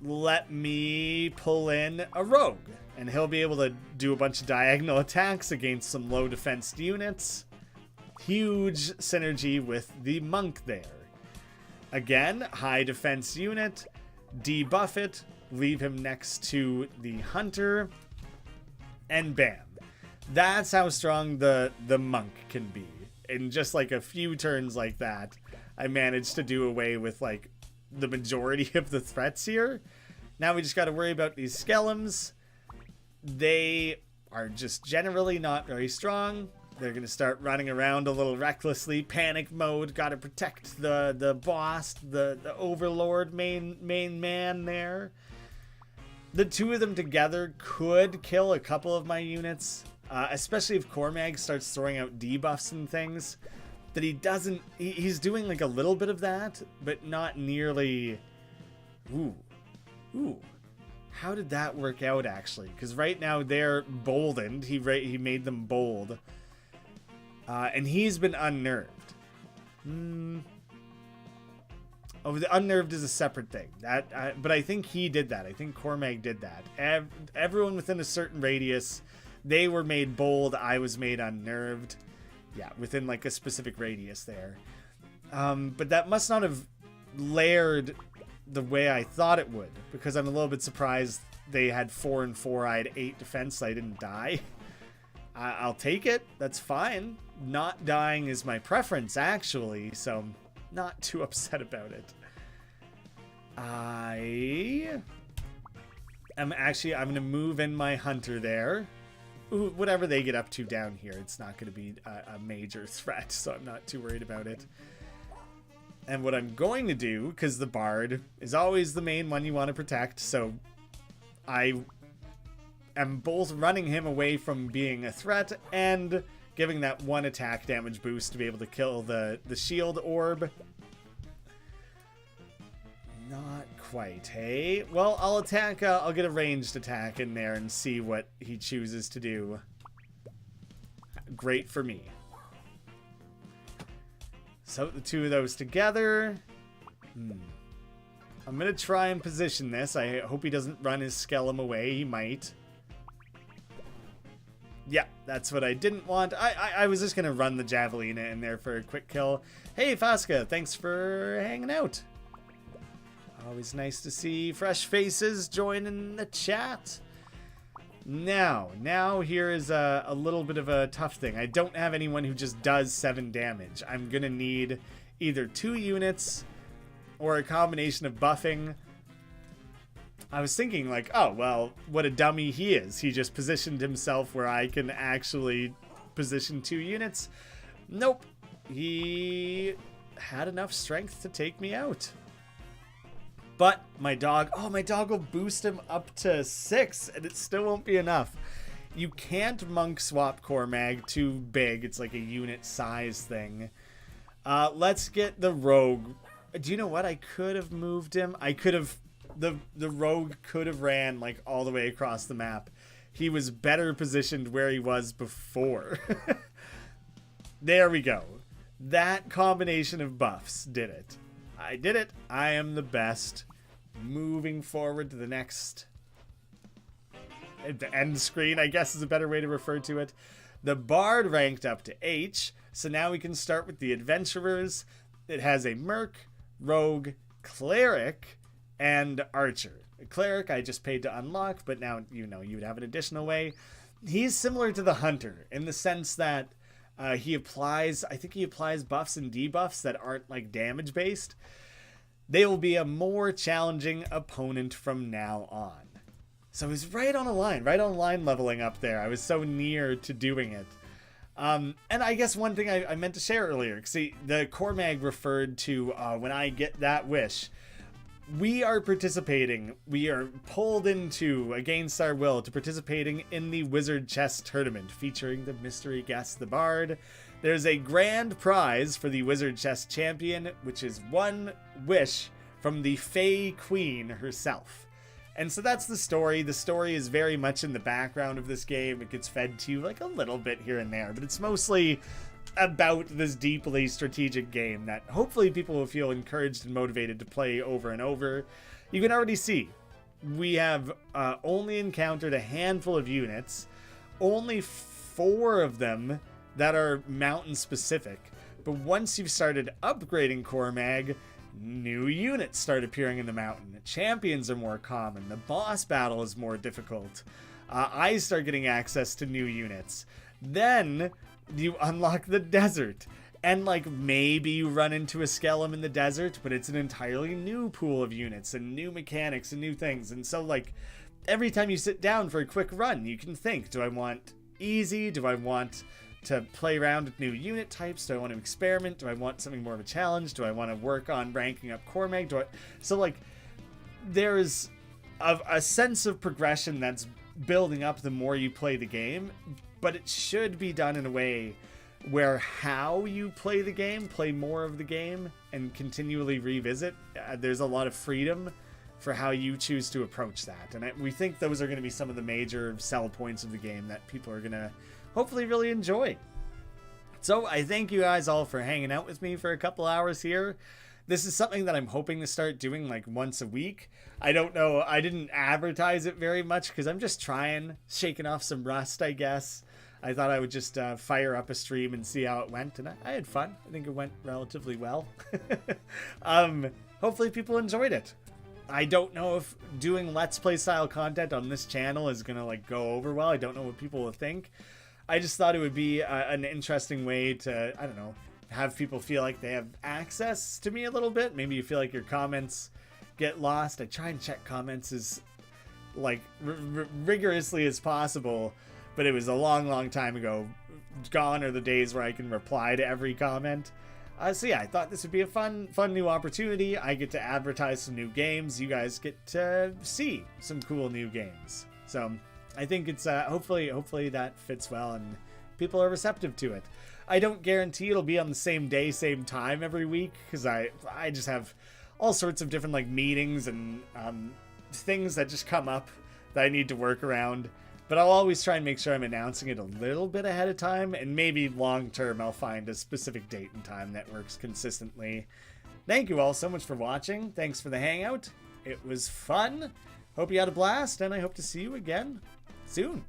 Let me pull in a rogue, and he'll be able to do a bunch of diagonal attacks against some low defense units. Huge synergy with the monk there. Again, high defense unit, debuff it, leave him next to the hunter, and bam. That's how strong the monk can be. In just like a few turns like that, I managed to do away with like the majority of the threats here. Now we just got to worry about these skeletons. They are just generally not very strong. They're going to start running around a little recklessly. Panic mode. Got to protect the boss, the overlord, main man there. The two of them together could kill a couple of my units, especially if Cormag starts throwing out debuffs and things. That he doesn't... He's doing like a little bit of that, but not nearly... Ooh. How did that work out, actually? Because right now they're boldened. He made them bold. And he's been unnerved. Oh, the unnerved is a separate thing. But I think he did that. I think Cormag did that. Everyone within a certain radius, they were made bold. I was made unnerved. Yeah, within like a specific radius there. But that must not have layered the way I thought it would, because I'm a little bit surprised they had 4 and 4. I had 8 defense, so I didn't die. I'll take it. That's fine. Not dying is my preference, actually, so I'm not too upset about it. I'm going to move in my hunter there. Ooh, whatever they get up to down here, it's not going to be a major threat, so I'm not too worried about it. And what I'm going to do, because the bard is always the main one you want to protect, so I am both running him away from being a threat and giving that 1 attack damage boost to be able to kill the shield orb. Not quite, hey? Well, I'll attack, I'll get a ranged attack in there and see what he chooses to do. Great for me. So the 2 of those together. I'm going to try and position this. I hope he doesn't run his skeleton away. He might. Yeah, that's what I didn't want. I was just going to run the Javelina in there for a quick kill. Hey, Fasca, thanks for hanging out. Always nice to see fresh faces join in the chat. Now here is a little bit of a tough thing. I don't have anyone who just does 7 damage. I'm going to need either 2 units or a combination of buffing. I was thinking like, oh, well, what a dummy he is. He just positioned himself where I can actually position 2 units. Nope. He had enough strength to take me out. But my dog will boost him up to 6, and it still won't be enough. You can't monk swap Cormag too big. It's like a unit size thing. Let's get the rogue. Do you know what? I could have moved him. I could have... The rogue could have ran like all the way across the map. He was better positioned where he was before. There we go. That combination of buffs did it. I did it. I am the best. Moving forward to the next... The end screen, I guess, is a better way to refer to it. The Bard ranked up to H, so now we can start with the Adventurers. It has a Merc, Rogue, Cleric, and Archer. A Cleric I just paid to unlock, but now, you know, you would have an additional way. He's similar to the Hunter in the sense that he applies buffs and debuffs that aren't like damage based. They will be a more challenging opponent from now on. So he's right on a line leveling up there. I was so near to doing it. And I guess one thing I meant to share earlier, see, the Cormag referred to when I get that wish. We are participating, we are pulled into, against our will, to participating in the WizardChess tournament featuring the mystery guest, the Bard. There's a grand prize for the WizardChess champion, which is 1 wish from the Fey Queen herself. And so that's the story. The story is very much in the background of this game. It gets fed to you like a little bit here and there, but it's mostly about this deeply strategic game that hopefully people will feel encouraged and motivated to play over and over. You can already see we have only encountered a handful of units, only 4 of them that are mountain specific. But once you've started upgrading Cormag, new units start appearing in the mountain. Champions are more common. The boss battle is more difficult. I start getting access to new units. Then you unlock the desert. And like maybe you run into a skeleton in the desert, but it's an entirely new pool of units and new mechanics and new things. And so like every time you sit down for a quick run, you can think, do I want easy? Do I want to play around with new unit types? Do I want to experiment? Do I want something more of a challenge? Do I want to work on ranking up Cormag? So like there's a sense of progression that's building up the more you play the game, but it should be done in a way where how you play the game, play more of the game and continually revisit. There's a lot of freedom for how you choose to approach that. And we think those are going to be some of the major sell points of the game that people are going to hopefully really enjoy. So I thank you guys all for hanging out with me for a couple hours here. This is something that I'm hoping to start doing like once a week. I don't know. I didn't advertise it very much because I'm just shaking off some rust, I guess. I thought I would just fire up a stream and see how it went. And I had fun. I think it went relatively well. Hopefully people enjoyed it. I don't know if doing Let's Play style content on this channel is going to like go over well. I don't know what people will think. I just thought it would be an interesting way to, I don't know, have people feel like they have access to me a little bit. Maybe you feel like your comments get lost. I try and check comments as like rigorously as possible, but it was a long time ago. Gone are the days where I can reply to every comment. So yeah, I thought this would be a fun new opportunity. I get to advertise some new games. You guys get to see some cool new games. So I think it's hopefully that fits well and people are receptive to it. I don't guarantee it'll be on the same day, same time every week because I just have all sorts of different like meetings and things that just come up that I need to work around. But I'll always try and make sure I'm announcing it a little bit ahead of time, and maybe long term I'll find a specific date and time that works consistently. Thank you all so much for watching. Thanks for the hangout. It was fun. Hope you had a blast, and I hope to see you again soon.